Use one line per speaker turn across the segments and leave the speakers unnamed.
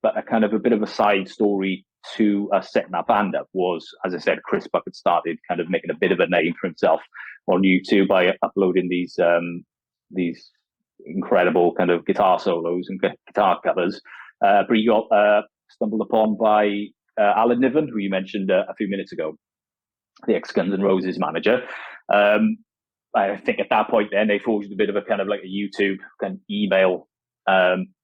but a kind of a bit of a side story to us setting that band up was, as I said, Chris Buck had started kind of making a bit of a name for himself on YouTube by uploading these incredible kind of guitar solos and guitar covers. But he got stumbled upon by Alan Niven, who you mentioned a few minutes ago, the ex-Guns N' Roses manager. I think at that point then they forged a bit of a kind of like a YouTube kind of email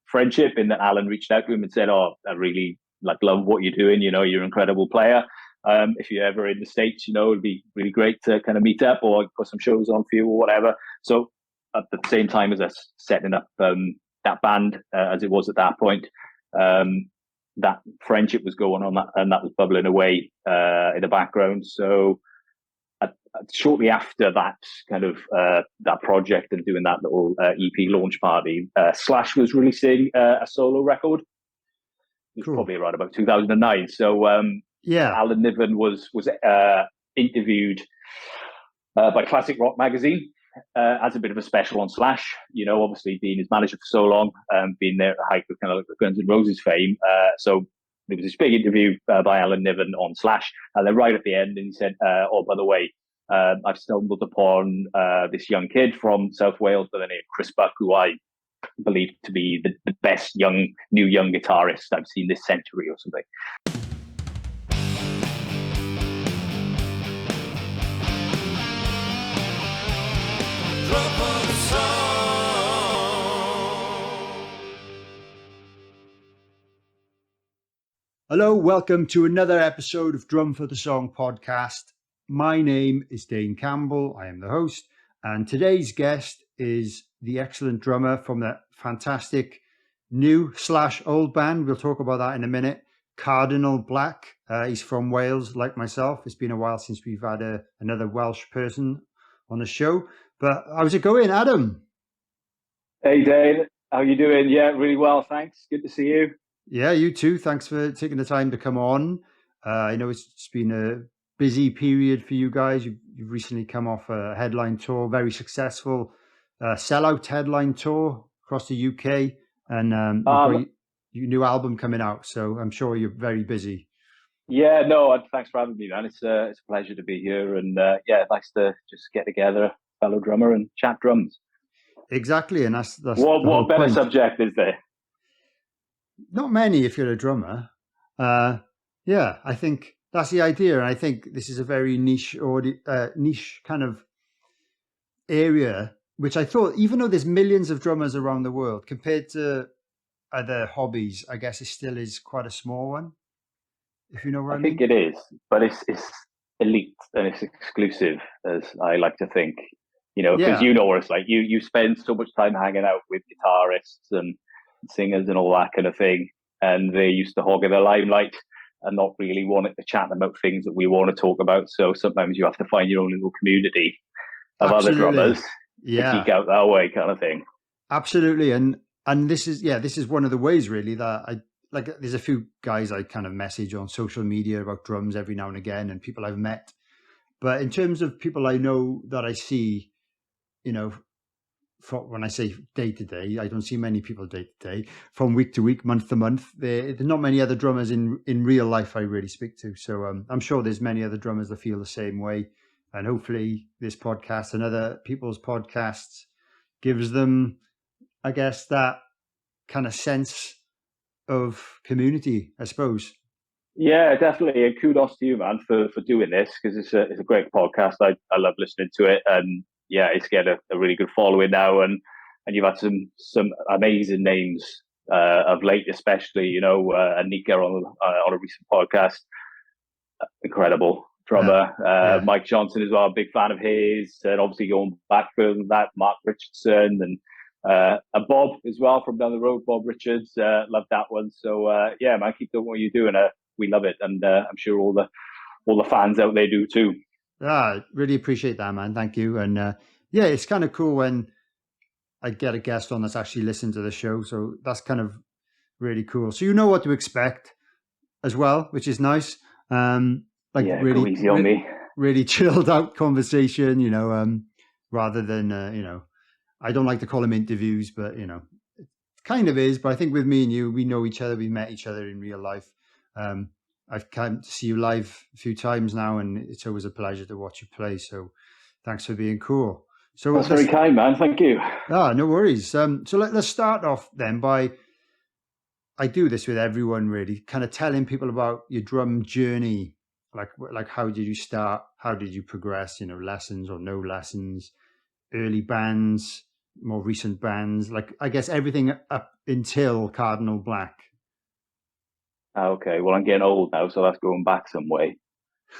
friendship, in that Alan reached out to him and said, "Oh, I really love what you're doing. You know, you're an incredible player. If you're ever in the States, you know, it'd be really great to kind of meet up or put some shows on for you or whatever." So at the same time as us setting up that band, as it was at that point, that friendship was going on, and that was bubbling away in the background. So shortly after that kind of that project and doing that little EP launch party, Slash was releasing a solo record. It was probably around about 2009. So Alan Niven was interviewed by Classic Rock magazine as a bit of a special on Slash. You know, obviously being his manager for so long, being there at the height of kind of like the Guns N' Roses fame. So there was this big interview by Alan Niven on Slash, and then right at the end, and he said, "Oh, by the way, I've stumbled upon this young kid from South Wales by the name of Chris Buck, who I believe to be the best new young guitarist I've seen this century," or something.
Hello, welcome to another episode of Drum for the Song podcast. My name is Dane Campbell. I am the host, and today's guest is the excellent drummer from the fantastic new/old band. We'll talk about that in a minute. Cardinal Black. He's from Wales, like myself. It's been a while since we've had another Welsh person on the show. But how's it going, Adam?
Hey, Dane. How you doing? Yeah, really well, thanks. Good to see you.
Yeah, you too. Thanks for taking the time to come on. I know it's been a busy period for you guys. You've recently come off a headline tour, very successful sellout headline tour across the UK, and you've got your new album coming out. So I'm sure you're very busy.
Yeah, no, thanks for having me, man. It's a pleasure to be here, and nice to just get together, fellow drummer, and chat drums.
Exactly, and that's
what better point. Subject is there?
Not many if you're a drummer. I think that's the idea. And I think this is a very niche kind of area, which I thought, even though there's millions of drummers around the world, compared to other hobbies, I guess it still is quite a small one, if you know what I mean.
I think it is, but it's elite and it's exclusive, as I like to think, you know, because you know what it's like. You spend so much time hanging out with guitarists and singers and all that kind of thing, and they used to hog in the limelight and not really wanting to chat about things that we want to talk about. So sometimes you have to find your own little community of other drummers to geek out that way, kind of thing.
Absolutely, and this is one of the ways really that I like. There's a few guys I kind of message on social media about drums every now and again, and people I've met. But in terms of people I know that I see, you know, when I say day to day, I don't see many people day to day. From week to week, month to month, there's not many other drummers in real life I really speak to. So I'm sure there's many other drummers that feel the same way. And hopefully this podcast and other people's podcasts gives them, I guess, that kind of sense of community, I suppose.
Yeah, definitely. And kudos to you, man, for doing this, because it's a great podcast. I love listening to it, and yeah, it's getting a really good following now, and you've had some amazing names of late, especially, you know, Anika on a recent podcast, incredible drummer. Mike Johnson as well, big fan of his, and obviously going back further than that, Mark Richardson and Bob as well from down the road, Bob Richards, love that one. So yeah, man, keep doing what you're doing. We love it, and I'm sure all the fans out there do too.
I really appreciate that, man. Thank you. And it's kind of cool when I get a guest on that's actually listened to the show. So that's kind of really cool. So you know what to expect as well, which is nice.
Go easy on me.
Really chilled out conversation, you know, rather than, you know, I don't like to call them interviews, but, you know, kind of is, but I think with me and you, we know each other. We met each other in real life. I've come to see you live a few times now, and it's always a pleasure to watch you play. So thanks for being cool. So
That's very kind, man. Thank you.
No worries. So let's start off then by, I do this with everyone really, kind of telling people about your drum journey. Like how did you start? How did you progress? Lessons or no lessons, early bands, more recent bands, like I guess everything up until Cardinal Black.
Okay, well, I'm getting old now, so that's going back some way.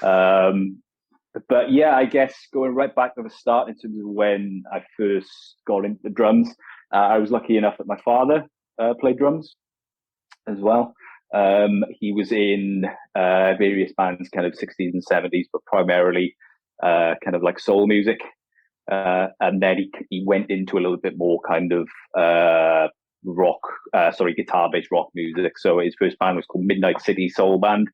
But yeah, I guess going right back to the start in terms of when I first got into the drums, I was lucky enough that my father played drums as well. He was in various bands, kind of 60s and 70s, but primarily kind of like soul music. And then he went into a little bit more kind of guitar-based rock music. So his first band was called Midnight City Soul Band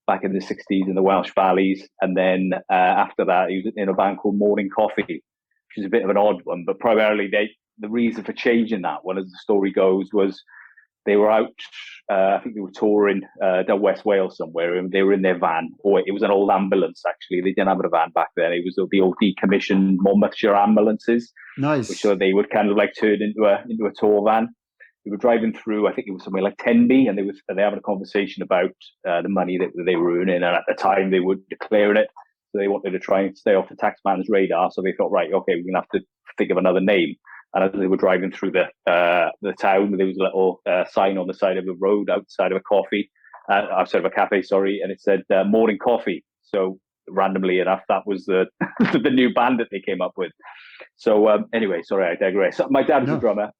back in the 60s in the Welsh Valleys. And then after that, he was in a band called Morning Coffee, which is a bit of an odd one. But primarily, the reason for changing that one, as the story goes, was they were out, I think they were touring down West Wales somewhere, and they were in their van, or it was an old ambulance, actually. They didn't have a van back then. It was the old decommissioned Monmouthshire ambulances.
Nice.
Which they would kind of like turn into a tour van. They were driving through, I think it was somewhere like Tenby, and they having a conversation about the money that they were earning, and at the time they were declaring it, so they wanted to try and stay off the taxman's radar. So they thought, right, okay, we're gonna have to think of another name. And as they were driving through the town, there was a little sign on the side of the road outside of a cafe, sorry, and it said Morning Coffee. So randomly enough, that was the the new band that they came up with. So anyway, sorry, I digress. So my dad was a drummer,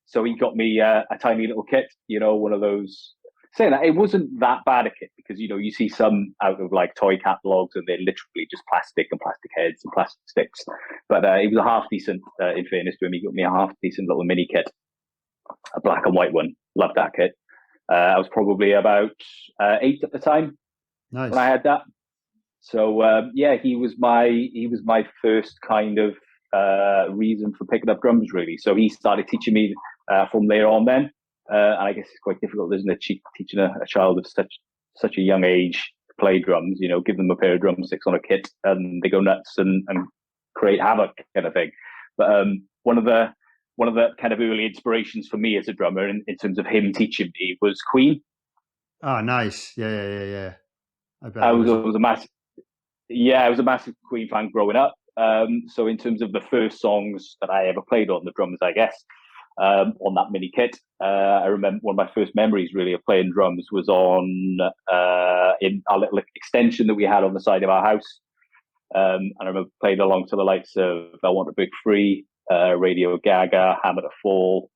so he got me a tiny little kit, one of those. Saying that, it wasn't that bad a kit, because you see some out of like toy catalogs and they're literally just plastic and plastic heads and plastic sticks. But it was a half decent, in fairness to him. He got me a half decent little mini kit, a black and white one. Loved that kit. I was probably about 8 at the time.
Nice.
When I had that. So he was my first kind of reason for picking up drums, really. So he started teaching me from there on then. And I guess it's quite difficult, isn't it, teaching a child of such a young age to play drums, give them a pair of drumsticks on a kit and they go nuts and create havoc, kind of thing. But one of the kind of early inspirations for me as a drummer in terms of him teaching me was Queen.
Oh, nice. Yeah.
I was a massive Queen fan growing up. So in terms of the first songs that I ever played on the drums, I guess, on that mini kit, I remember one of my first memories really of playing drums was on in our little extension that we had on the side of our house. And I remember playing along to the likes of I Want to Break Free, Radio Gaga, Hammer to Fall.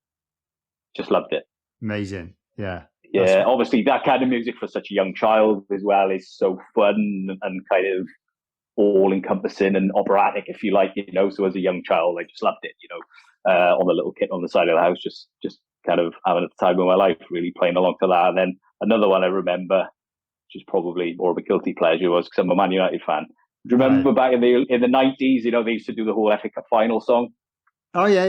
Just loved it.
Amazing. Yeah.
Yeah, obviously that kind of music for such a young child as well is so fun and kind of all-encompassing and operatic, if you like, So as a young child, I just loved it, on the little kit on the side of the house, just kind of having a time of my life, really playing along to that. And then another one I remember, which is probably more of a guilty pleasure, was because I'm a Man United fan. Do you remember back in the 90s, they used to do the whole FA Cup final song?
Oh, yeah,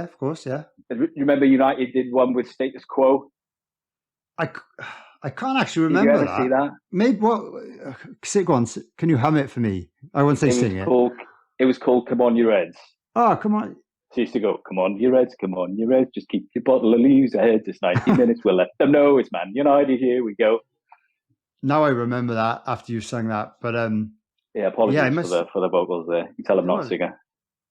of course, yeah.
Do you remember United did one with Status Quo?
I can't actually remember that.
See that?
Maybe go on. Can you hum it for me? I won't say sing it.
It was called "Come On, You Reds."
Oh, come on!
So used to go, "Come on, you Reds, come on, you Reds, just keep your bottle of leaves ahead. It's 90 minutes. We'll let them know it's Man United. Here we go."
Now I remember that after you sang that, but
apologies for the vocals there. You tell I'm not a singer.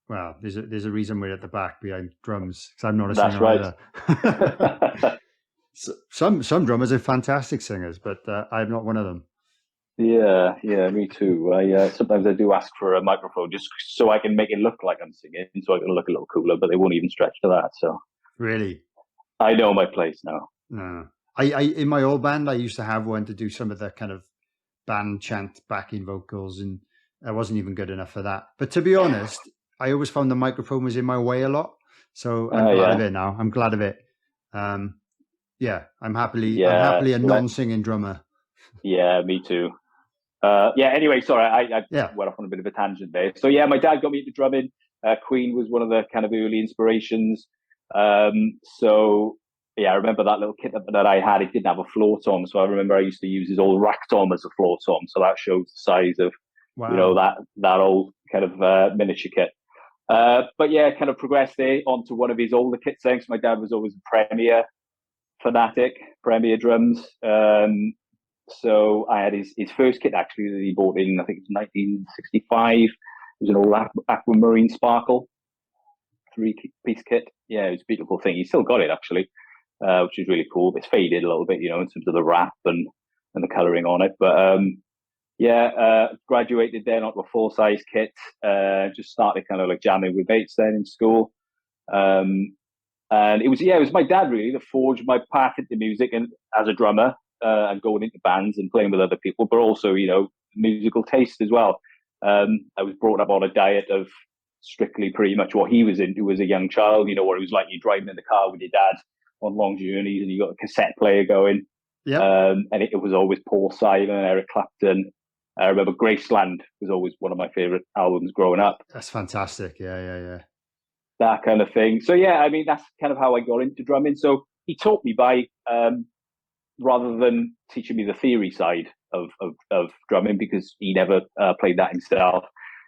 Well, there's a reason we're at the back behind drums, because I'm not a singer.
That's right.
Some drummers are fantastic singers, but I'm not one of them.
Yeah, me too. Sometimes I do ask for a microphone just so I can make it look like I'm singing, so I can look a little cooler, but they won't even stretch to that. So
really,
I know my place now.
No. I in my old band, I used to have one to do some of the kind of band chant backing vocals, and I wasn't even good enough for that. But to be honest, I always found the microphone was in my way a lot. So I'm glad of it now. I'm glad of it. I'm happily a non-singing drummer.
Yeah, me too. Anyway, sorry, I went off on a bit of a tangent there. So my dad got me into drumming. Queen was one of the kind of early inspirations. So yeah, I remember that little kit that I had. It didn't have a floor tom, so I remember I used to use his old rack tom as a floor tom. So that shows the size of
Wow.
that old kind of miniature kit. But yeah, kind of progressed there onto one of his older kits. Thanks, my dad was always a Premier fanatic, Premier drums. So I had his first kit actually that he bought in, I think it was 1965. It was an old aquamarine sparkle 3-piece kit. Yeah, it was a beautiful thing. He still got it actually, which is really cool. It's faded a little bit, in terms of the wrap and the colouring on it. But graduated then onto a full-size kit. Just started kind of like jamming with mates then in school. And it was my dad really that forged my path into music and as a drummer, and going into bands and playing with other people, but also, musical taste as well. I was brought up on a diet of strictly pretty much what he was into as a young child, where it was like you driving in the car with your dad on long journeys and you got a cassette player going.
Yeah.
And it was always Paul Simon, Eric Clapton. I remember Graceland was always one of my favorite albums growing up.
That's fantastic. Yeah.
That kind of thing. So yeah, I mean, that's kind of how I got into drumming. So he taught me by, rather than teaching me the theory side of drumming, because he never played that himself.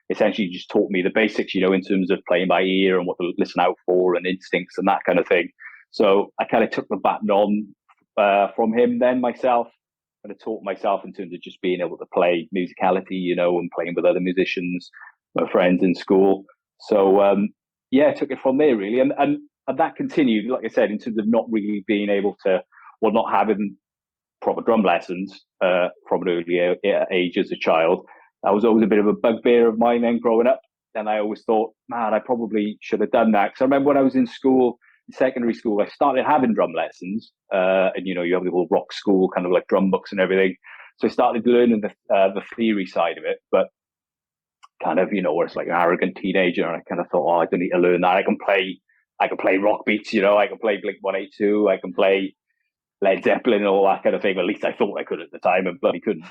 Essentially just taught me the basics, in terms of playing by ear and what to listen out for and instincts and that kind of thing. So I kind of took the baton on from him then myself, and I taught myself in terms of just being able to play musicality, and playing with other musicians, my friends in school. So I took it from there really. And that continued, like I said, in terms of not really being able to, not having proper drum lessons from an early age as a child. That was always a bit of a bugbear of mine then growing up. And I always thought, man, I probably should have done that. Because I remember when I was in school, in secondary school, I started having drum lessons. And, you have the little rock school, kind of like drum books and everything. So I started learning the theory side of it. But kind of, where it's like an arrogant teenager. And I kind of thought, I don't need to learn that. I can play rock beats, I can play Blink-182. I can play Led Zeppelin and all that kind of thing. At least I thought I could at the time, and bloody couldn't.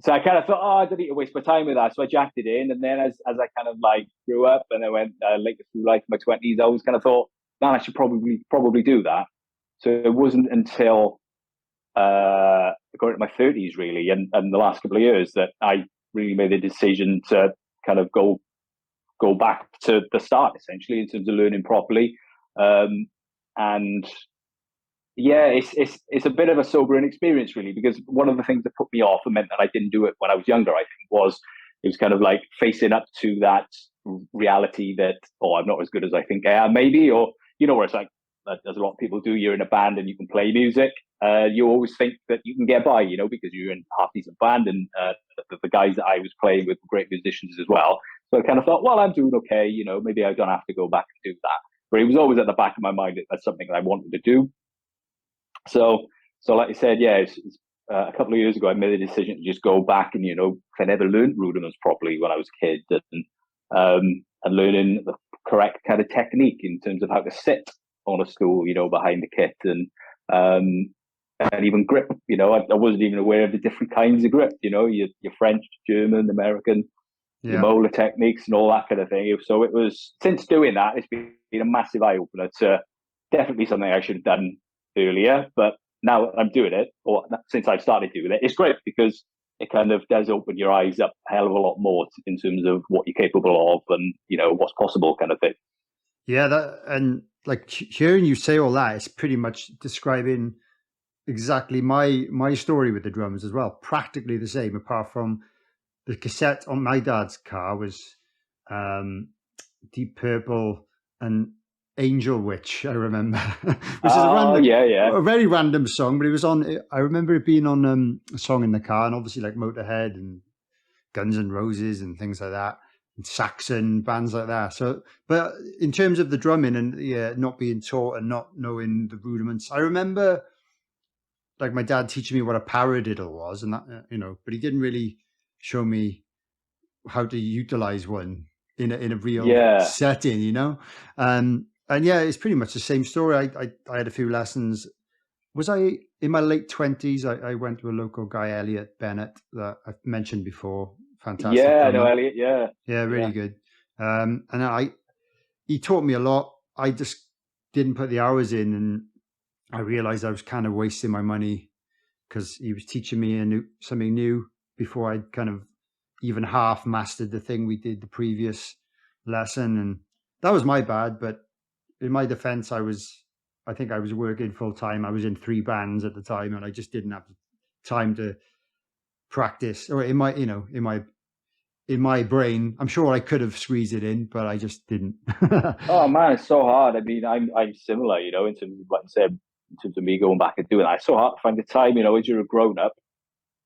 So I kind of thought, I don't need to waste my time with that. So I jacked it in, and then as I kind of like grew up and I went later through life, my 20s, I always kind of thought, man, I should probably do that. So it wasn't until going into my 30s really, and the last couple of years, that I really made the decision to kind of go back to the start, essentially, in terms of learning properly. And yeah, it's a bit of a sobering experience really, because one of the things that put me off and meant that I didn't do it when I was younger, I think, was it was kind of like facing up to that reality that, I'm not as good as I think I am, maybe, or where it's like, as a lot of people do, you're in a band and you can play music. You always think that you can get by, because you're in a half decent band, and the guys that I was playing with were great musicians as well. So I kind of thought, well, I'm doing okay, maybe I don't have to go back and do that. But it was always at the back of my mind that that's something that I wanted to do. So like I said, it's a couple of years ago, I made a decision to just go back and, I never learned rudiments properly when I was a kid, and learning the correct kind of technique in terms of how to sit on a stool, behind the kit, and even grip. I wasn't even aware of the different kinds of grip. Your French, German, American, your molar techniques, and all that kind of thing. So it was, since doing that, it's been a massive eye opener to definitely something I should have done earlier, but now I'm doing it, or since I've started doing it, it's great because it kind of does open your eyes up a hell of a lot more in terms of what you're capable of and what's possible, kind of thing.
Yeah, and like hearing you say all that is pretty much describing exactly my story with the drums as well. Practically the same, apart from the cassette on my dad's car was Deep Purple and Angel Witch, I remember, which is a very random song, but it was on. I remember it being on a song in the car, and obviously like Motorhead and Guns N' Roses and things like that, and Saxon, bands like that. So, but in terms of the drumming and not being taught and not knowing the rudiments, I remember like my dad teaching me what a paradiddle was, and that but he didn't really show me how to utilize one in a real setting, And it's pretty much the same story. I had a few lessons. Was I in my late 20s? I went to a local guy, Elliot Bennett, that I've mentioned before. Fantastic.
Yeah, I know Elliot. Yeah,
really good. And he taught me a lot. I just didn't put the hours in, and I realized I was kind of wasting my money because he was teaching me something new before I'd kind of even half mastered the thing we did the previous lesson. And that was my bad. But in my defense, I think I was working full time. I was in 3 bands at the time, and I just didn't have time to practice. Or in my brain, I'm sure I could have squeezed it in, but I just didn't.
Oh man, it's so hard. I mean, I'm similar, in terms of, like I said, in terms of me going back and doing that. It's so hard to find the time, as you're a grown up.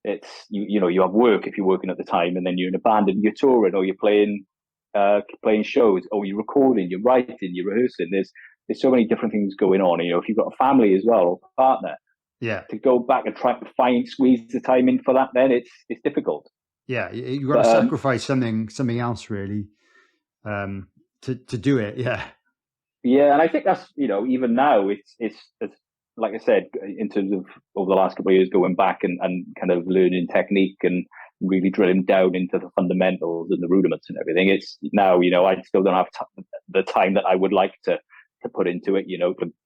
It's you have work if you're working at the time, and then you're in a band and you're touring, or you're playing shows, or you're recording, you're writing, you're rehearsing. There's so many different things going on. If you've got a family as well, or a partner, to go back and try to squeeze the time in for that, then it's difficult.
Yeah, you got to sacrifice something else really to do it. Yeah,
and I think that's even now it's like I said, in terms of over the last couple of years, going back and kind of learning technique and really drilling down into the fundamentals and the rudiments and everything. It's now, I still don't have the time that I would like to put into it,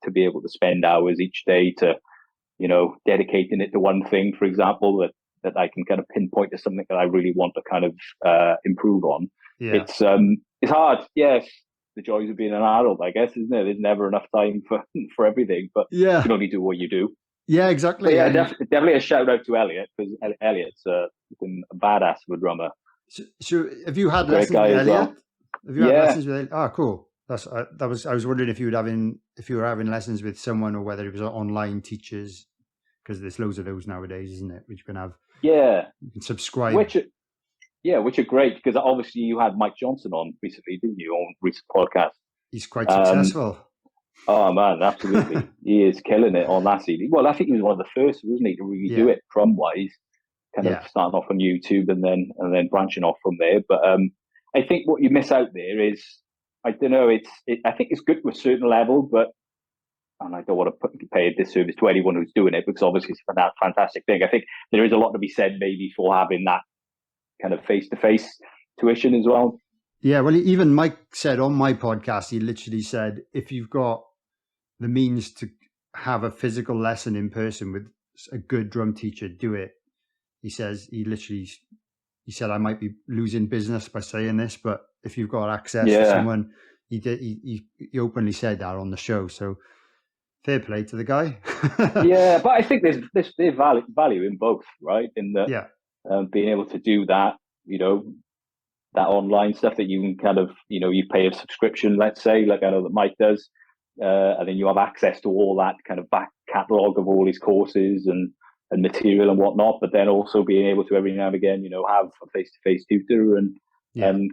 to be able to spend hours each day to, dedicating it to one thing, for example, that I can kind of pinpoint to something that I really want to kind of improve on.
Yeah.
It's hard. Yes. The joys of being an adult, I guess, isn't it? There's never enough time for everything, but you can only do what you do.
Yeah, exactly.
But definitely a shout out to Elliot, because Elliot's been a badass of a drummer.
So have you had lessons with Elliot?
Well.
Have you had lessons with Elliot? Oh, cool. I was wondering if you were having lessons with someone, or whether it was online teachers, because there's loads of those nowadays, isn't it? Which you can have.
Yeah.
You can subscribe.
Which are great, because obviously you had Mike Johnson on recently, didn't you, on recent podcast?
He's quite successful.
Oh man, absolutely. He is killing it on that CD. Well, I think he was one of the first, wasn't he, to really do it drum wise, kind of starting off on YouTube and then branching off from there. But I think what you miss out there is, I don't know, I think it's good to a certain level, but, and I don't want to pay a disservice to anyone who's doing it, because obviously it's a fantastic thing. I think there is a lot to be said maybe for having that kind of face-to-face tuition as well.
Yeah, well, even Mike said on my podcast, he literally said, if you've got the means to have a physical lesson in person with a good drum teacher, do it. He said, I might be losing business by saying this, but if you've got access to someone, he openly said that on the show. So fair play to the guy.
Yeah, but I think there's value in both, right? In the being able to do that, that online stuff that you can kind of, you pay a subscription, let's say, like I know that Mike does, and then you have access to all that kind of back catalogue of all his courses and material and whatnot, but then also being able to every now and again, have a face-to-face tutor and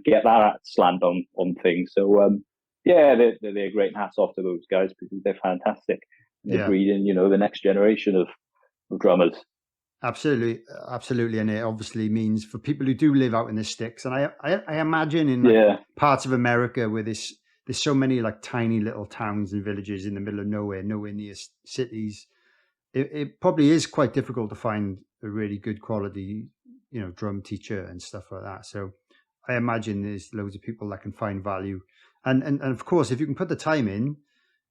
get that slant on things. So, they're great, and hats off to those guys, because they're fantastic. They're breeding, the next generation of drummers.
Absolutely, and it obviously means for people who do live out in the sticks, and I imagine in parts of America where there's so many like tiny little towns and villages in the middle of nowhere near cities, it probably is quite difficult to find a really good quality, drum teacher and stuff like that. So I imagine there's loads of people that can find value, and of course, if you can put the time in,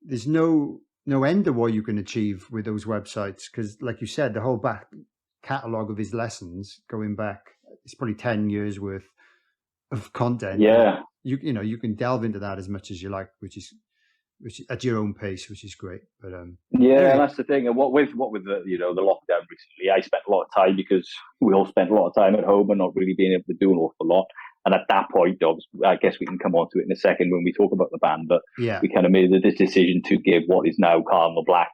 there's no end to what you can achieve with those websites, because like you said, the whole back catalogue of his lessons going back, it's probably 10 years worth of content. You can delve into that as much as you like, which is at your own pace, which is great. But anyway.
And that's the thing. And what with the the lockdown recently, I spent a lot of time, because we all spent a lot of time at home and not really being able to do an awful lot. And at that point, I guess we can come on to it in a second when we talk about the band, but we kind of made this decision to give what is now Cardinal Black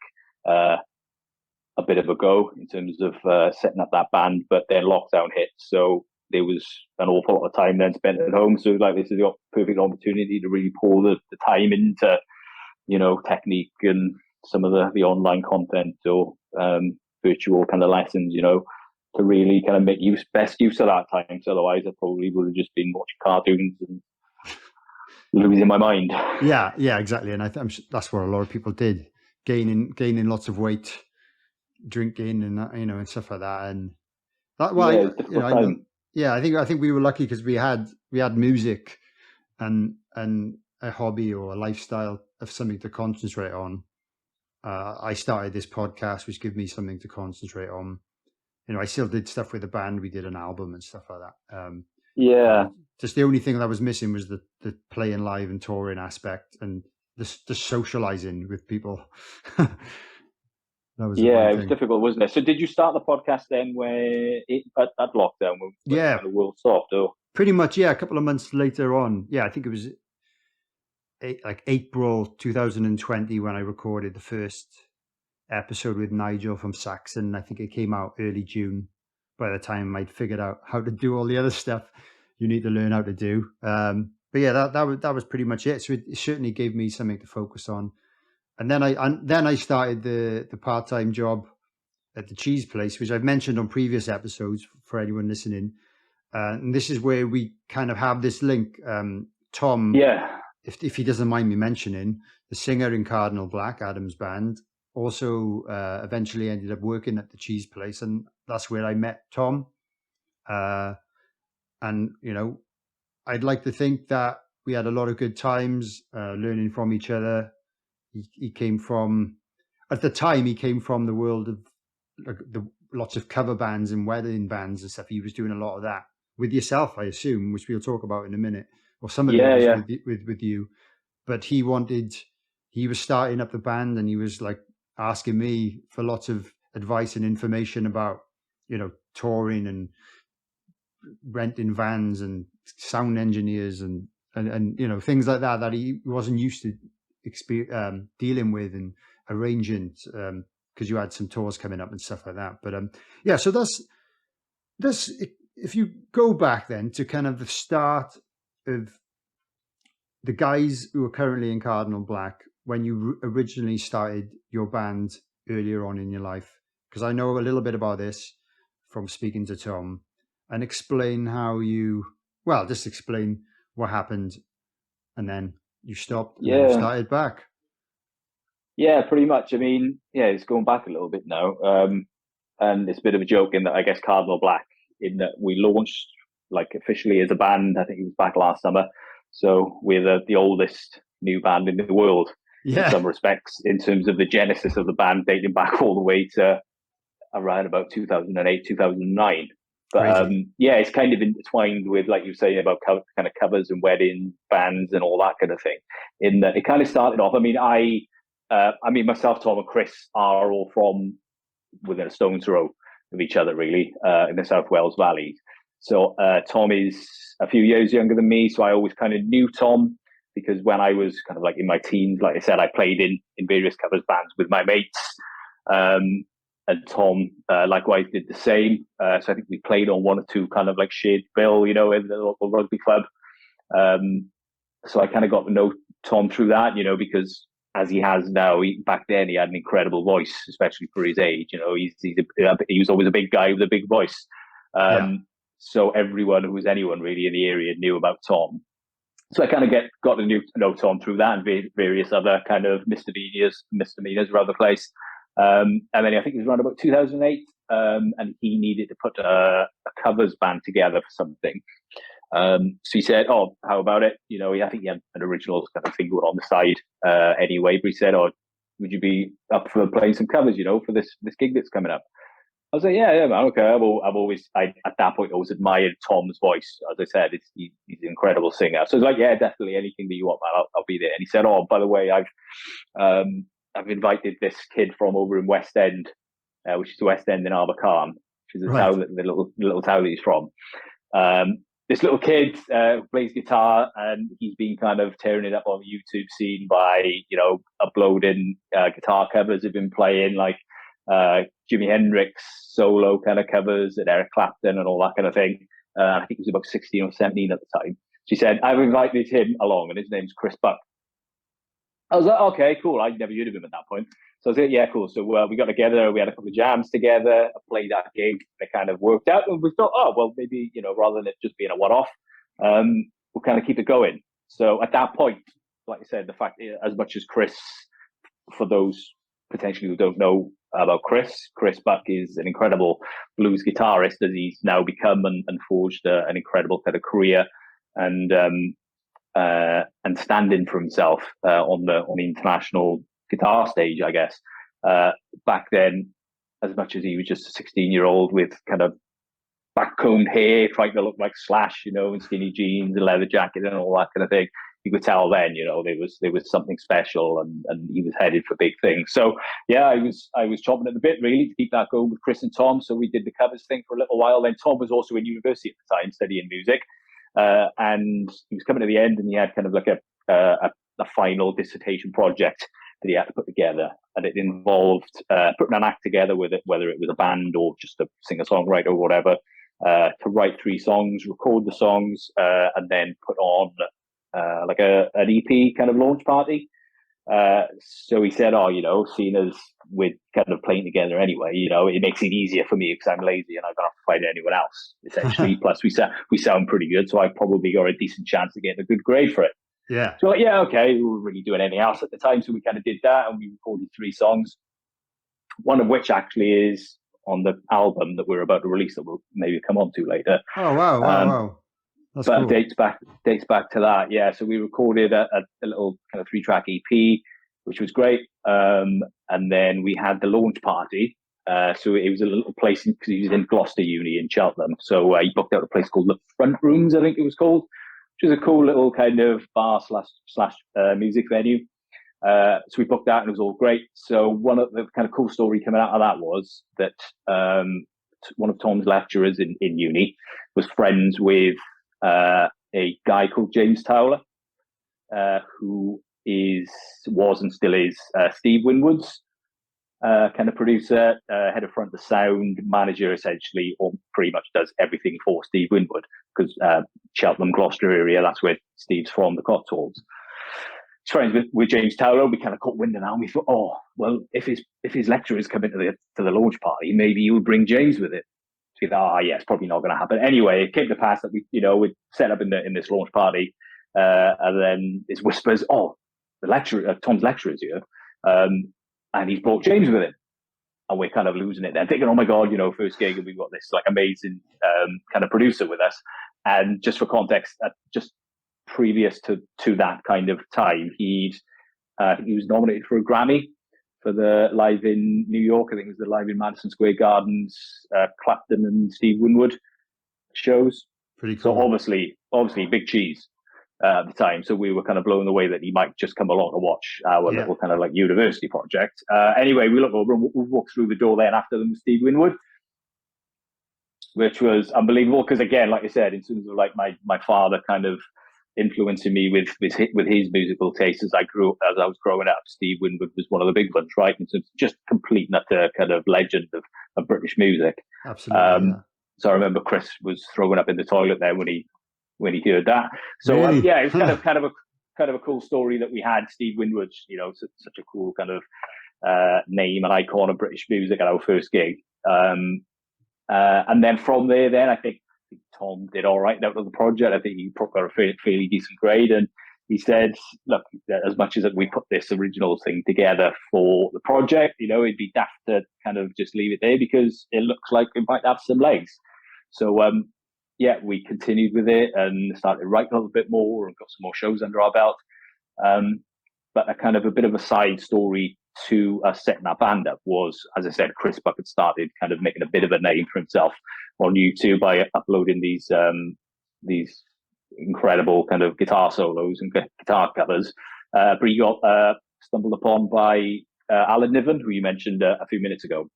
a bit of a go in terms of setting up that band. But then lockdown hit, so there was an awful lot of time then spent at home. So this is the perfect opportunity to really pour the time into, technique and some of the online content or virtual kind of lessons, to really kind of make best use of that time. So otherwise, I probably would have just been watching cartoons and losing my mind.
Yeah, exactly. And I'm sure that's what a lot of people did, gaining lots of weight, drinking, and and stuff like that. And that, I think we were lucky because we had music, and a hobby or a lifestyle of something to concentrate on, I started this podcast, which gave me something to concentrate on. You know, I still did stuff with the band. We did an album and stuff like that. Just the only thing that was missing was the playing live and touring aspect and the socializing with people. That was
it was difficult, wasn't it? So did you start the podcast then at lockdown when
the
world stopped? Or
pretty much, a couple of months later on. I think it was like April 2020 when I recorded the first episode with Nigel from Saxon. I think it came out early June. By the time I'd figured out how to do all the other stuff you need to learn how to do. But that was pretty much it. So it certainly gave me something to focus on. And then I started the part-time job at the cheese place, which I've mentioned on previous episodes for anyone listening. And this is where we kind of have this link. Tom, if he doesn't mind me mentioning, the singer in Cardinal Black, Adam's band, also eventually ended up working at the cheese place, and that's where I met Tom. And you know, I'd like to think that we had a lot of good times learning from each other. He came from, at the time, the world of lots of cover bands and wedding bands and stuff. He was doing a lot of that with yourself, I assume, which we'll talk about in a minute, or some of it with you. But he was starting up the band, and he was like asking me for lots of advice and information about, you know, touring and renting vans and sound engineers and you know, things like that he wasn't used to dealing with and arranging, because you had some tours coming up and stuff like that. But so that's if you go back then to kind of the start of the guys who are currently in Cardinal Black, when you originally started your band earlier on in your life, because I know a little bit about this from speaking to Tom, and explain just explain what happened, and then you stopped and then started back.
Yeah, pretty much. I mean, it's going back a little bit now. And it's a bit of a joke in that I guess Cardinal Black, in that we launched like officially as a band, I think it was back last summer. So we're the oldest new band in the world in some respects, in terms of the genesis of the band dating back all the way to around about 2008, 2009. But it's kind of intertwined with, like you were saying, about kind of covers and wedding bands and all that kind of thing. In that it kind of started off. I mean, myself, Tom, and Chris are all from within a stone's throw of each other, really, in the South Wales Valley. So Tom is a few years younger than me, so I always kind of knew Tom, because when I was kind of like in my teens, like I said, I played in various covers bands with my mates. And Tom likewise did the same. So I think we played on one or two kind of like shared bill, you know, in the local rugby club. So I kind of got to know Tom through that, you know, because as he has now, back then he had an incredible voice, especially for his age. You know, he was always a big guy with a big voice. So everyone who was anyone really in the area knew about Tom. So I kind of got to know Tom through that and various other kind of misdemeanors around the place. And then I think it was around about 2008, and he needed to put a covers band together for something. So he said, "Oh, how about it?" You know, I think he had an original kind of thing going on the side anyway. But he said, "Oh, would you be up for playing some covers? You know, for this gig that's coming up?" I was like, "Yeah, man, okay." I've always at that point always admired Tom's voice. As I said, he's an incredible singer. So I was like, "Yeah, definitely, anything that you want, man, I'll be there." And he said, "Oh, by the way, I've invited this kid from over in West End, which is West End in Abercarn, which is the little town that he's from. This little kid plays guitar, and he's been kind of tearing it up on the YouTube scene by, you know, uploading guitar covers. He's been playing like Jimi Hendrix solo kind of covers and Eric Clapton and all that kind of thing. I think he was about 16 or 17 at the time." She said, "I've invited him along, and his name's Chris Buck." I was like, "Okay, cool." I'd never heard of him at that point. So I was like, "Yeah, cool." So we got together, we had a couple of jams together, I played that gig, and it kind of worked out. And we thought, oh, well, maybe, you know, rather than it just being a one-off, we'll kind of keep it going. So at that point, like I said, the fact, as much as Chris, for those potentially who don't know about Chris Buck is an incredible blues guitarist, as he's now become and forged an incredible kind of career. And and standing for himself on the international guitar stage, I guess. Back then, as much as he was just a 16-year-old with kind of backcombed hair, trying to look like Slash, and skinny jeans and leather jacket and all that kind of thing, you could tell then, there was something special, and he was headed for big things. So yeah, I was chomping at the bit really to keep that going with Chris and Tom. So we did the covers thing for a little while. Then Tom was also in university at the time studying music, and he was coming to the end, and he had kind of like a final dissertation project that he had to put together, and it involved putting an act together with it, whether it was a band or just a singer-songwriter or whatever, to write 3 songs, record the songs, and then put on like an EP kind of launch party. So he said, seeing as we're kind of playing together anyway, it makes it easier for me because I'm lazy and I don't have to find anyone else, essentially. Plus, we sound pretty good, so I probably got a decent chance of getting a good grade for it.
Yeah.
So okay, we weren't really doing anything else at the time, so we kind of did that, and we recorded 3 songs, one of which actually is on the album that we're about to release that we'll maybe come on to later.
Oh, wow. That's
but
cool.
dates back to that. Yeah, so we recorded a little kind of 3-track EP, which was great. And then we had the launch party. So it was a little place because he was in Gloucester Uni in Cheltenham. So he booked out a place called the Front Rooms, I think it was called, which was a cool little kind of bar slash music venue. So we booked that and it was all great. So one of the kind of cool story coming out of that was that one of Tom's lecturers in uni was friends with a guy called James Towler, who was and still is Steve Winwood's kind of producer, head of front of sound, manager essentially, or pretty much does everything for Steve Winwood, because Cheltenham, Gloucester area, that's where Steve's from, the Cotswolds. He's friends with James Towler. We kind of caught wind of that, and we thought, oh, well, if his lecturers come into the launch party, maybe he would bring James with it. So we thought, yeah, it's probably not going to happen. Anyway, it came to pass that we set up in this launch party, and then there's whispers, oh, the lecturer, Tom's lecturer is here, and he's brought James with him. And we're kind of losing it then, thinking, oh my God, first gig, and we've got this like amazing kind of producer with us. And just for context, just previous to that kind of time, he was nominated for a Grammy for the Live in New York. I think it was the Live in Madison Square Gardens, Clapton and Steve Winwood shows.
Pretty cool.
So obviously big cheese at the time. So we were kind of blown away that he might just come along to watch our little kind of like university project. Anyway, we look over and we walked through the door then after them with Steve Winwood, which was unbelievable. Because again, like I said, in terms of like my father kind of influencing me with his musical tastes as I was growing up, Steve Winwood was one of the big ones, right? And so it's just complete and utter kind of legend of British music.
Absolutely.
So I remember Chris was throwing up in the toilet there when he heard that. So
really?
Yeah, it's kind of a cool story that we had Steve Winwood, such a cool kind of name and icon of British music at our first gig. And then from there, I think Tom did all right out of the project. I think he got a fairly decent grade, and he said, look, as much as we put this original thing together for the project, it'd be daft to kind of just leave it there because it looks like it might have some legs. So we continued with it and started writing a little bit more and got some more shows under our belt. But a kind of a bit of a side story to us setting that band up was, as I said, Chris Bucket started kind of making a bit of a name for himself on YouTube by uploading these incredible kind of guitar solos and guitar covers. But he got stumbled upon by Alan Niven, who you mentioned a few minutes ago,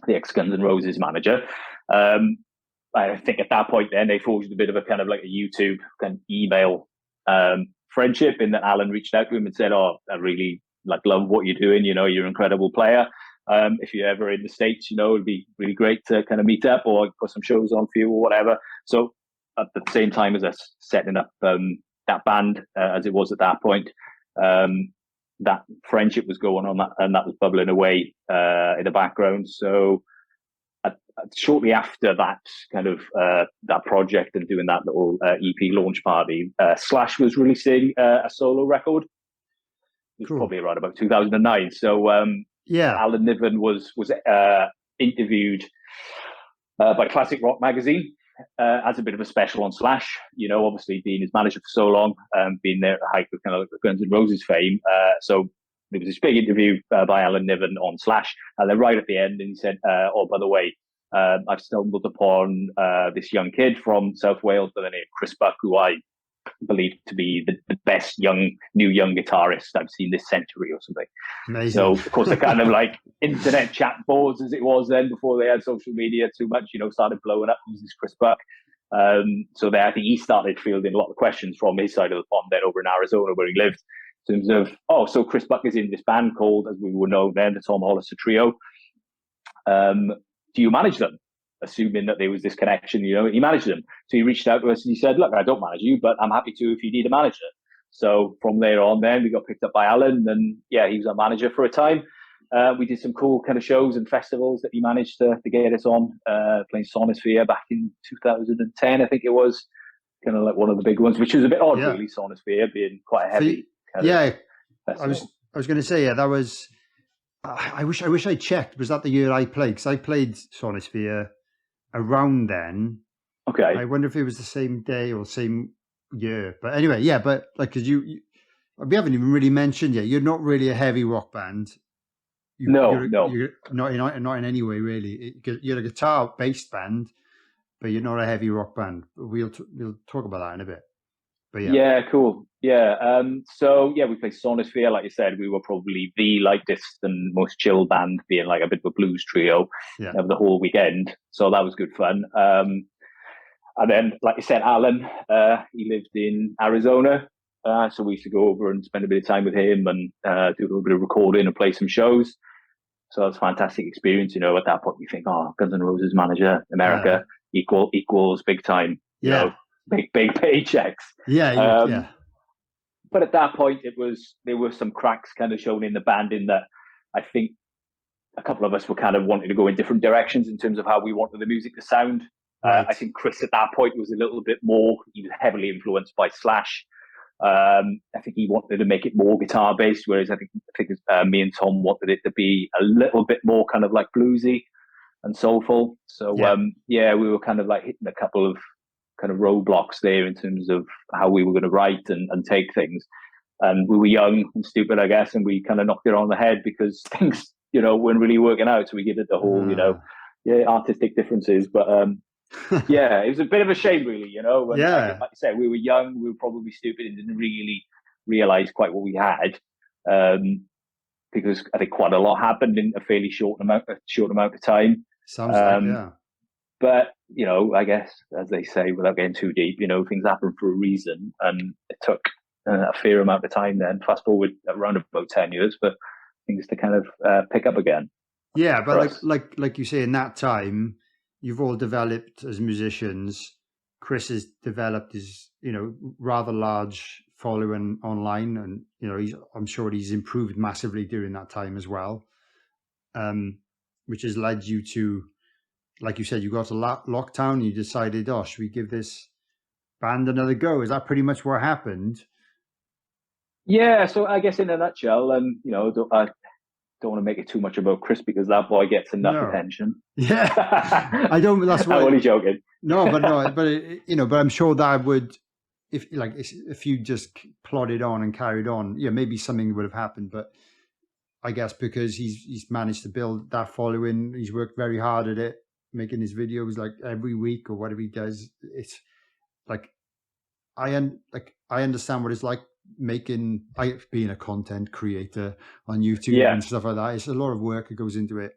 the ex-Guns N' Roses manager. I think at that point then they forged a bit of a kind of like a YouTube kind of email friendship, in that Alan reached out to him and said, oh, I really love what you're doing, you're an incredible player. If you're ever in the States, it'd be really great to kind of meet up or put some shows on for you or whatever. So at the same time as us setting up that band, as it was at that point, that friendship was going on, and that was bubbling away in the background. So shortly after that kind of that project and doing that little EP launch party, Slash was releasing a solo record. It was probably around about 2009. So Alan Niven was interviewed by Classic Rock magazine as a bit of a special on Slash, obviously being his manager for so long, being there at the height of kind of like Guns N' Roses fame. So there was this big interview by Alan Niven on Slash, and then right at the end, and he said, "Oh, by the way, I've stumbled upon this young kid from South Wales by the name of Chris Buck, who I believe to be the best new young guitarist I've seen this century or something."
Amazing.
So of course the kind of like internet chat boards as it was then before they had social media too much, started blowing up. Who's this Chris Buck? So there, I think he started fielding a lot of questions from his side of the pond then over in Arizona where he lived, in terms of, so Chris Buck is in this band called, as we would know then, the Tom Hollister Trio. Do you manage them? Assuming that there was this connection, he managed them. So he reached out to us and he said, "Look, I don't manage you, but I'm happy to if you need a manager." So from there on, then we got picked up by Alan, and yeah, he was our manager for a time. We did some cool kind of shows and festivals that he managed to get us on, playing Sonosphere back in 2010, I think it was, kind of like one of the big ones, which was a bit odd, really, Sonosphere being quite a heavy kind of festival.
I was going to say, that was. I wish I checked. Was that the year I played? Because I played Sonosphere around then.
Okay.
I wonder if it was the same day or same year. But anyway, but like, because you we haven't even really mentioned yet. You're not really a heavy rock band.
No.
You're not in any way really. You're a guitar-based band, but you're not a heavy rock band. We'll talk about that in a bit. But
yeah, cool. Yeah. So yeah, we played Sonosphere. Like you said, we were probably the lightest and most chill band, being like a bit of a blues trio of the whole weekend. So that was good fun. And then, like you said, Alan, he lived in Arizona. So we used to go over and spend a bit of time with him and do a little bit of recording and play some shows. So it was a fantastic experience. At that point, you think, oh, Guns N' Roses manager, America, equals big time. Big paychecks. But at that point, there were some cracks kind of shown in the band, in that I think a couple of us were kind of wanting to go in different directions in terms of how we wanted the music to sound. Right. I think Chris at that point was a little bit more, he was heavily influenced by Slash. I think he wanted to make it more guitar based, whereas I think me and Tom wanted it to be a little bit more kind of like bluesy and soulful. So we were kind of like hitting a couple of kind of roadblocks there in terms of how we were going to write and take things. And we were young and stupid, I guess, and we kind of knocked it on the head because things, weren't really working out. So we give it the whole, artistic differences. But it was a bit of a shame, really, When, like I said, we were young, we were probably stupid and didn't really realize quite what we had. Because I think quite a lot happened in a fairly short amount of time.
Sounds like,
But, I guess, as they say, without getting too deep, things happen for a reason. And it took a fair amount of time then, fast forward around about 10 years, for things to kind of pick up again.
Yeah, but like you say, in that time, you've all developed as musicians. Chris has developed his, rather large following online. And, I'm sure he's improved massively during that time as well, which has led you to, like you said, you got to lockdown. You decided, should we give this band another go? Is that pretty much what happened? Yeah.
So I guess in a nutshell, I don't want to make it too much about Chris because that boy gets enough attention.
Yeah, I don't. That's why.
I'm only joking.
But I'm sure that would, if you just plodded on and carried on, maybe something would have happened. But I guess because he's managed to build that following, he's worked very hard at it, making his videos like every week or whatever he does. It's like I understand what it's like being a content creator on YouTube and stuff like that. It's a lot of work that goes into it.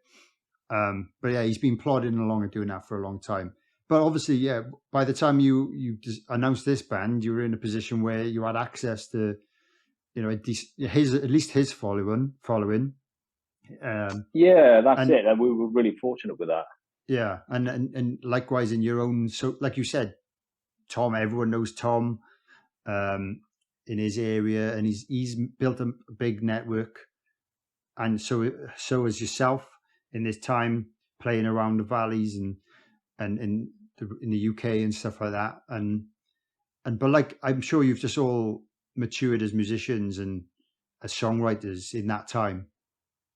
But yeah, he's been plodding along and doing that for a long time. But obviously, by the time you just announced this band, you were in a position where you had access to, at least his following.
That's it. And we were really fortunate with that.
Yeah, and likewise in your own. So, like you said, Tom. Everyone knows Tom in his area, and he's built a big network. And so as yourself in this time playing around the valleys and in the UK and stuff like that. But like I'm sure you've just all matured as musicians and as songwriters in that time.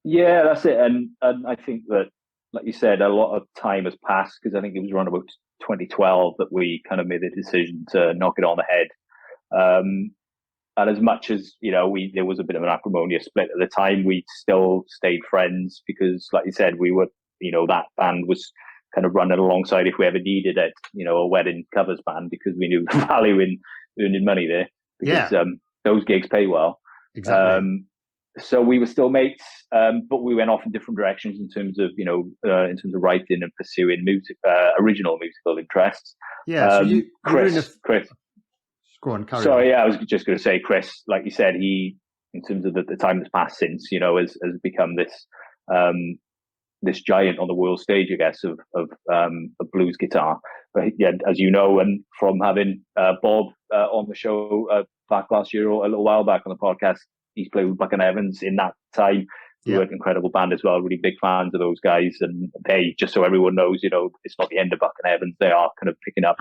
Yeah, that's it. And I think that, like you said, a lot of time has passed, because I think it was around about 2012 that we kind of made the decision to knock it on the head. And as much as, there was a bit of an acrimonious split at the time, we still stayed friends because, like you said, we were, that band was kind of running alongside if we ever needed it, a wedding covers band, because we knew the value in earning money there, because those gigs pay well.
Exactly.
So we were still mates, but we went off in different directions in terms of, in terms of writing and pursuing original musical interests.
Yeah. So
Chris.
Go on, carry
Sorry,
on.
yeah, I was just going to say, Chris, like you said, he, in terms of the time that's passed since, has become this this giant on the world stage, I guess, of blues guitar. But yeah, as you know, and from having Bob on the show back last year or a little while back on the podcast, he's played with Buck and Evans in that time. They were an incredible band as well, really big fans of those guys. And they, just so everyone knows, it's not the end of Buck and Evans. They are kind of picking up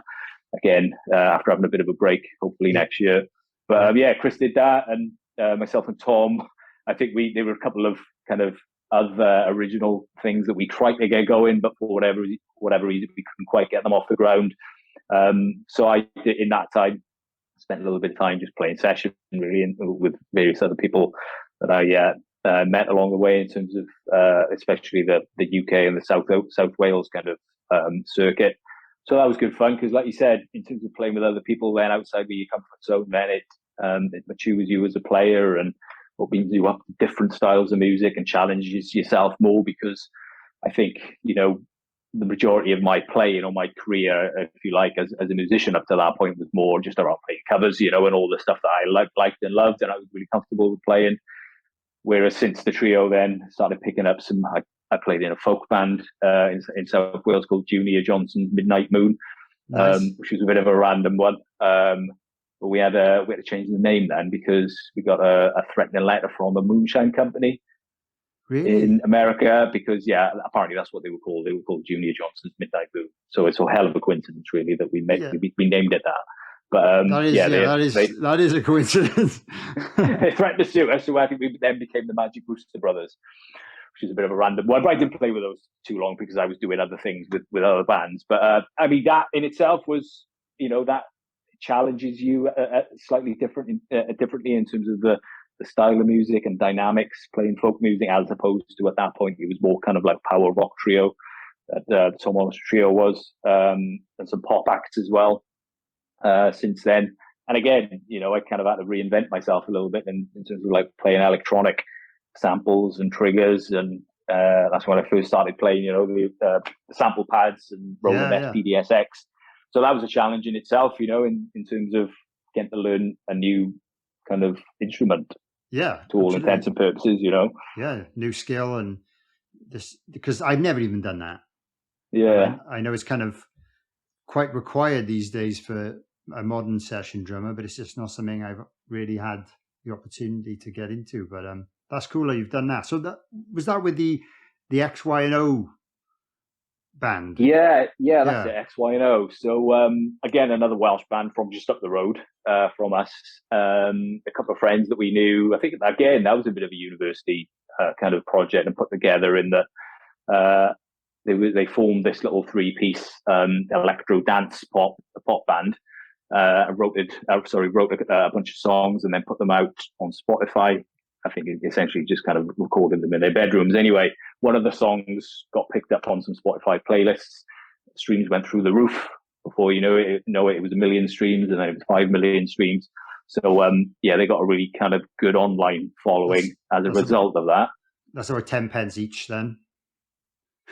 again after having a bit of a break, hopefully next year. But Chris did that, and myself and Tom, I think there were a couple of kind of other original things that we tried to get going, but for whatever reason we couldn't quite get them off the ground. So I did, in that time, spent a little bit of time just playing session, really, and with various other people that I met along the way, in terms of especially the UK and the South Wales kind of circuit. So that was good fun, because, like you said, in terms of playing with other people, then outside of your comfort zone, then it matures you as a player and opens you up to different styles of music and challenges yourself more. Because I think, the majority of my playing or my career, if you like, as a musician up to that point, was more just around playing covers, and all the stuff that I liked and loved, and I was really comfortable with playing. Whereas since the trio then started picking up I played in a folk band in South Wales called Junior Johnson's Midnight Moon, which was a bit of a random one. But we had to change the name then, because we got a threatening letter from a moonshine company in America, because apparently that's what they were called. They were called Junior Johnson's Midnight Moon. So it's a hell of a coincidence, really, that we named it that. But
that is a coincidence.
They threatened to sue us, so I think we then became the Magic Rooster Brothers, which is a bit of a random one. But I didn't play with those too long because I was doing other things with other bands. But I mean, that in itself was, that challenges you slightly differently in terms of the style of music and dynamics, playing folk music, as opposed to, at that point, it was more kind of like power rock trio that the Tom Hollister trio was, and some pop acts as well since then. And again, I kind of had to reinvent myself a little bit in terms of like playing electronic samples and triggers, and that's when I first started playing, the sample pads and Roland PDSX. So that was a challenge in itself, in terms of getting to learn a new kind of instrument.
Yeah,
to all intents and purposes,
Yeah, new skill, and this, because I've never even done that.
Yeah,
I know it's kind of quite required these days for a modern session drummer, but it's just not something I've really had the opportunity to get into. But that's cool that you've done that. So was that with the XY&O band?
Yeah, that's it, XY&O. So again, another Welsh band from just up the road from us. A couple of friends that we knew. I think, again, that was a bit of a university kind of project and put together in that they formed this little 3-piece electro dance pop band. Wrote a bunch of songs and then put them out on Spotify. I think essentially just kind of recorded them in their bedrooms. Anyway, one of the songs got picked up on some Spotify playlists. Streams went through the roof. Before you know it, it was 1 million streams, and then it was 5 million streams. So they got a really kind of good online following as a result of that. That's
about 10 pence each then.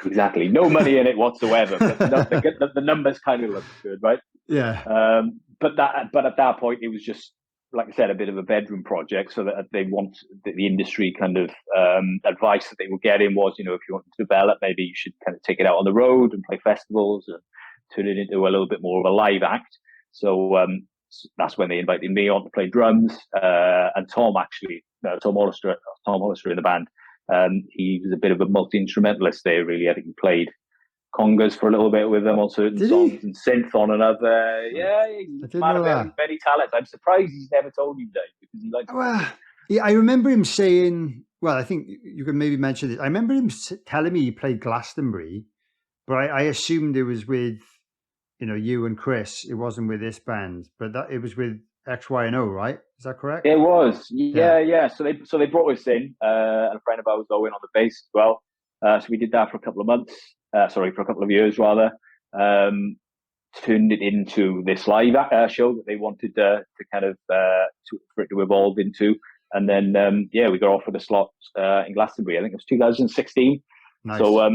Exactly. No money in it whatsoever, but the numbers kind of look good, right?
Yeah.
But at that point, it was just, like I said, a bit of a bedroom project. So that they want the industry kind of advice that they were getting was, if you want to develop, maybe you should kind of take it out on the road and play festivals and turn it into a little bit more of a live act. So that's when they invited me on to play drums. And Tom Hollister in the band. He was a bit of a multi-instrumentalist there, really. I think he played congas for a little bit with them on certain songs and synth on another. Yeah, he's a man of many talents. I'm surprised he's never told you, Dave, because he likes.
Well, yeah, I remember him saying Well, I think you can maybe mention it. I remember him telling me he played Glastonbury, but I assumed it was with, you and Chris. It wasn't with this band, but that it was with X, Y, and O, right? Is that correct?
It was, yeah. So they brought us in, and a friend of ours going on the bass as well. So we did that for a couple of months. For a couple of years rather. Turned it into this live show that they wanted to kind of for it to evolve into, and then we got offered a slot in Glastonbury. I think it was 2016.
Nice.
So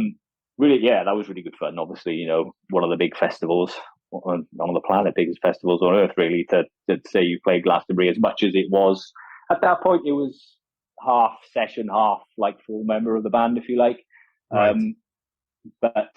really, that was really good fun. Obviously, one of the big festivals on the planet, biggest festivals on earth, really. To say you played Glastonbury, as much as it was at that point, it was half session, half like full member of the band, if you like.
Right.
But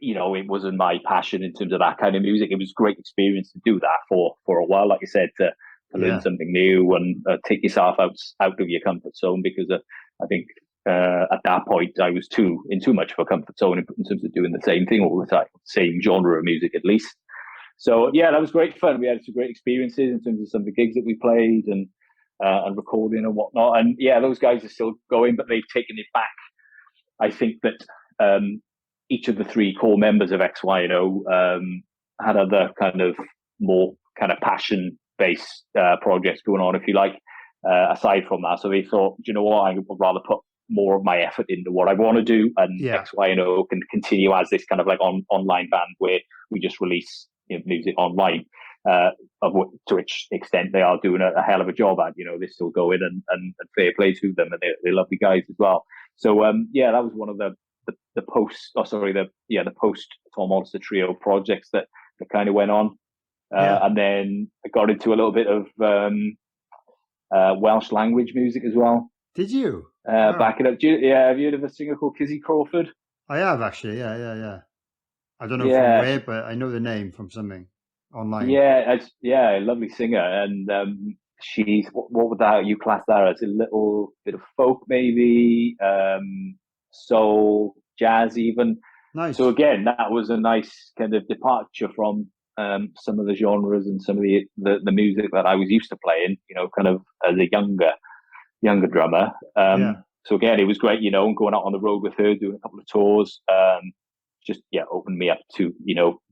it wasn't my passion in terms of that kind of music. It was a great experience to do that for a while, like you said, to learn something new and take yourself out of your comfort zone. Because I think at that point I was too much of a comfort zone in terms of doing the same thing all the time, same genre of music at least. So that was great fun. We had some great experiences in terms of some of the gigs that we played and recording and whatnot. And those guys are still going, but they've taken it back. I think that each of the three core members of X, Y, and O had other kind of more kind of passion-based projects going on, if you like, aside from that. So they thought, do you know what, I would rather put more of my effort into what I want to do, and X, Y, and O can continue as this kind of like online band where we just release music online, to which extent they are doing a hell of a job at. They're still going, and fair play to them, and they're lovely guys as well. So that was one of the post Tom Hollister trio projects that kind of went on, and then I got into a little bit of Welsh language music as well.
Did you?
Back it up? Have you heard of a singer called Kizzy Crawford?
I have, actually. Yeah. I don't know from where, but I know the name from something online.
A lovely singer, and she's what would you class that as? A little bit of folk, maybe. Soul, jazz, even.
Nice.
So again, that was a nice kind of departure from some of the genres and some of the music that I was used to playing. Kind of as a younger drummer. So again, it was great. And going out on the road with her, doing a couple of tours, just opened me up to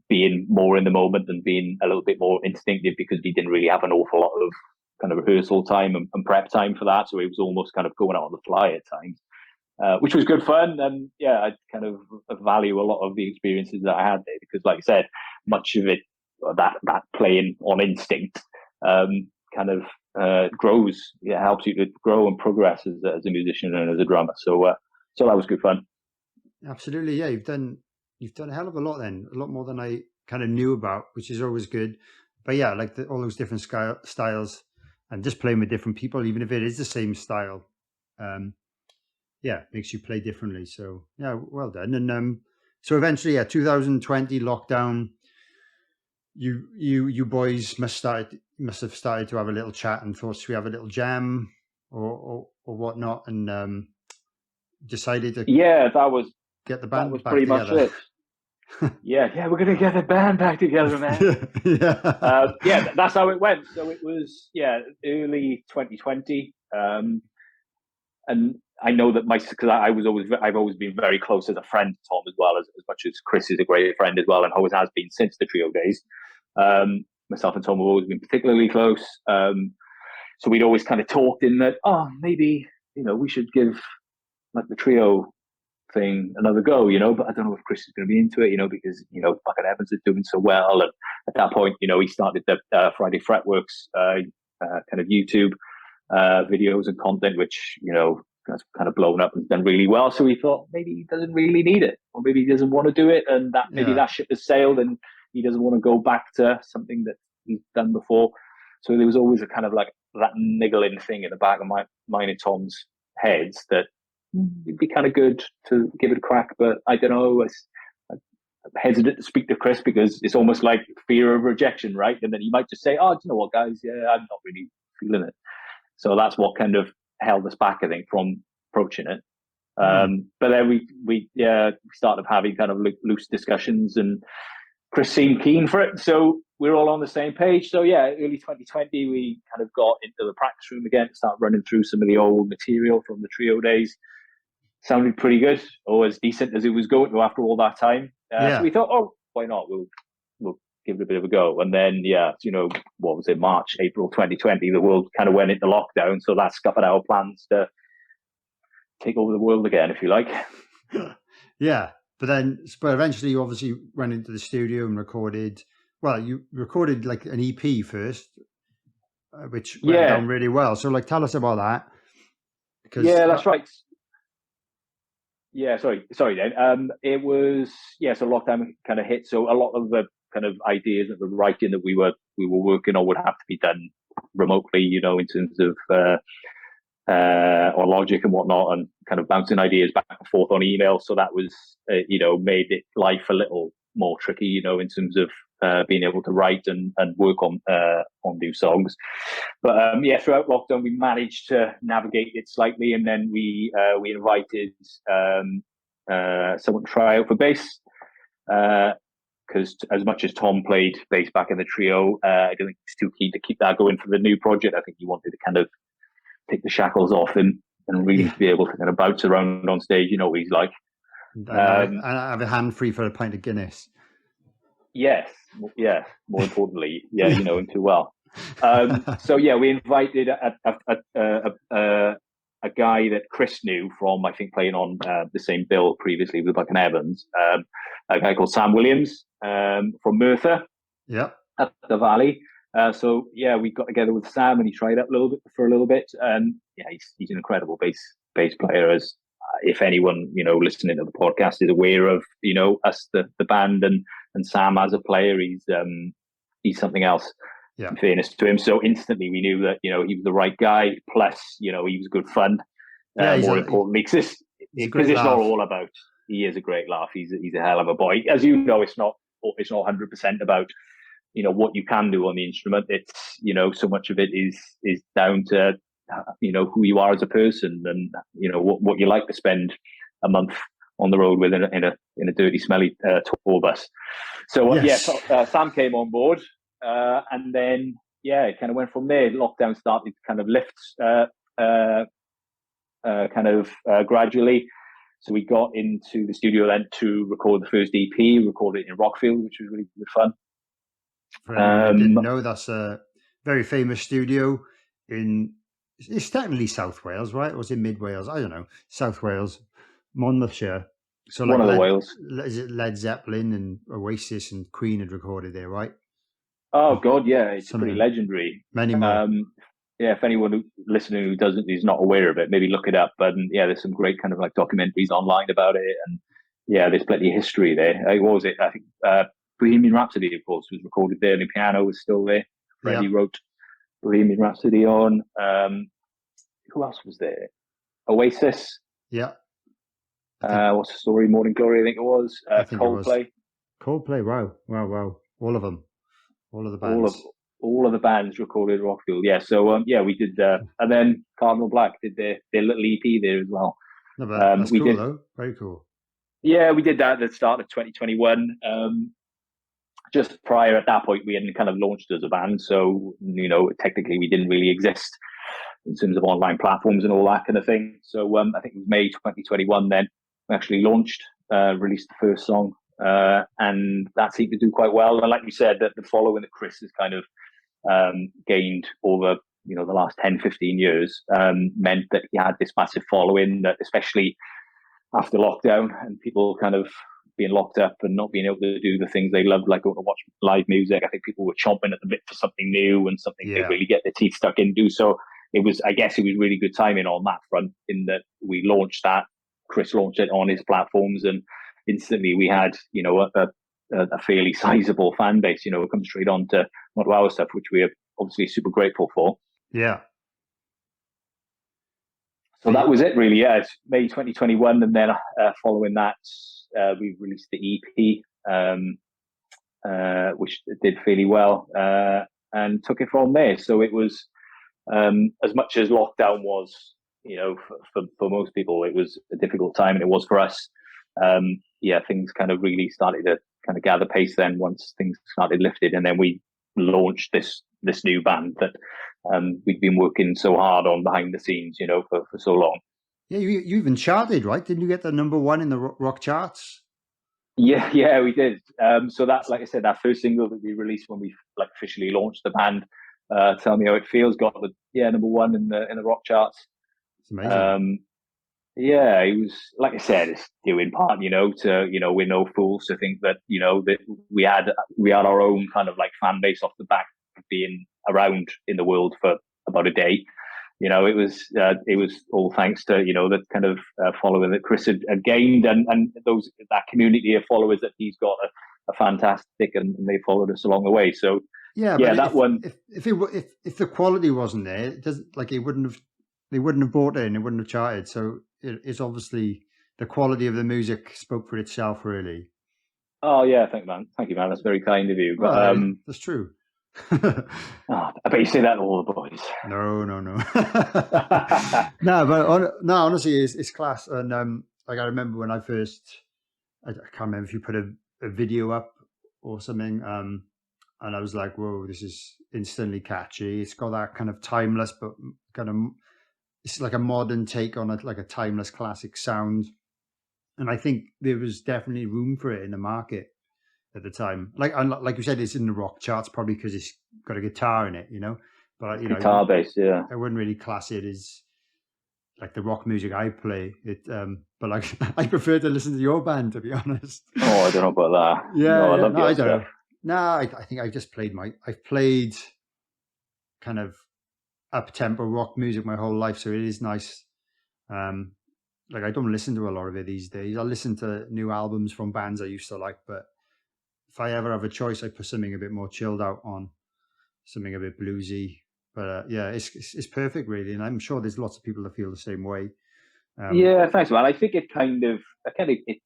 being more in the moment and being a little bit more instinctive, because we didn't really have an awful lot of kind of rehearsal time and prep time for that. So it was almost kind of going out on the fly at times. Which was good fun, and I kind of value a lot of the experiences that I had there, because, like I said, much of it, that playing on instinct, kind of grows. It helps you to grow and progress as a musician and as a drummer. So that was good fun.
Absolutely, yeah. You've done a hell of a lot then, a lot more than I kind of knew about, which is always good. But like all those different styles, and just playing with different people, even if it is the same style. Makes you play differently. So well done. And so eventually, 2020 lockdown, you boys must have started to have a little chat and thought, should we have a little jam or whatnot, and decided to
that was
get the band.
That was
back
pretty
together.
much it. we're gonna get the band back together, man. That's how it went. So it was early 2020, and I know that because I've always been very close as a friend to Tom, as well as much as Chris is a great friend as well, and always has been since the trio days. Myself and Tom have always been particularly close. So we'd always kind of talked in that, maybe we should give like the trio thing another go, but I don't know if Chris is going to be into it, because Bucket Evans is doing so well, and at that point, he started the Friday Fretworks kind of YouTube videos and content, which has kind of blown up and done really well. So we thought maybe he doesn't really need it, or maybe he doesn't want to do it, and that maybe that ship has sailed, and he doesn't want to go back to something that he's done before. So there was always a kind of like that niggling thing in the back of mine and Tom's heads that it'd be kind of good to give it a crack, but I don't know. I'm hesitant to speak to Chris because it's almost like fear of rejection, right? And then he might just say, "Oh, do you know what, guys? Yeah, I'm not really feeling it." So that's what kind of held us back, I think, from approaching it. But then we started having kind of loose discussions, and Chris seemed keen for it. So we're all on the same page. So yeah, early 2020, we kind of got into the practice room again to start running through some of the old material from the trio days. Sounded pretty good, or as decent as it was going to after all that time. So we thought, oh, why not? We'll give it a bit of a go. And then, what was it, March, April 2020, the world kind of went into lockdown. So that scuppered our plans to take over the world again, if you like.
Yeah. But eventually you obviously went into the studio and recorded. Well, you recorded like an EP first, which went down really well. So like, tell us about that.
Because that's right. Yeah, sorry, Dane. It was so lockdown kind of hit. So a lot of the kind of ideas and the writing that we were working on would have to be done remotely, in terms of or Logic and whatnot, and kind of bouncing ideas back and forth on email. So that was made it life a little more tricky, in terms of being able to write and work on new songs. But throughout lockdown, we managed to navigate it slightly, and then we invited someone to try out for bass. Because as much as Tom played bass back in the trio, I don't think he's too keen to keep that going for the new project. I think he wanted to kind of take the shackles off and really be able to kind of bounce around on stage. You know what he's like.
I have a hand free for a pint of Guinness.
Yes. More importantly, you know him too well. We invited a guy that Chris knew from, I think, playing on the same bill previously with Buck and Evans, a guy called Sam Williams from Merthyr up the valley. We got together with Sam and he tried out for a little bit. And he's an incredible bass player, as if anyone, listening to the podcast is aware of, us, the band, and Sam as a player, he's something else. In fairness to him. So instantly we knew that, he was the right guy. Plus, he was good fun. More importantly, because it's not all about, he is a great laugh. He's a hell of a boy. As you know, it's not 100% about, what you can do on the instrument. It's, so much of it is down to, who you are as a person and, what you like to spend a month on the road with in a dirty, smelly tour bus. So Sam came on board. And then, it kind of went from there. Lockdown started to kind of lift gradually. So we got into the studio then to record the first EP, recorded it in Rockfield, which was really good fun.
I didn't know that's a very famous studio it's technically South Wales, right? Or was it Mid Wales? I don't know. South Wales, Monmouthshire. So
one of the Wales.
Is it Led Zeppelin and Oasis and Queen had recorded there, right?
Oh God, yeah, it's pretty legendary.
Many more.
If anyone listening who is not aware of it, maybe look it up. But there's some great kind of like documentaries online about it, and there's plenty of history there. What was it? I think Bohemian Rhapsody, of course, was recorded there, and the piano was still there. Freddie wrote Bohemian Rhapsody on. Who else was there? Oasis.
Yeah.
What's the story? Morning Glory, I think it was. Coldplay.
Coldplay. Wow. All of them. All of the bands.
All of the bands recorded Rockfield. Yeah. So we did, and then Cardinal Black did their little EP there as well.
No, but that's cool though. Very cool.
Yeah, we did that at the start of 2021. Just prior at that point, we hadn't kind of launched as a band, so technically we didn't really exist in terms of online platforms and all that kind of thing. So I think it was May 2021. Then we actually launched, released the first song. And that seemed to do quite well. And like you said, that the following that Chris has kind of gained over the last 10, 15 years meant that he had this massive following, that especially after lockdown and people kind of being locked up and not being able to do the things they loved, like going to watch live music. I think people were chomping at the bit for something new and something they really get their teeth stuck into. So it was really good timing on that front, in that we launched that. Chris launched it on his platforms, and instantly we had, a fairly sizable fan base, come straight on to our stuff, which we are obviously super grateful for.
Yeah.
So that was it really. Yeah, it's May 2021. And then following that, we released the EP, which did fairly well, and took it from there. So it was, as much as lockdown was, for most people, it was a difficult time, and it was for us. Things kind of really started to kind of gather pace then once things started lifted, and then we launched this new band that we'd been working so hard on behind the scenes, for so long.
Yeah, you even charted, right? Didn't you get the #1 in the rock charts?
Yeah, we did. So that, like I said, that first single that we released when we officially launched the band, "Tell Me How It Feels," got the #1 in the rock charts.
It's amazing.
Yeah, it was, like I said, it's due in part, to we're no fools to think that that we had our own kind of like fan base off the back of being around in the world for about a day. It was all thanks to the kind of following that Chris had gained, and that community of followers that he's got a fantastic, and they followed us along the way. So
yeah,
but
that one, if the quality wasn't there, it doesn't, like, they wouldn't have bought it and it wouldn't have charted. So it's obviously the quality of the music spoke for itself, really.
Oh yeah, thank you, man. That's very kind of you. But
that's true.
I bet you say that to all the boys.
No. No, honestly, it's class. And like, I remember when I can't remember if you put a video up or something, and I was like, whoa, this is instantly catchy. It's got that kind of timeless, but kind of, it's like a modern take on it, like a timeless classic sound. And I think there was definitely room for it in the market at the time. Like you said, it's in the rock charts probably because it's got a guitar in it, But
guitar based, yeah.
I wouldn't really class it as like the rock music I play. But like, I prefer to listen to your band, to be honest.
Oh, I don't know about that.
Yeah,
no,
I don't
stuff.
know. No, I think I've just played I've played kind of up-tempo rock music my whole life, so it is nice. Like, I don't listen to a lot of it these days. I listen to new albums from bands I used to like, but if I ever have a choice, I put something a bit more chilled out on, something a bit bluesy. But yeah, it's perfect, really, and I'm sure there's lots of people that feel the same way.
Yeah, thanks, man. I think it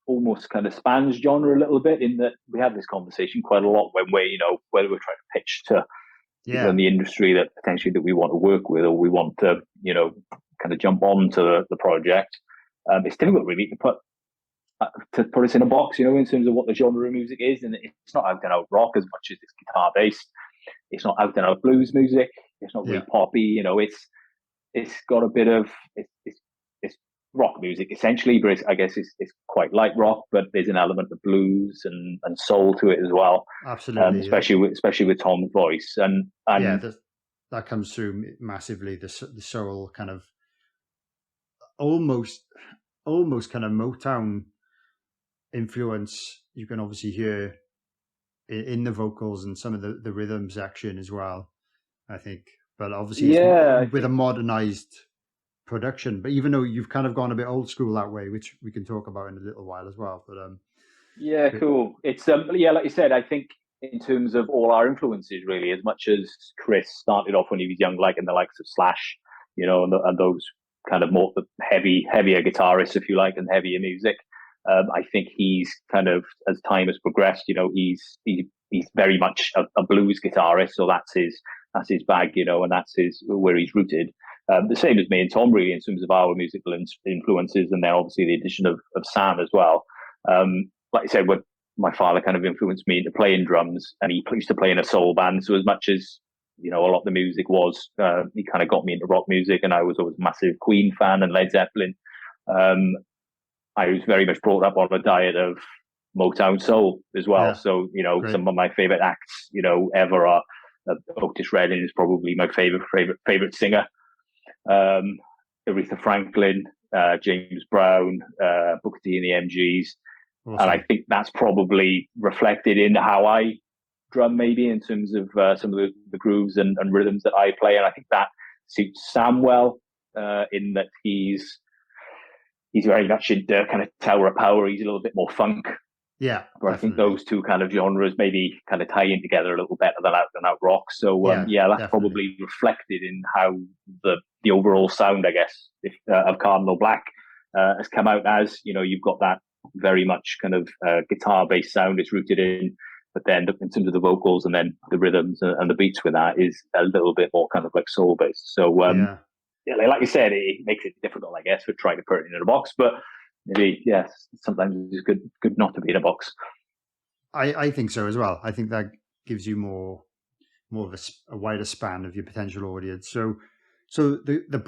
almost kind of spans genre a little bit, in that we have this conversation quite a lot when we're whether we're trying to pitch to people in the industry that potentially that we want to work with, or we want to kind of jump on to the project. It's difficult really to put us in a box, in terms of what the genre of music is, and it's not out and out rock as much as it's guitar based. It's not out and out blues music. It's not really poppy. It's got a bit of it's rock music essentially, but I guess it's quite light rock, but there's an element of blues and soul to it as well.
Absolutely,
especially with Tom's voice, and
yeah, that comes through massively. The soul kind of almost kind of Motown influence you can obviously hear in the vocals and some of the rhythm section as well, I think. But obviously, with a modernized production. But even though you've kind of gone a bit old school that way, which we can talk about in a little while as well. But
cool. It's like you said, I think in terms of all our influences, really, as much as Chris started off when he was young, like in the likes of Slash, and those kind of more heavier guitarists, if you like, and heavier music. I think he's kind of, as time has progressed, he's very much a blues guitarist, so that's his bag, and that's where he's rooted. The same as me and Tom, really, in terms of our musical influences, and then obviously the addition of Sam as well. Like I said, when my father kind of influenced me into playing drums, and he used to play in a soul band, so as much as a lot of the music was, he kind of got me into rock music, and I was always a massive Queen fan and Led Zeppelin. I was very much brought up on a diet of Motown soul as well. Yeah. So, great. Some of my favorite acts, ever are Otis Redding is probably my favorite singer. Aretha Franklin, James Brown, Booker T and the MGs. Awesome. And I think that's probably reflected in how I drum, maybe, in terms of some of the grooves and rhythms that I play. And I think that suits Sam well, in that he's very much into kind of Tower of Power. He's a little bit more funk.
Yeah.
But I think those two kind of genres maybe kind of tie in together a little better than out and out rock. So that's definitely. Probably reflected in how the overall sound, I guess, of Cardinal Black has come out as. You've got that very much kind of guitar based sound it's rooted in, but then in terms of the vocals and then the rhythms and the beats with that is a little bit more kind of like soul based. So like you said, it makes it difficult, I guess, for trying to put it in a box, but maybe, yes, sometimes it's good not to be in a box.
I think so as well. I think that gives you more more of a wider span of your potential audience. So the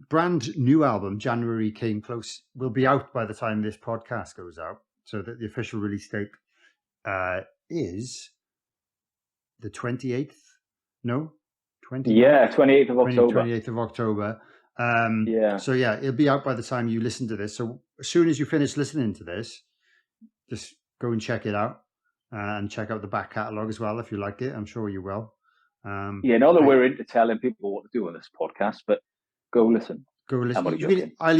brand new album, January Came Close, will be out by the time this podcast goes out. So that the official release date is the 28th. No,
28th of October.
28th of October.
Yeah.
So yeah, it'll be out by the time you listen to this. So as soon as you finish listening to this, just go and check it out, and check out the back catalogue as well if you like it. I'm sure you will.
Not that we're into telling people what to do on this podcast, but go listen.
Go listen. I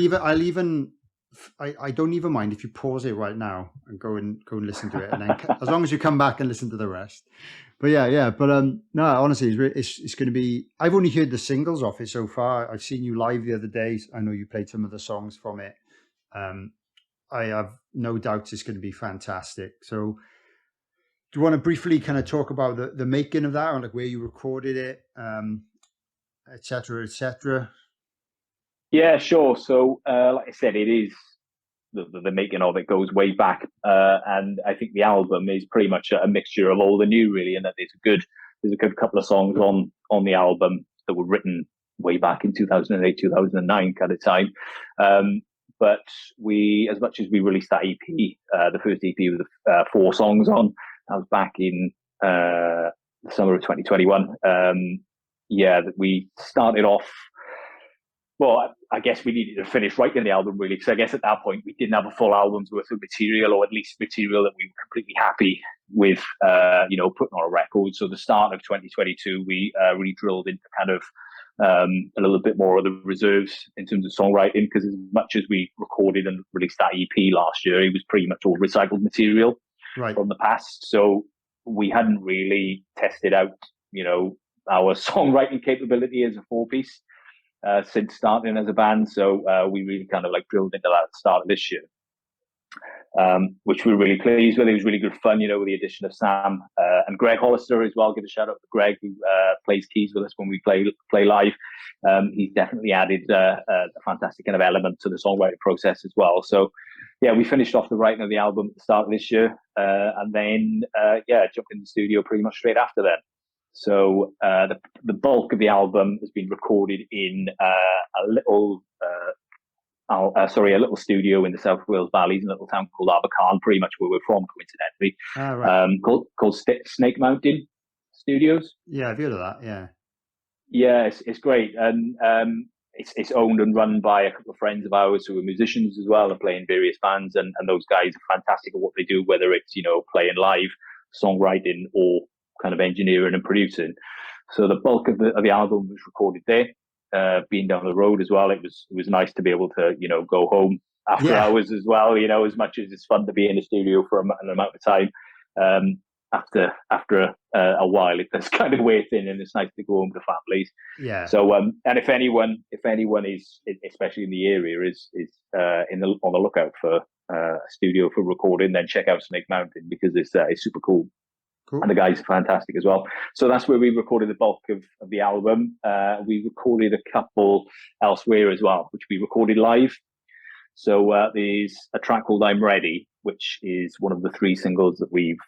don't even mind if you pause it right now and go and listen to it, and then as long as you come back and listen to the rest. But no, honestly, it's going to be. I've only heard the singles off it so far. I've seen you live the other day. I know you played some of the songs from it. I have no doubt it's going to be fantastic. So, do you want to briefly kind of talk about the making of that, or like where you recorded it, et cetera, et cetera?
Yeah, sure. So, like I said, it is the making of it goes way back, and I think the album is pretty much a mixture of all the new, really, and that there's a good couple of songs on the album that were written way back in 2008, 2009 kind of time. But as much as we released that EP, the first EP with 4 songs on, that was back in the summer of 2021. We started off. Well, I guess we needed to finish writing the album, really, because I guess at that point we didn't have a full album's worth of material, or at least material that we were completely happy with, putting on a record. So the start of 2022, we really drilled into kind of a little bit more of the reserves in terms of songwriting, because as much as we recorded and released that EP last year, it was pretty much all recycled material from the past. So we hadn't really tested out, our songwriting capability as a 4-piece. Since starting as a band, so we really kind of like drilled into that at the start of this year, which we were really pleased with. It was really good fun, with the addition of Sam and Greg Hollister as well. Give a shout out to Greg, who plays keys with us when we play live. He's definitely added a fantastic kind of element to the songwriting process as well. So we finished off the writing of the album at the start of this year, and then jumped in the studio pretty much straight after then. So the bulk of the album has been recorded in a little studio in the South Wales Valleys, in a little town called Abercarn, pretty much where we're from, coincidentally. Called Snake Mountain Studios.
Yeah, I've heard of that. Yeah.
Yeah, it's great, and it's owned and run by a couple of friends of ours who are musicians as well and play in various bands, and those guys are fantastic at what they do, whether it's playing live, songwriting, or kind of engineering and producing. So the bulk of the album was recorded there. Being down the road as well, it was nice to be able to go home after hours as well. As much as it's fun to be in the studio for an amount of time, after a while it does kind of wear thin, and it's nice to go home to families. Yeah. So and if anyone is, especially in the area, is on the lookout for a studio for recording, then check out Snake Mountain, because it's super cool. Cool. And the guys are fantastic as well. So that's where we recorded the bulk of the album. We recorded a couple elsewhere as well, which we recorded live. So there's a track called I'm Ready, which is one of the 3 singles that we've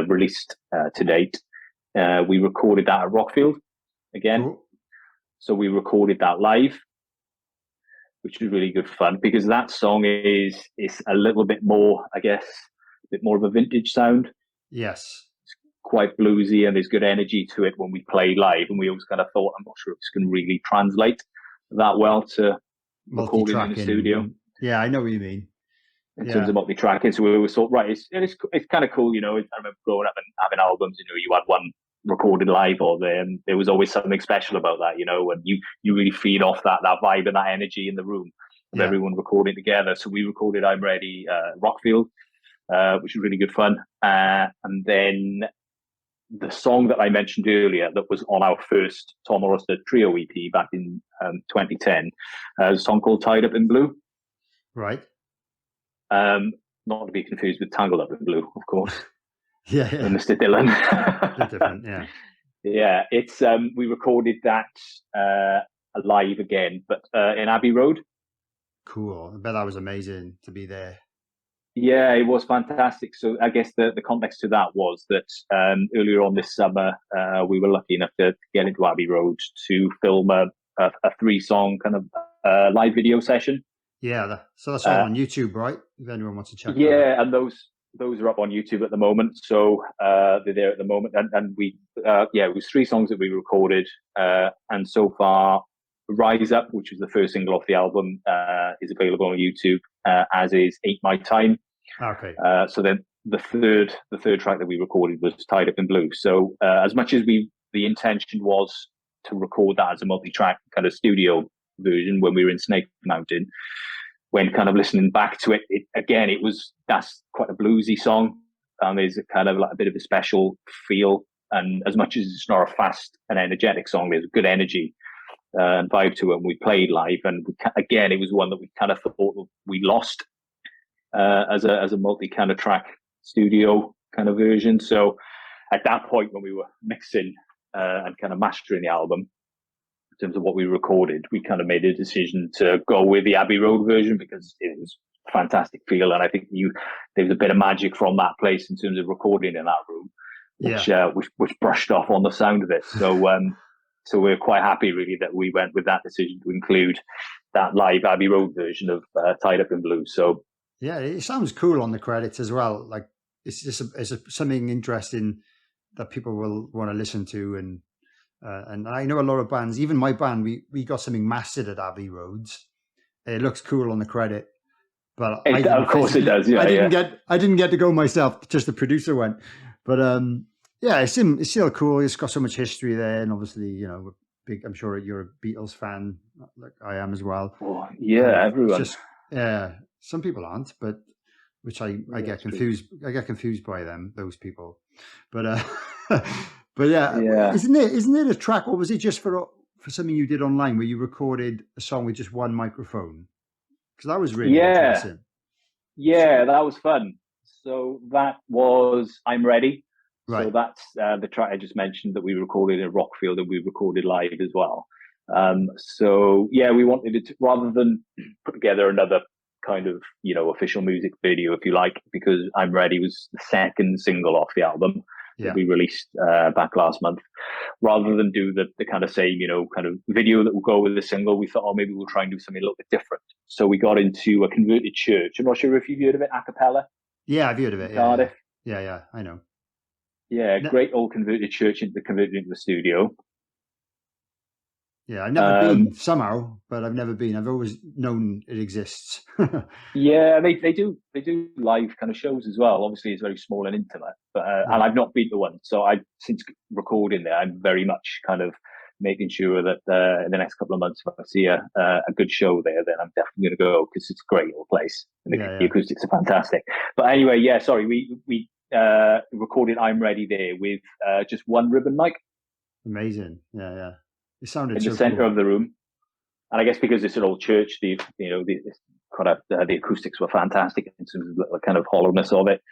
released to date. We recorded that at Rockfield again. Cool. So we recorded that live, which was really good fun, because that song is a little bit more, I guess, a bit more of a vintage sound.
Yes.
Quite bluesy, and there's good energy to it when we play live, and we always kind of thought, I'm not sure if it's going to really translate that well to recording in the studio.
Yeah, I know what you mean.
In terms of multi-tracking, so we always thought, right, it's kind of cool, I remember growing up and having albums, you had one recorded live, or there was always something special about that, and you really feed off that vibe and that energy in the room of everyone recording together. So we recorded I'm Ready Rockfield, which was really good fun, and then the song that I mentioned earlier that was on our first Tom Hollister trio EP back in 2010, a song called Tied Up in Blue.
Right.
Not to be confused with Tangled Up in Blue, of course.
Yeah.
Mr. Dylan.
Different, yeah.
Yeah, it's we recorded that live again, but in Abbey Road.
Cool. I bet that was amazing to be there.
Yeah, it was fantastic. So I guess the context to that was that earlier on this summer, we were lucky enough to get into Abbey Road to film a 3-song kind of live video session.
Yeah, so that's all on YouTube, right? If anyone wants to check that out.
Yeah, and those are up on YouTube at the moment. So they're there at the moment, and we it was 3 songs that we recorded, and so far, Rise Up, which was the first single off the album, is available on YouTube, as is Ain't My Time.
Okay.
So then the third track that we recorded was Tied Up in Blue. So as much as the intention was to record that as a multi-track kind of studio version when we were in Snake Mountain, when kind of listening back to it, that's quite a bluesy song, and there's a kind of like a bit of a special feel. And as much as it's not a fast and energetic song, there's a good energy and vibe to it. And we played live, and again, it was one that we kind of thought we lost as a multi kind of track studio kind of version. So at that point, when we were mixing and kind of mastering the album, in terms of what we recorded, we kind of made a decision to go with the Abbey Road version because it was a fantastic feel, and I think there was a bit of magic from that place in terms of recording in that room, which brushed off on the sound of it. So so we're quite happy really that we went with that decision to include that live Abbey Road version of Tied Up in Blue. So
yeah, it sounds cool on the credits as well. Like it's just something interesting that people will want to listen to, and I know a lot of bands, even my band, we got something mastered at Abbey Roads. It looks cool on the credit, but
of course it does. Yeah,
I didn't get to go myself. Just the producer went, but yeah, it's still cool. It's got so much history there, and obviously, big. I'm sure you're a Beatles fan, like I am as well.
Oh, yeah, everyone.
Yeah, some people aren't, but which I get confused. True. I get confused by those people, but but yeah, isn't it a track, or was it just for something you did online where you recorded a song with just one microphone? Because that was really interesting.
Yeah, that was fun. So that was I'm Ready.
Right.
So that's the track I just mentioned that we recorded in Rockfield, and we recorded live as well. So yeah, we wanted it rather than put together another kind of official music video, if you like, because I'm Ready was the second single off the album that we released back last month. Rather than do the kind of same kind of video that will go with the single, we thought, maybe we'll try and do something a little bit different. So we got into a converted church. I'm not sure if you've heard of it, a cappella.
Yeah, I've heard of it.
Cardiff.
Yeah, I know.
Yeah, great old converted church converted into the studio.
Yeah, I've never been somehow, but I've never been. I've always known it exists.
Yeah, they do live kind of shows as well. Obviously, it's very small and intimate, but and I've not been to one. So since recording there, I'm very much kind of making sure that in the next couple of months, if I see a good show there, then I'm definitely going to go because it's a great little place and the acoustics are fantastic. But anyway, sorry, we recorded I'm Ready there with just one ribbon mic.
Amazing. Yeah. It sounded
in the center of the room, and I guess because it's an old church, the acoustics were fantastic in terms of the kind of hollowness of it.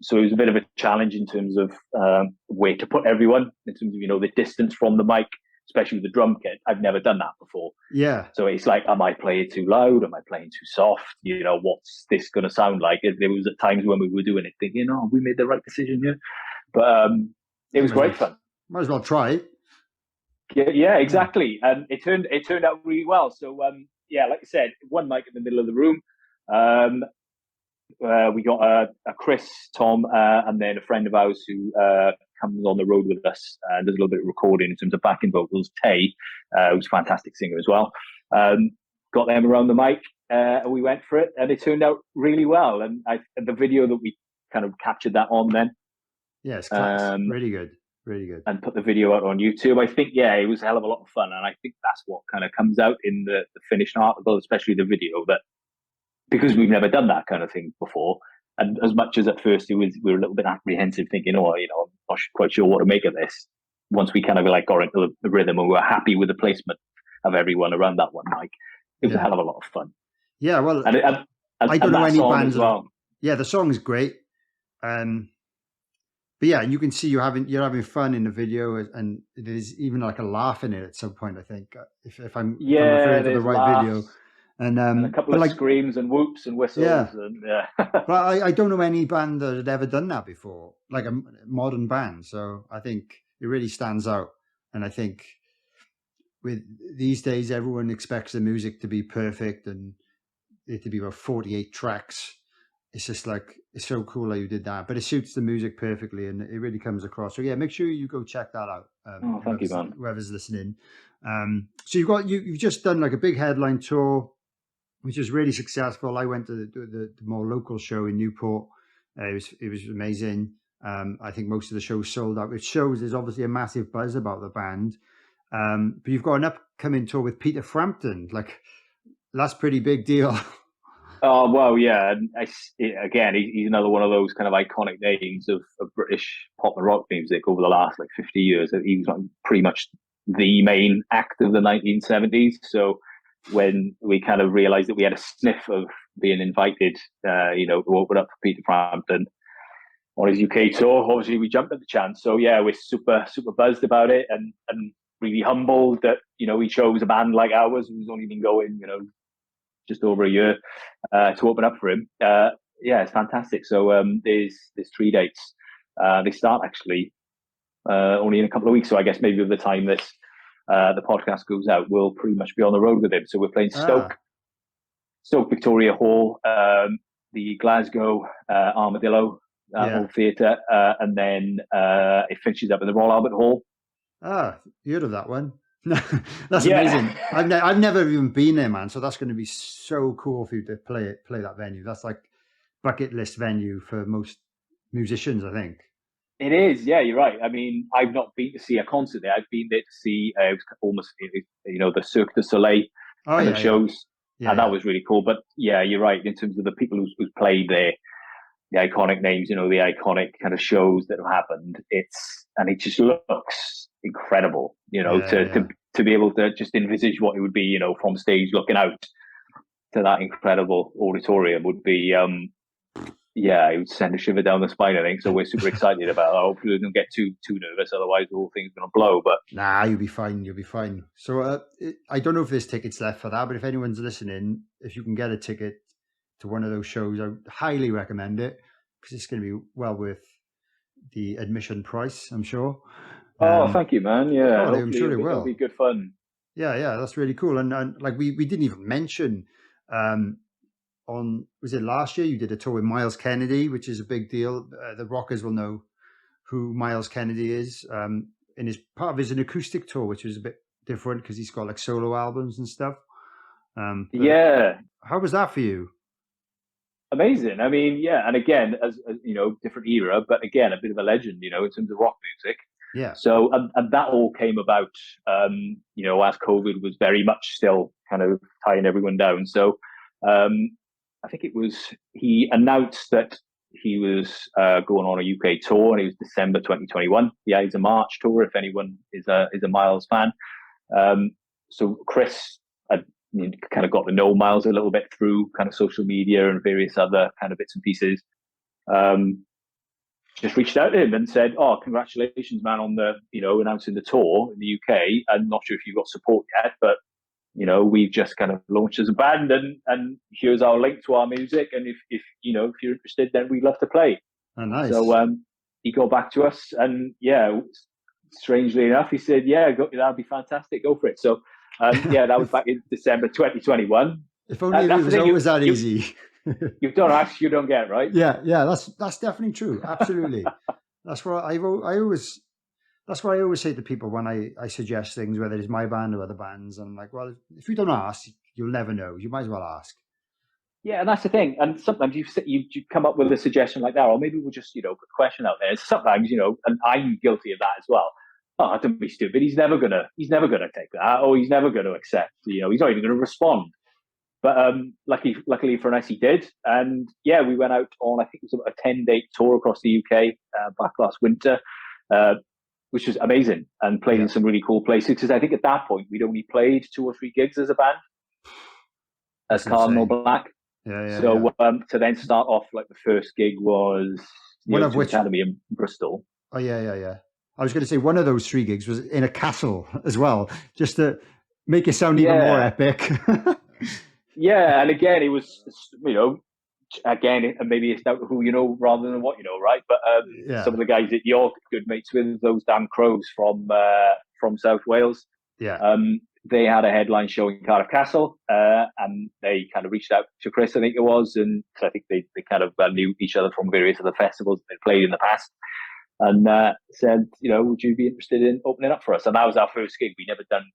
So it was a bit of a challenge in terms of where to put everyone, in terms of the distance from the mic, especially with the drum kit. I've never done that before.
Yeah.
So it's like, am I playing too loud? Am I playing too soft? What's this going to sound like? There was at times when we were doing it, thinking, we made the right decision here. But it was great fun.
Might as well try it.
Yeah, exactly. And it turned out really well. So like I said, one mic in the middle of the room. We got a Chris, Tom, and then a friend of ours who comes on the road with us and does a little bit of recording in terms of backing vocals. Tay, who's a fantastic singer as well. Got them around the mic, and we went for it, and it turned out really well. And the video that we kind of captured that on then.
Yes, really good. Really good.
And put the video out on YouTube. I think, it was a hell of a lot of fun. And I think that's what kind of comes out in the finished article, especially the video, that because we've never done that kind of thing before. And as much as at first we were a little bit apprehensive thinking, I'm not quite sure what to make of this. Once we kind of got into the rhythm and we were happy with the placement of everyone around that one mic, it was a hell of a lot of fun.
Yeah, well,
I don't know any bands as well.
Yeah, the song is great. But yeah, you can see you're having fun in the video, and there's even like a laugh in it at some point. I think if I'm referring to the right video, And
a couple of screams and whoops and whistles.
Yeah.
And,
But I don't know any band that had ever done that before, like a modern band. So I think it really stands out. And I think with these days, everyone expects the music to be perfect and it to be about 48 tracks. It's just like, it's so cool that you did that, but it suits the music perfectly and it really comes across. So yeah, make sure you go check that out.
Thank you, man.
Whoever's listening. So you've just done like a big headline tour, which was really successful. I went to the more local show in Newport. It was amazing. I think most of the shows sold out, which shows there's obviously a massive buzz about the band. But you've got an upcoming tour with Peter Frampton. Like, that's a pretty big deal.
Oh, well, yeah. Again, he's another one of those kind of iconic names of British pop and rock music over the last 50 years. He was pretty much the main act of the 1970s. So when we kind of realized that we had a sniff of being invited, to open up for Peter Frampton on his UK tour, obviously we jumped at the chance. So yeah, we're super, super buzzed about it and really humbled that, he chose a band like ours who's only been going, just over a year to open up for him. Yeah, it's fantastic. So there's 3 dates. They start actually only in a couple of weeks. So I guess maybe by the time the podcast goes out, we'll pretty much be on the road with him. So we're playing Stoke Victoria Hall, the Glasgow Armadillo Hall Theatre, and then it finishes up in the Royal Albert Hall.
You heard of that one? That's amazing. I've never even been there, man. So that's going to be so cool for you to play that venue. That's like bucket list venue for most musicians, I think.
It is, yeah, you're right. I mean, I've not been to see a concert there. I've been there to see almost, the Cirque du Soleil shows, and that was really cool. But yeah, you're right. In terms of the people who's played there, the iconic names, the iconic kind of shows that have happened. It just looks incredible, to be able to just envisage what it would be, from stage looking out to that incredible auditorium would be, it would send a shiver down the spine, I think. So we're super excited about it. I hope we don't get too nervous, otherwise the whole thing's going to blow. But
nah, you'll be fine. So I don't know if there's tickets left for that, but if anyone's listening, if you can get a ticket to one of those shows, I would highly recommend it because it's going to be well worth the admission price, I'm sure.
Thank you, man. Yeah,
I'm sure it will.
It'll be good fun.
Yeah, that's really cool. And like we didn't even mention was it last year you did a tour with Myles Kennedy, which is a big deal. The rockers will know who Myles Kennedy is. And his part of it is an acoustic tour, which was a bit different because he's got like solo albums and stuff. How was that for you?
Amazing. I mean, yeah, and again, as different era, but again, a bit of a legend, in terms of rock music.
Yeah.
So, and that all came about, as COVID was very much still kind of tying everyone down. So, I think he announced that he was going on a UK tour, and it was December 2021. Yeah, it's a March tour. If anyone is a Myles fan, so Chris had kind of got to know Myles a little bit through kind of social media and various other kind of bits and pieces. Just reached out to him and said, "Oh, congratulations, man, on the announcing the tour in the UK. I'm not sure if you've got support yet, but we've just kind of launched as a band, and here's our link to our music. And if you're interested, then we'd love to play."
Oh, nice.
So he got back to us, and strangely enough, he said, that'd be fantastic, go for it. So that was back in December 2021.
If only it was always that easy.
You don't ask, you don't get, right?
Yeah, that's definitely true. Absolutely. That's what I always say to people when I suggest things, whether it's my band or other bands. I'm like, well, if you don't ask, you'll never know. You might as well ask.
Yeah, and that's the thing. And sometimes you come up with a suggestion like that, or maybe we'll just put a question out there. Sometimes and I'm guilty of that as well. Oh, don't be stupid. He's never gonna take that, or he's never gonna accept. He's not even gonna respond. But luckily for us, he did. And yeah, we went out on, I think it was a 10-day tour across the UK back last winter, which was amazing, and played in some really cool places. Because I think at that point, we'd only played 2 or 3 gigs as a band, as Cardinal Black. So to then start off, like the first gig was the Academy in Bristol.
Oh, yeah. I was going to say one of those 3 gigs was in a castle as well, just to make it sound even more epic.
yeah, and again, it was, again, maybe it's down to who you know rather than what you know, right? But some of the guys that you're good mates with, those damn crows from South Wales, they had a headline show in Cardiff Castle, and they kind of reached out to Chris, I think it was, and I think they kind of knew each other from various other festivals they'd played in the past, and said, would you be interested in opening up for us? And that was our first gig. We hadn't done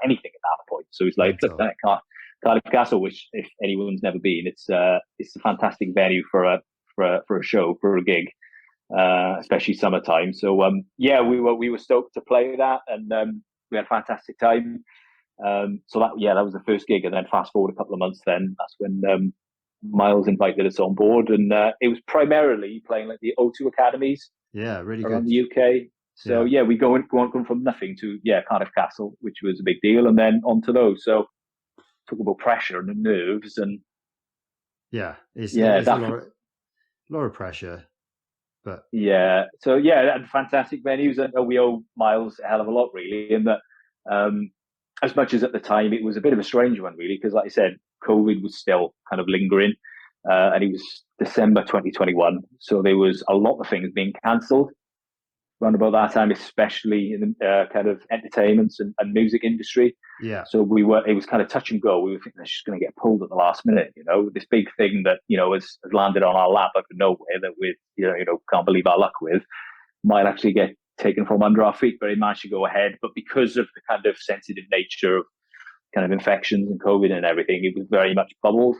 anything at that point, so it's like, look, Cardiff Castle, which if anyone's never been, it's a fantastic venue for a show, for a gig, especially summertime. So we were stoked to play that, and we had a fantastic time. So that was the first gig, and then fast forward a couple of months, then that's when Myles invited us on board, and it was primarily playing like the O2 academies,
really
around
good.
the UK. So we go on from nothing to Cardiff Castle, which was a big deal, and then on to those. So talk about pressure and the nerves, and
it's a lot of pressure, but and fantastic venues, and we owe Myles a hell of a lot, really, in that as much as at the time it was a bit of a strange one, really, because like I said, COVID was still kind of lingering, and it was December 2021, so there was a lot of things being cancelled around about that time, especially in the kind of entertainment and music industry. So it was kind of touch and go. We were thinking it's just going to get pulled at the last minute, this big thing that, has landed on our lap out of nowhere that we, can't believe our luck with, might actually get taken from under our feet, but it managed to go ahead. But because of the kind of sensitive nature of kind of infections and COVID and everything, it was very much bubbled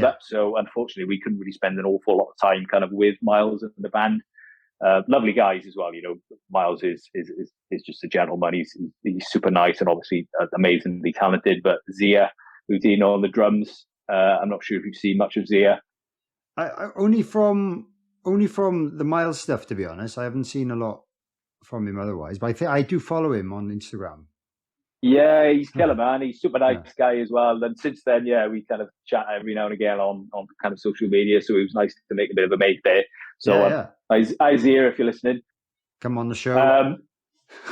up. So unfortunately, we couldn't really spend an awful lot of time kind of with Myles and the band. Lovely guys as well. Myles is just a gentleman. He's super nice and obviously amazingly talented. But Zia, who's in on the drums, I'm not sure if you've seen much of Zia. I only from the Myles stuff, to be honest. I haven't seen a lot from him otherwise, but I do follow him on Instagram.
Yeah, he's killer, man. He's super nice guy as well. And since then, we kind of chat every now and again on kind of social media. So it was nice to make a bit of a mate there. So Isaiah, if you're listening,
come on the show.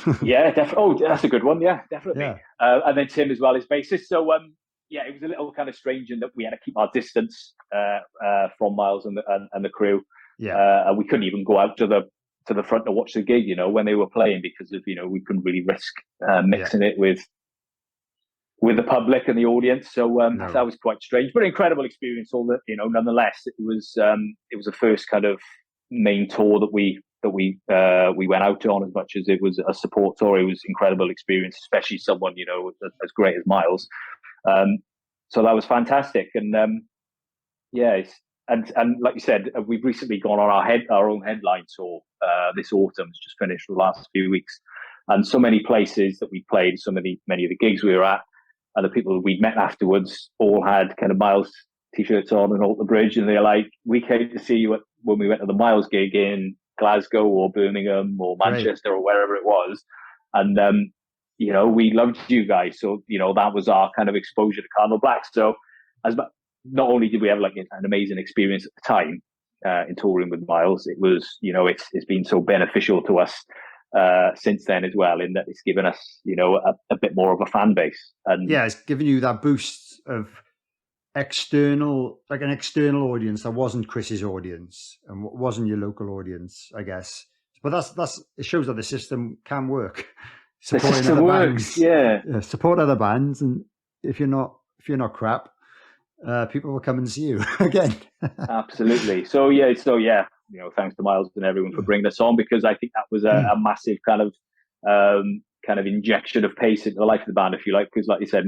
Definitely. Oh, that's a good one. Yeah, definitely. And then Tim as well is bassist. So it was a little kind of strange in that we had to keep our distance from Myles and the crew. And we couldn't even go out to the front to watch the gig, when they were playing, because of we couldn't really risk mixing it with the public and the audience. So that was quite strange, but incredible experience. All that, nonetheless, it was the first kind of main tour that we went out on, as much as it was a support tour. It was an incredible experience, especially someone as great as Myles. So that was fantastic, and And like you said, we've recently gone on our own headline tour. This autumn has just finished the last few weeks, and so many places that we played, many of the gigs we were at, and the people that we'd met afterwards all had kind of Myles t-shirts on and Alter Bridge, and they're like, "We came to see you when we went to the Myles gig in Glasgow or Birmingham or Manchester or wherever it was, and we loved you guys." So that was our kind of exposure to Cardinal Black. So not only did we have like an amazing experience at the time in touring with Myles, it was, it's been so beneficial to us since then as well, in that it's given us, a bit more of a fan base. And
it's given you that boost of an external audience that wasn't Chris's audience and wasn't your local audience, I guess. But it shows that the system can work.
The system works,
support other bands, and if you're not crap, people will come and see you again.
Absolutely. So thanks to Myles and everyone for bringing us on, because I think that was a massive kind of injection of pace into the life of the band, if you like. Because like you said,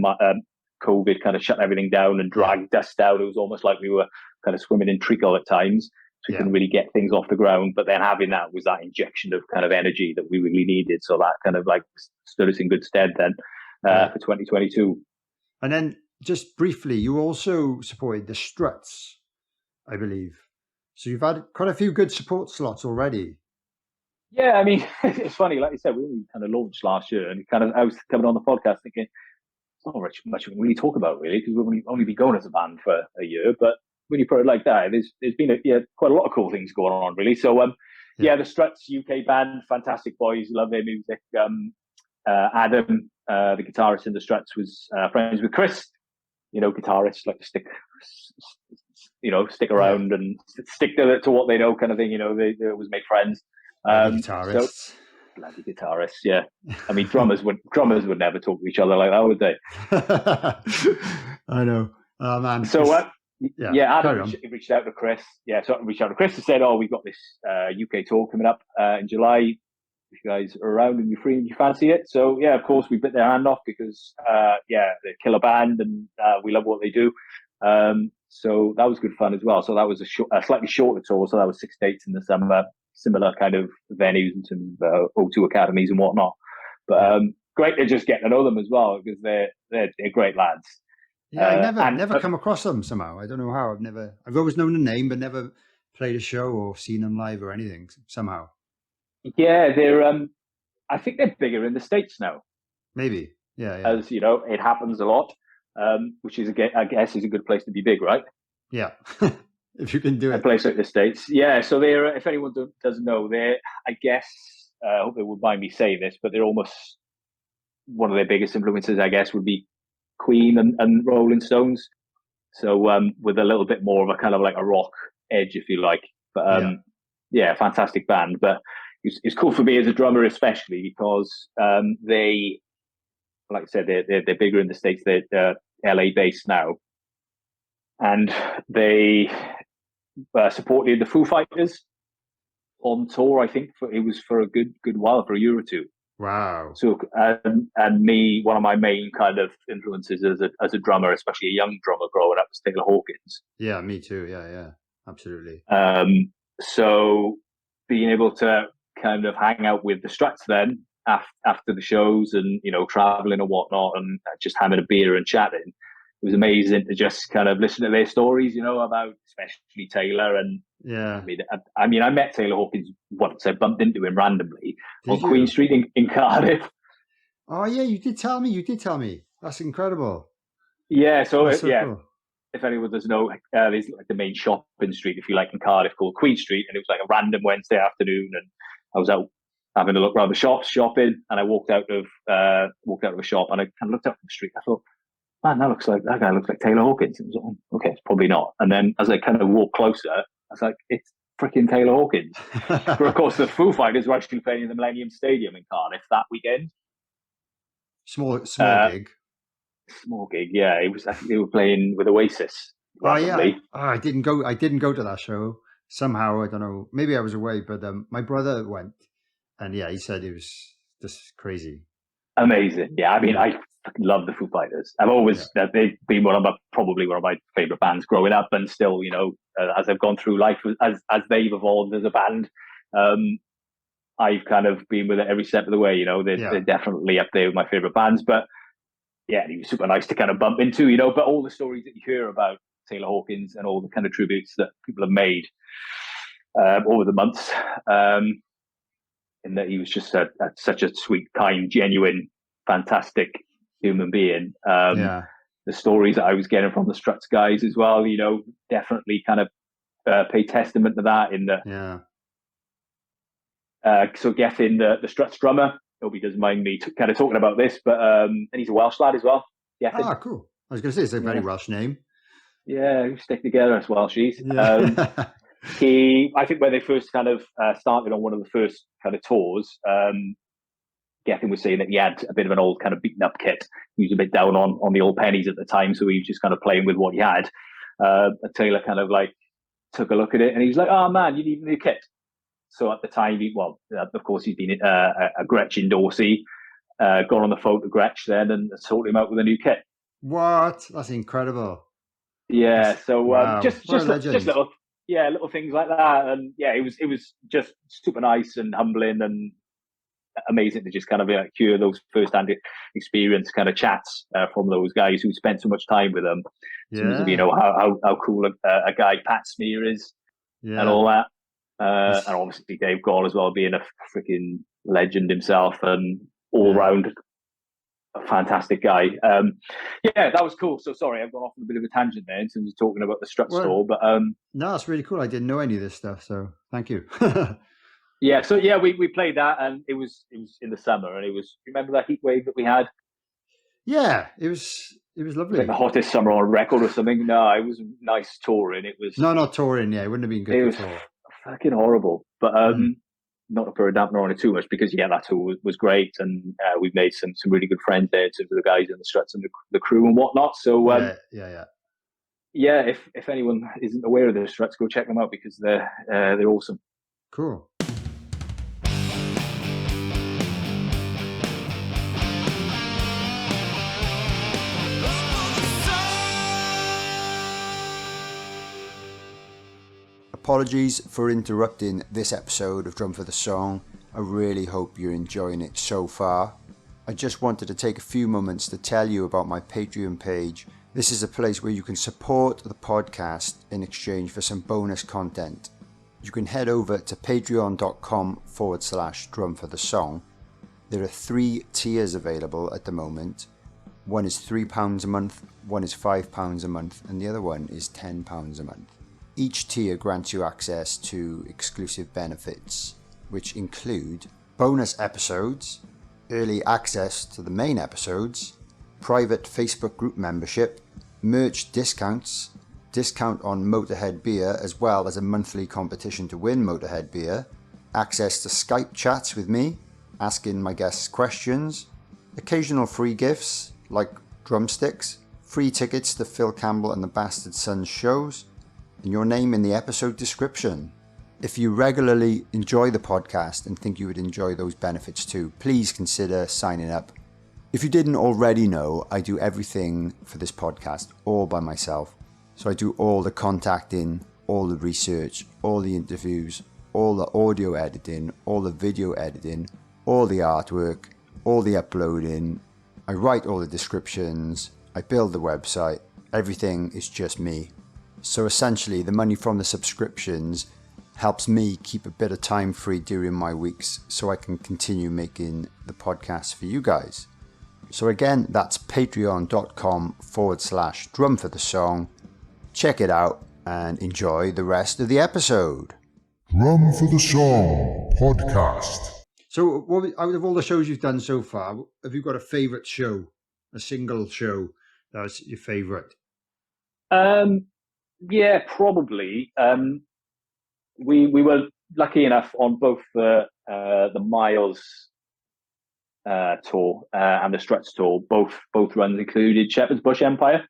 COVID kind of shut everything down and dragged us down. It was almost like we were kind of swimming in treacle at times. So we couldn't really get things off the ground. But then having that was that injection of kind of energy that we really needed. So that kind of like stood us in good stead then for 2022.
And then, just briefly, you also supported the Struts, I believe. So you've had quite a few good support slots already.
Yeah, I mean, it's funny. Like you said, we only kind of launched last year, and I was coming on the podcast thinking, it's not much we can really talk about, really, because we've only been going as a band for a year. But when you put it like that, there's been quite a lot of cool things going on, really. So the Struts, UK band, fantastic boys, love their music. Adam, the guitarist in the Struts, was friends with Chris. guitarists like to stick around and stick to what they know, kind of thing. They always make friends.
Guitarists.
So, bloody guitarists, yeah. I mean, drummers would never talk to each other like that, would they?
I know. Oh man.
So Adam reached out to Chris. Yeah, so I reached out to Chris and said, "Oh, we've got this UK tour coming up in July. If you guys are around and you're free and you fancy it." So yeah, of course we bit their hand off because they're a killer band and we love what they do. So that was good fun as well. So that was a slightly shorter tour. So that was 6 dates in the summer, similar kind of venues in terms of O2 academies and whatnot. But great to just get to know them as well because they're great lads.
Yeah, I never come across them somehow. I don't know how. I've always known the name, but never played a show or seen them live or anything somehow.
Yeah, I think they're bigger in the States now.
Maybe, yeah.
As it happens a lot, which is I guess is a good place to be big, right?
Yeah, if you can do it.
A place like the States, yeah. So they're, if anyone doesn't know, I guess I hope they would mind me saying this, but they're almost one of their biggest influences, I guess, would be Queen and Rolling Stones. So with a little bit more of a kind of like a rock edge, if you like. But fantastic band. But it's cool for me as a drummer, especially because they, like I said, they're bigger in the States. They're LA based now, and they supported the Foo Fighters on tour. I think it was for a good while, for a year or two.
Wow.
So and me, one of my main kind of influences as a drummer, especially a young drummer growing up, was Taylor Hawkins.
Yeah, me too. Yeah, absolutely.
So being able to kind of hang out with the Struts then after the shows and traveling and whatnot and just having a beer and chatting, it was amazing to just kind of listen to their stories, about especially Taylor. And
yeah,
I mean, I met Taylor Hawkins once. I bumped into him randomly on Queen Street in Cardiff.
Oh yeah, you did tell me. That's incredible.
Yeah, so
cool.
If anyone doesn't know, there's like the main shopping street, if you like, in Cardiff called Queen Street, and it was like a random Wednesday afternoon, and I was out having a look around the shops, shopping, and I walked out of a shop, and I kind of looked up the street. I thought, man, that guy looks like Taylor Hawkins. And I was like, okay, it's probably not. And then as I kind of walked closer, I was like, it's freaking Taylor Hawkins. But of course, the Foo Fighters were actually playing in the Millennium Stadium in Cardiff that weekend.
Small gig.
Small gig, yeah. I think they were playing with Oasis.
Randomly. Oh yeah. I didn't go to that show. Somehow, I don't know. Maybe I was away, but my brother went, and yeah, he said it was just crazy.
Amazing. Yeah, I mean, I fucking love the Foo Fighters. I've always they've been probably one of my favorite bands growing up, and still, as I've gone through life, as they've evolved as a band, I've kind of been with it every step of the way. They're definitely up there with my favorite bands. But yeah, he was super nice to kind of bump into. But all the stories that you hear about Taylor Hawkins and all the kind of tributes that people have made over the months, in that he was just such a sweet, kind, genuine, fantastic human being. The stories that I was getting from the Struts guys as well, definitely kind of pay testament to that. In that, so getting the Struts drummer, hope he doesn't mind me kind of talking about this, but and he's a Welsh lad as well. Gethin.
Ah, cool. I was going to say it's a very Welsh name.
Yeah, we stick together as Welshies. I think when they first kind of started on one of the first kind of tours, Gethin was saying that he had a bit of an old kind of beaten up kit. He was a bit down on the old pennies at the time, so he was just kind of playing with what he had. Taylor kind of like took a look at it and he was like, "Oh man, you need a new kit." So at the time, of course, he'd been a Gretsch endorsee, gone on the phone to Gretsch then and sorted him out with a new kit.
What? That's incredible.
Yeah. So
wow.
just little things like that, and yeah, it was just super nice and humbling and amazing to just kind of hear those first-hand experience kind of chats from those guys who spent so much time with them. In terms of, how cool a guy Pat Smear is and all that. And obviously Dave Grohl as well, being a freaking legend himself and all round a fantastic guy. That was cool. So sorry, I've gone off on a bit of a tangent there in terms of talking about the Struts store, but
no, it's really cool. I didn't know any of this stuff, so thank you.
We played that, and it was in the summer, and it was, remember that heat wave that we had?
Yeah, it was It was
It was
lovely.
like the hottest summer on record or something. No, it was nice touring. It was
No, not touring. Yeah, it wouldn't have been good
it
to
was
tour.
fucking horrible. But
Mm.
not to put a dampener on it too much, because that tour was great, and we've made some really good friends there in terms of the guys in the Struts and the crew and whatnot. So
Yeah.
if anyone isn't aware of the Struts, go check them out, because they're awesome.
Cool. Apologies for interrupting this episode of Drum for the Song. I really hope you're enjoying it so far. I just wanted to take a few moments to tell you about my Patreon page. This is a place where you can support the podcast in exchange for some bonus content. You can head over to patreon.com/drum for the song. There are 3 tiers available at the moment. One is £3 a month, one is £5 a month, and the other one is £10 a month. Each tier grants you access to exclusive benefits, which include bonus episodes, early access to the main episodes, private Facebook group membership, merch discounts, discount on Motorhead beer as well as a monthly competition to win Motorhead beer, access to Skype chats with me, asking my guests questions, occasional free gifts like drumsticks, free tickets to Phil Campbell and the Bastard Sons shows, and your name in the episode description. If you regularly enjoy the podcast and think you would enjoy those benefits too, please consider signing up. If you didn't already know, I do everything for this podcast all by myself. So I do all the contacting, all the research, all the interviews, all the audio editing, all the video editing, all the artwork, all the uploading. I write all the descriptions, I build the website, everything is just me. So essentially the money from the subscriptions helps me keep a bit of time free during my weeks so I can continue making the podcast for you guys. So again, that's patreon.com/drum for the song. Check it out and enjoy the rest of the episode.
Drum for the Song podcast.
So out of all the shows you've done so far, have you got a favourite show? A single show that's your favourite?
Yeah, probably. We were lucky enough on both the Myles tour and the Struts tour. Both runs included Shepherd's Bush Empire.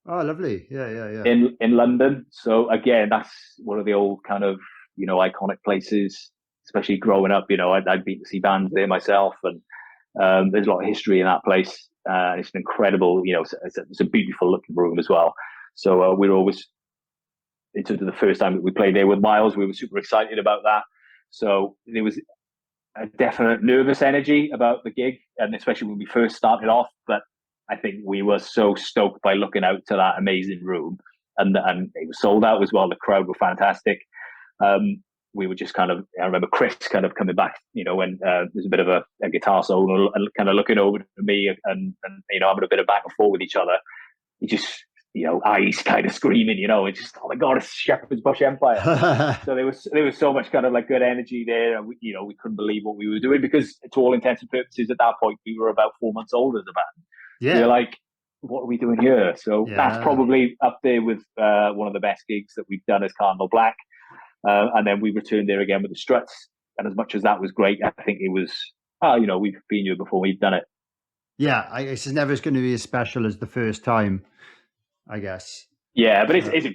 Oh, lovely! Yeah.
In London. So again, that's one of the old kind of iconic places. Especially growing up, I'd been to see bands there myself, and there's a lot of history in that place. It's an incredible, it's a beautiful looking room as well. So we're always, in terms of the first time that we played there with Myles, we were super excited about that. So there was a definite nervous energy about the gig, and especially when we first started off. But I think we were so stoked by looking out to that amazing room, and it was sold out as well. The crowd were fantastic. We were just kind of, I remember Chris kind of coming back, when there's a bit of a guitar solo, and kind of looking over to me and having a bit of back and forth with each other. He just, eyes kind of screaming, it's just, oh my God, it's Shepherd's Bush Empire. So there was so much kind of like good energy there. And we couldn't believe what we were doing, because to all intents and purposes at that point, we were about 4 months old as a band.
Yeah.
We were like, what are we doing here? So that's probably up there with one of the best gigs that we've done as Cardinal Black. And then we returned there again with the Struts. And as much as that was great, I think it was, we've been here before, we've done it.
Yeah, it's never going to be as special as the first time, I guess.
Yeah, but it's a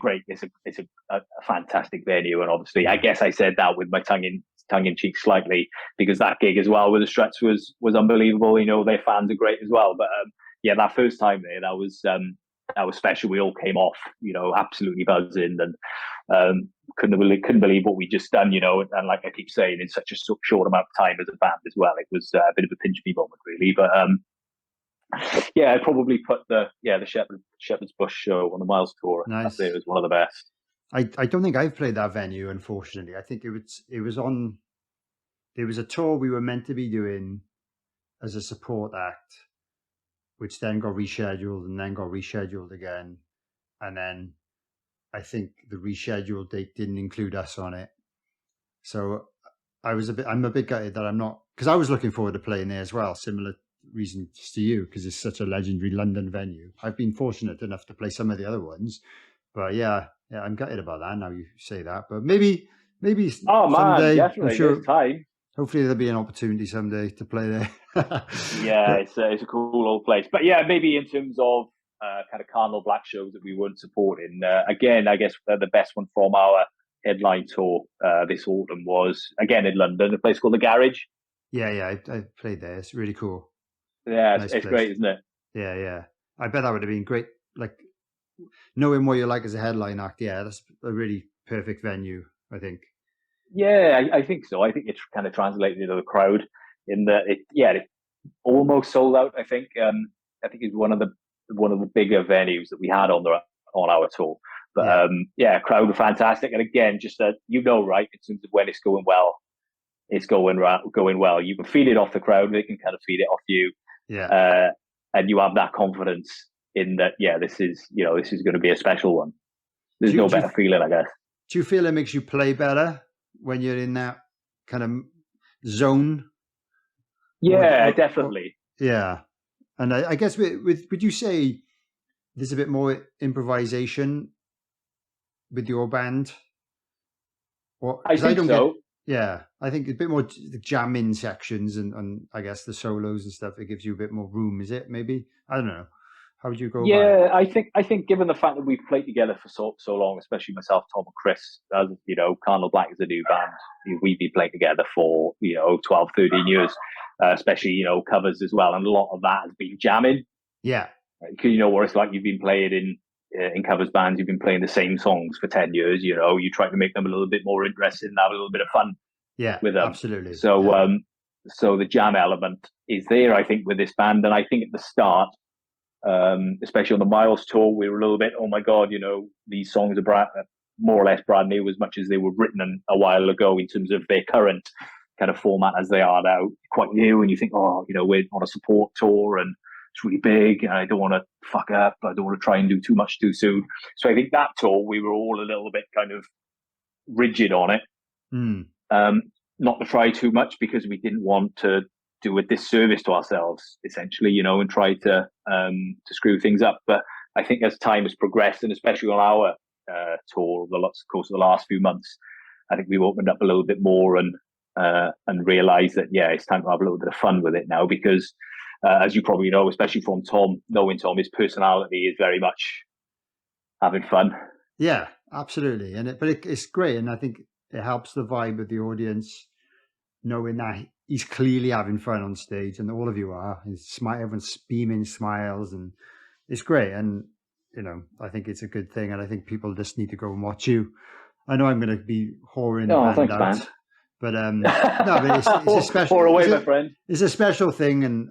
fantastic venue. And obviously, I guess I said that with my tongue in cheek slightly, because that gig as well with the Struts was unbelievable. Their fans are great as well. But that first time there, that was special. We all came off, absolutely buzzing, and couldn't believe what we just done, and like I keep saying, in such a short amount of time as a band as well. It was a bit of a pinch me moment, really. But I'd probably put the Shepherd's Bush show on the Myles tour.
Nice.
Up there as one of the best.
I don't think I've played that venue, unfortunately. I think there was a tour we were meant to be doing as a support act, which then got rescheduled and then got rescheduled again. And then I think the rescheduled date didn't include us on it. So I'm a bit gutted that I'm not, because I was looking forward to playing there as well, similar reasons to you because it's such a legendary London venue. I've been fortunate enough to play some of the other ones, but yeah, I'm gutted about that now you say that. But maybe
Oh man,
someday,
definitely.
I'm sure,
There's time.
hopefully there'll be an opportunity someday to play there.
Yeah, it's a cool old place. But yeah, maybe in terms of kind of Cardinal Black shows that we weren't supporting, again, I guess the best one from our headline tour this autumn was, again, in London, a place called The Garage.
Yeah, I played there. It's really cool.
Yeah,
Nice
it's
place.
great, isn't it?
Yeah. I bet that would have been great. Like, knowing what you're like as a headline act, yeah, that's a really perfect venue, I think.
Yeah, I think so. I think it's kind of translated into the crowd in that it almost sold out. I think it's one of the bigger venues that we had on our tour. But crowd were fantastic, and again, just that right, in terms of when it's going well, it's going well. You can feel it off the crowd; they can kind of feel it off you.
Yeah,
and you have that confidence in that. Yeah, this is going to be a special one. There's no better feeling, I guess.
Do you feel it makes you play better when you're in that kind of zone?
Yeah, definitely.
Yeah, and I guess would you say there's a bit more improvisation with your band?
I think so.
I think a bit more jam-in sections and I guess the solos and stuff. It gives you a bit more room. Is it? Maybe, I don't know. How would you go?
Yeah, I think given the fact that we've played together for so long, especially myself, Tom, and Chris, as Cardinal Black is a new band. We've been playing together for 12, 13 years, especially covers as well, and a lot of that has been jamming.
Yeah,
because you know what it's like. You've been playing in covers bands. You've been playing the same songs for 10 years. You try to make them a little bit more interesting, and have a little bit of fun.
Yeah,
with them.
Absolutely.
So, so the jam element is there, I think, with this band, and I think at the start. Especially on the Myles tour, we were a little bit, oh my God, these songs are more or less brand new as much as they were written a while ago in terms of their current kind of format as they are now, quite new. And you think, we're on a support tour and it's really big and I don't want to fuck up. I don't want to try and do too much too soon. So I think that tour, we were all a little bit kind of rigid on it. Not to try too much because we didn't want to do a disservice to ourselves, essentially, and try to screw things up. But I think as time has progressed, and especially on our tour, the course of the last few months, I think we've opened up a little bit more and realised that it's time to have a little bit of fun with it now. Because as you probably know, especially from Tom, knowing Tom, his personality is very much having fun.
Yeah, absolutely, but it's great, and I think it helps the vibe of the audience, knowing that he's clearly having fun on stage, and all of you are. Everyone's beaming smiles, and it's great. And I think it's a good thing, and I think people just need to go and watch you. I know I'm going to be whoring the band out, man. But no, but it's a special.
My friend. It's
a special thing, and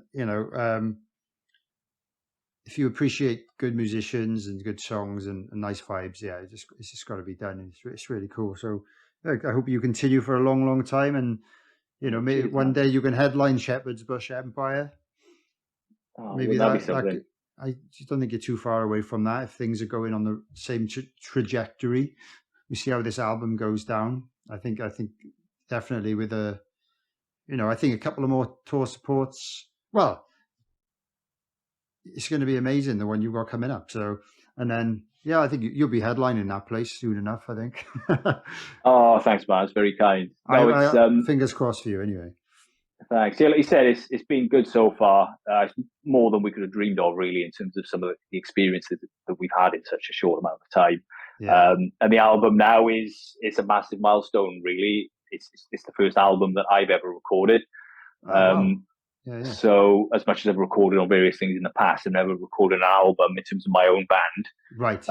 if you appreciate good musicians and good songs and nice vibes, it's just got to be done. And it's really cool. So I hope you continue for a long, long time, and. Maybe one day you can headline Shepherd's Bush Empire. Maybe that'd be something. I just don't think you're too far away from that. If things are going on the same trajectory, we see how this album goes down. I think definitely with I think a couple of more tour supports. Well, it's going to be amazing, the one you've got coming up. So, and then. Yeah, I think you'll be headlining that place soon enough, I think.
Oh, thanks, man. It's very kind. No,
fingers crossed for you anyway.
Thanks. Yeah, like you said, it's been good so far. It's more than we could have dreamed of, really, in terms of some of the experiences that we've had in such a short amount of time. Yeah. And the album now it's a massive milestone, really. It's the first album that I've ever recorded.
Wow.
Yeah. So as much as I've recorded on various things in the past, I've never recorded an album in terms of my own band.
Right.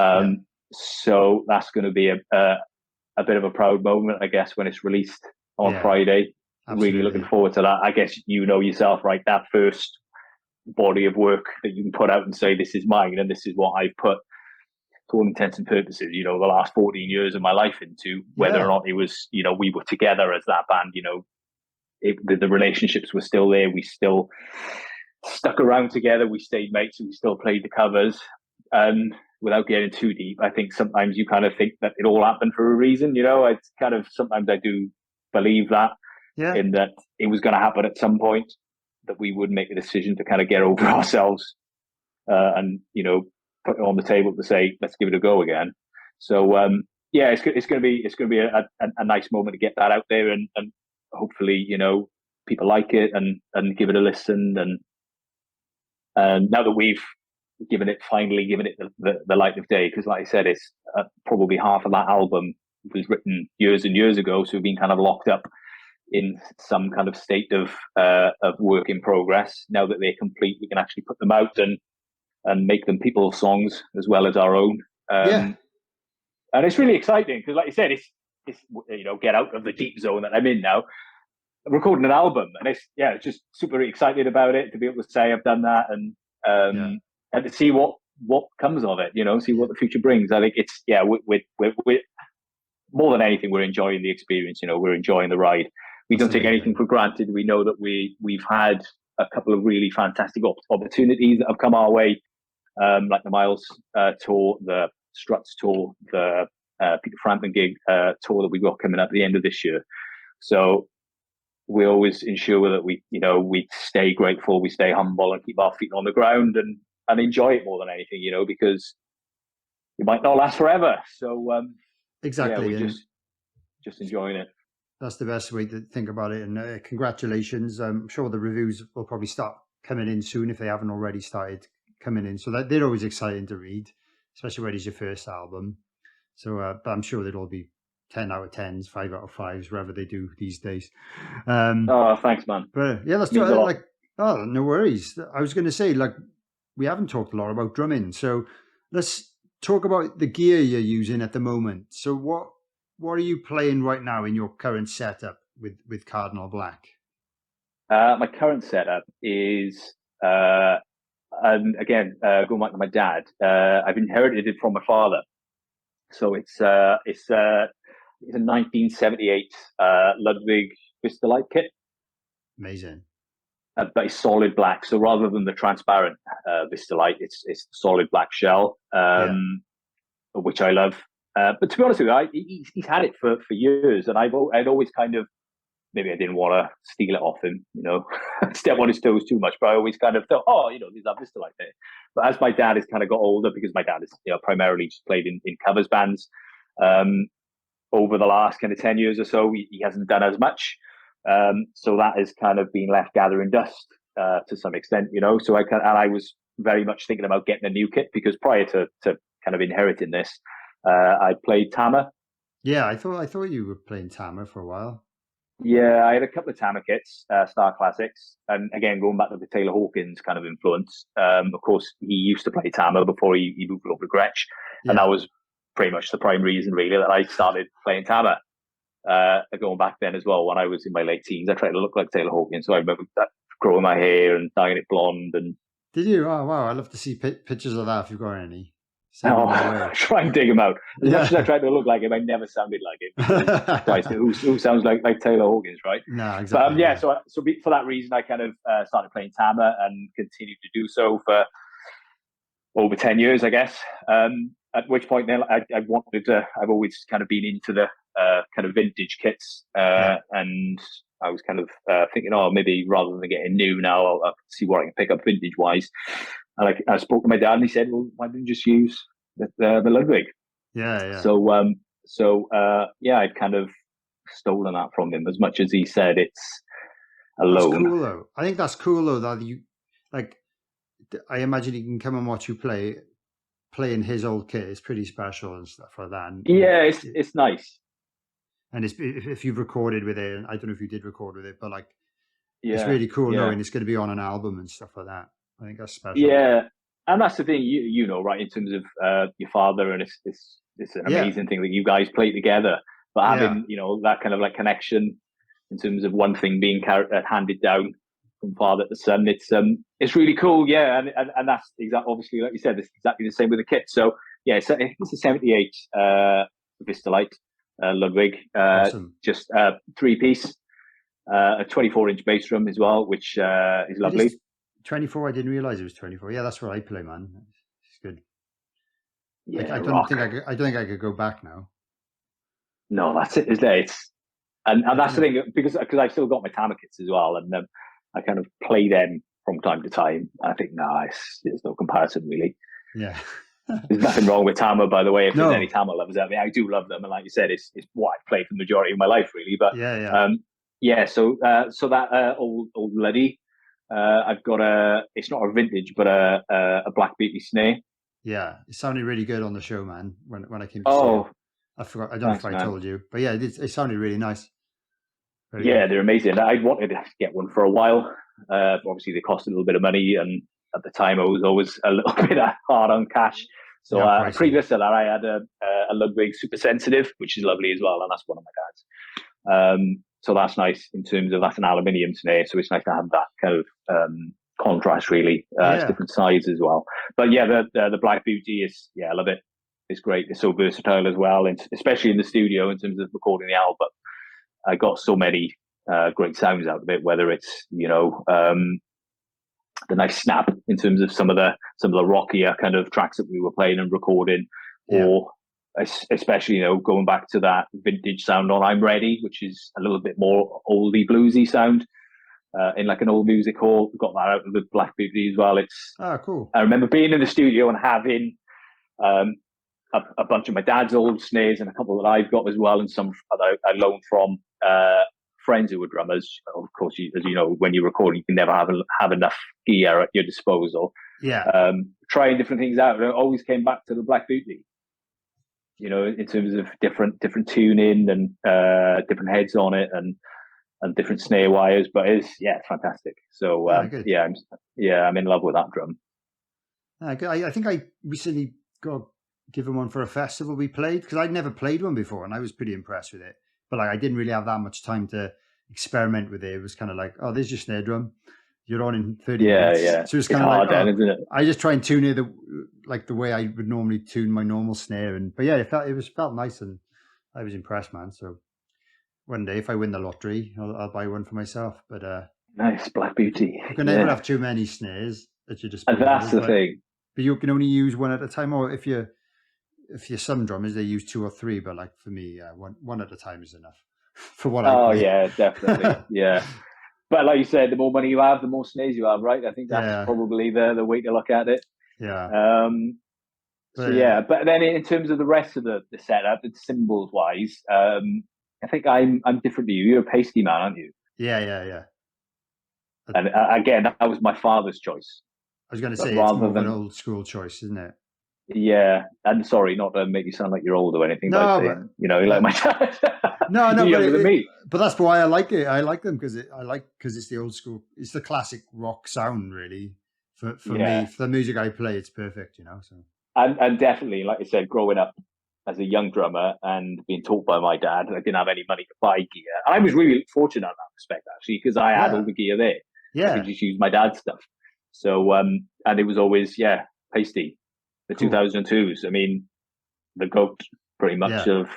So that's going to be a bit of a proud moment, I guess, when it's released on Friday. Absolutely. Really looking forward to that. I guess yourself, right? That first body of work that you can put out and say, this is mine and this is what I've put, to all intents and purposes, the last 14 years of my life into, whether or not it was, we were together as that band, the relationships were still there. We still stuck around together. We stayed mates and we still played the covers. And without getting too deep, I think sometimes you kind of think that it all happened for a reason. It's kind of, sometimes I do believe that, in that it was going to happen at some point. that we would make a decision to kind of get over ourselves and put it on the table to say let's give it a go again. So it's going to be a nice moment to get that out there, and hopefully people like it and give it a listen. And now that we've finally given it the light of day, because like I said, it's probably half of that album was written years and years ago, so we've been kind of locked up in some kind of state of work in progress. Now that they're complete, we can actually put them out and make them people's songs as well as our own. And it's really exciting because, like you said, it's get out of the deep zone that I'm in now. I'm recording an album, and it's just super excited about it, to be able to say I've done that, and to see what comes of it. See what the future brings. I think it's we're more than anything, we're enjoying the experience. We're enjoying the ride. We don't take anything for granted. We know that we've had a couple of really fantastic opportunities that have come our way, like the Myles tour, the Struts tour, the Peter Frampton gig tour that we've got coming up at the end of this year. So we always ensure that we stay grateful, we stay humble, and keep our feet on the ground and enjoy it more than anything, because it might not last forever. So
exactly,
we're just enjoying it.
That's the best way to think about it. And congratulations. I'm sure the reviews will probably start coming in soon if they haven't already started coming in. So they're always exciting to read, especially when it's your first album. So, but I'm sure they'll all be 10 out of 10s, 5 out of 5s, wherever they do these days.
Thanks, man.
But yeah, let's do it. No worries. I was going to say, we haven't talked a lot about drumming. So let's talk about the gear you're using at the moment. So what are you playing right now in your current setup with Cardinal Black?
My current setup is, again, going back to my dad. I've inherited it from my father. So it's a 1978 Ludwig Vistalite kit.
Amazing.
But it's solid black. So rather than the transparent Vistalite, it's the solid black shell, which I love. But to be honest with you, he's had it for years, and I'd always kind of, maybe I didn't want to steal it off him, step on his toes too much, but I always kind of thought, there's that Vistalite there. But as my dad has kind of got older, because my dad is primarily just played in covers bands, over the last kind of 10 years or so, he hasn't done as much. So that has kind of been left gathering dust to some extent, So I was very much thinking about getting a new kit, because prior to kind of inheriting this, I played Tama.
Yeah, I thought you were playing Tama for a while.
Yeah, I had a couple of Tama kits, Star Classics, and again going back to the Taylor Hawkins kind of influence. Of course, he used to play Tama before he moved over to Gretsch, and that was pretty much the prime reason, really, that I started playing Tama. Going back then as well, when I was in my late teens, I tried to look like Taylor Hawkins, so I remember growing my hair and dyeing it blonde. And
did you? Oh wow, I'd love to see pictures of that if you've got any.
Try and dig him out. As much as I tried to look like him, I never sounded like him. Who sounds like Taylor Hawkins, right?
No, exactly.
But so for that reason, I kind of started playing Tama and continued to do so for over 10 years, I guess. At which point then I've always kind of been into the kind of vintage kits, and I was kind of thinking, maybe rather than getting new now, I'll see what I can pick up vintage wise. And I spoke to my dad, and he said, "Well, why don't you just use the Ludwig?"
Yeah.
So I've kind of stolen that from him, as much as he said it's a loan.
That's cool, though. I think that's cool, though, that you I imagine he can come and watch you playing his old kit. It's pretty special and stuff like that. And,
it's nice.
And if you've recorded with it, and I don't know if you did record with it, but it's really cool knowing it's going to be on an album and stuff like that. I think that's special. Yeah,
and that's the thing, right, in terms of your father, and it's an amazing thing that you guys play together. But having that kind of connection in terms of one thing being handed down from father to son, it's really cool. Yeah, and that's obviously, like you said, it's exactly the same with the kit. So it's a 78 Vistalite Ludwig,
awesome.
Just 3-piece, a 24-inch bass drum as well, which is lovely.
24. I didn't realize it was 24. Yeah, that's what I play, man. It's good.
Yeah,
I don't think I could go back now.
No, that's it. And that's the thing, because I've still got my Tama kits as well, and I kind of play them from time to time. I think, there's no comparison really.
Yeah.
There's nothing wrong with Tama, by the way. If
No.
there's any Tama lovers out there, I do love them, and like you said, it's what I've played for the majority of my life, really. But so that old Luddy, I've got it's not a vintage, but a Black Beauty snare.
Yeah, it sounded really good on the show, man. When I came to see you. I forgot. I don't know if I told you, but yeah, it sounded really nice. Very good.
They're amazing. I wanted to get one for a while. Obviously, they cost a little bit of money, and at the time, I was always a little bit hard on cash. So previous to that, I had a Ludwig Super Sensitive, which is lovely as well, and that's one of my dad's. So that's nice in terms of that's an aluminium snare, so it's nice to have that kind of contrast. Really, it's different size as well. But yeah, the Black Beauty is I love it. It's great. It's so versatile as well, and especially in the studio in terms of recording the album. I got so many great sounds out of it. Whether it's the nice snap in terms of some of the rockier kind of tracks that we were playing and recording, or especially going back to that vintage sound on I'm Ready, which is a little bit more oldie bluesy sound in like an old music hall. Got that out of the Black Beauty as well. It's
cool.
I remember being in the studio and having a bunch of my dad's old snares and a couple that I've got as well, and some that I loaned from friends who were drummers. Of course, as you know, when you're recording, you can never have enough gear at your disposal.
Yeah.
Trying different things out. And I always came back to the Black Beauty. In terms of different tuning and different heads on it and different snare wires. But it's fantastic. So I'm in love with that drum.
I think I recently got given one for a festival we played, because I'd never played one before, and I was pretty impressed with it. But I didn't really have that much time to experiment with it. It was kind of like, there's your snare drum. You're on in 30 minutes. Yeah. So it's kind of like,
isn't it?
I just try and tune it the way I would normally tune my normal snare. But it felt nice, and I was impressed, man. So one day, if I win the lottery, I'll buy one for myself. But
nice Black Beauty.
You can never have too many snares at your disposal.
And that's the thing.
But you can only use one at a time, or if you're some drummers, they use 2 or 3, but like for me, one at a time is enough for what I play.
Oh yeah, definitely. Yeah. But like you said, the more money you have, the more snares you have, right? I think that's probably the way to look at it.
Yeah.
But then in terms of the rest of the setup, it's cymbals wise, I think I'm different to you. You're a pasty man, aren't you?
Yeah.
And again, that was my father's choice.
I was going to say, it's more of an old school choice, isn't it?
Yeah, and sorry, not to make you sound like you're old or anything.
No,
but like my dad.
No,
younger than me.
But that's why I like it. I like them because it's the old school. It's the classic rock sound, really. For me, for the music I play, it's perfect. So.
And definitely, like I said, growing up as a young drummer and being taught by my dad, I didn't have any money to buy gear. I was really fortunate in that respect, actually, because I had all the gear there.
Yeah,
I could just use my dad's stuff. So, and it was always pasty. The 2002s. I mean, the goat pretty much of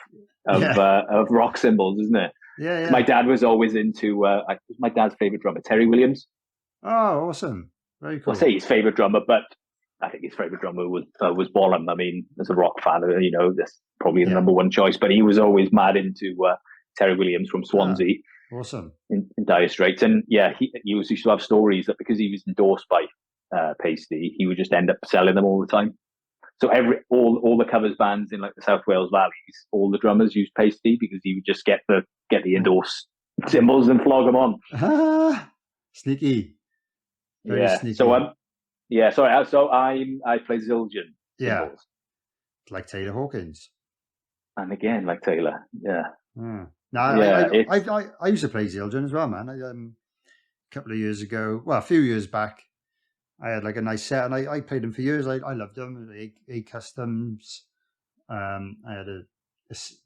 rock cymbals, isn't it?
Yeah.
My dad was always into. My dad's favorite drummer, Terry Williams.
Oh, awesome! Very cool.
I'll say his favorite drummer, but I think his favorite drummer was Bonham. I mean, as a rock fan, that's probably the number one choice. But he was mad into Terry Williams from Swansea.
Awesome.
In Dire Straits, and he used to have stories that because he was endorsed by Pasty, he would just end up selling them all the time. So all the covers bands in like the South Wales valleys, all the drummers use Pasty because he would just get the endorsed cymbals and flog them on.
Sneaky. Very sneaky.
So So I play Zildjian cymbals.
Like Taylor Hawkins.
And again, like Taylor. Yeah.
I used to play Zildjian as well, man. A couple of years ago, a few years back, I had like a nice set, and I played them for years. I loved them. A Customs. I had a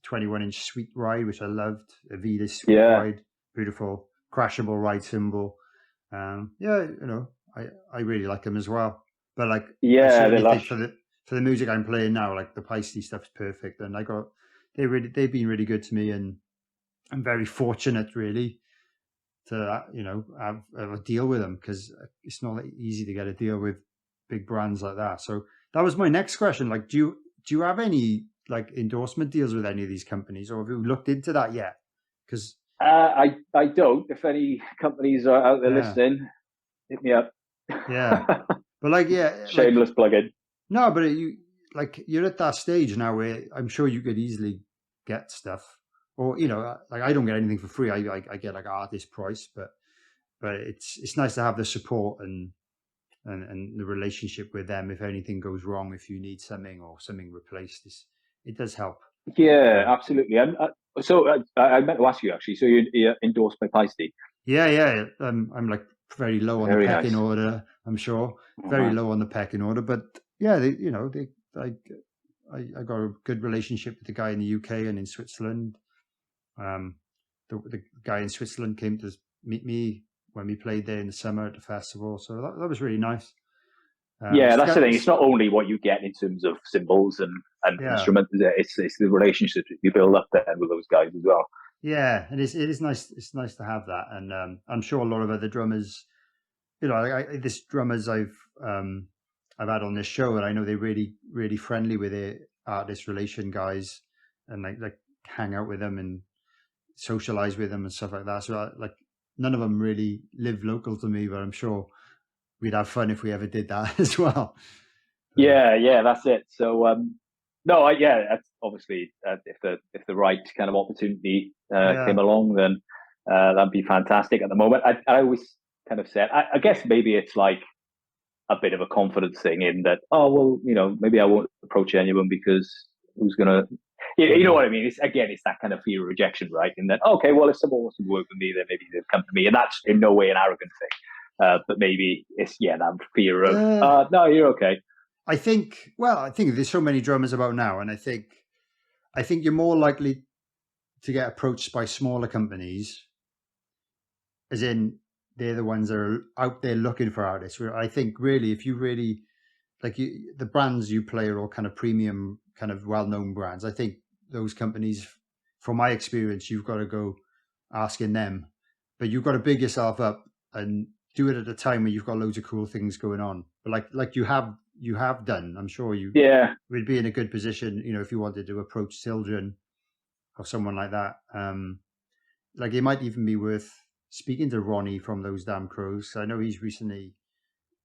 21-inch Sweet Ride, which I loved. A Vida Sweet Ride, beautiful crashable ride cymbal. I really like them as well. But like, I think for the music I'm playing now, like the Pasty stuff's perfect, and they've been really good to me, and I'm very fortunate, really, to have a deal with them, because it's not easy to get a deal with big brands like that. So that was my next question. Like, do you have any like endorsement deals with any of these companies, or have you looked into that yet? Because
I don't. If any companies are out there listening, hit me up.
Yeah, but
shameless plug-in.
No, but you're at that stage now where I'm sure you could easily get stuff, or like I don't get anything for free. I get like artist price, but it's nice to have the support and the relationship with them. If anything goes wrong, if you need something or something replaced, it does help.
Yeah, absolutely. So I meant to ask you actually. So you're endorsed by Feisty?
Yeah. I'm like very low on the pecking order. I'm sure very low on the pecking order, but yeah, I got a good relationship with the guy in the UK and in Switzerland. The guy in Switzerland came to meet me when we played there in the summer at the festival, so that was really nice.
That's the thing. It's not only what you get in terms of cymbals and instruments. It's the relationship you build up there with those guys as well.
Yeah, and it is nice. It's nice to have that, and I'm sure a lot of other drummers, this drummers I've had on this show, and I know they're really, really friendly with their artist relation guys, and like hang out with them and socialize with them and stuff like that. So none of them really live local to me, but I'm sure we'd have fun if we ever did that as well.
Yeah, that's it. So that's obviously if the right kind of opportunity came along, then that'd be fantastic. At the moment, I always kind of said, I guess maybe it's like a bit of a confidence thing in that. Oh well, maybe I won't approach anyone because who's gonna. You know what I mean? It's that kind of fear of rejection, right? In that, okay, well, if someone wants to work with me, then maybe they'll come to me, and that's in no way an arrogant thing. But maybe it's that fear of no, you're okay.
I think there's so many drummers about now, and I think you're more likely to get approached by smaller companies, as in they're the ones that are out there looking for artists. Where I think really, if you really the brands you play are all kind of premium, kind of well-known brands. I think those companies, from my experience, you've got to go asking them, but you've got to big yourself up and do it at a time where you've got loads of cool things going on. But like you have done, I'm sure you would be in a good position, if you wanted to approach Sildren or someone like that. It might even be worth speaking to Ronnie from Those Damn Crows. I know he's recently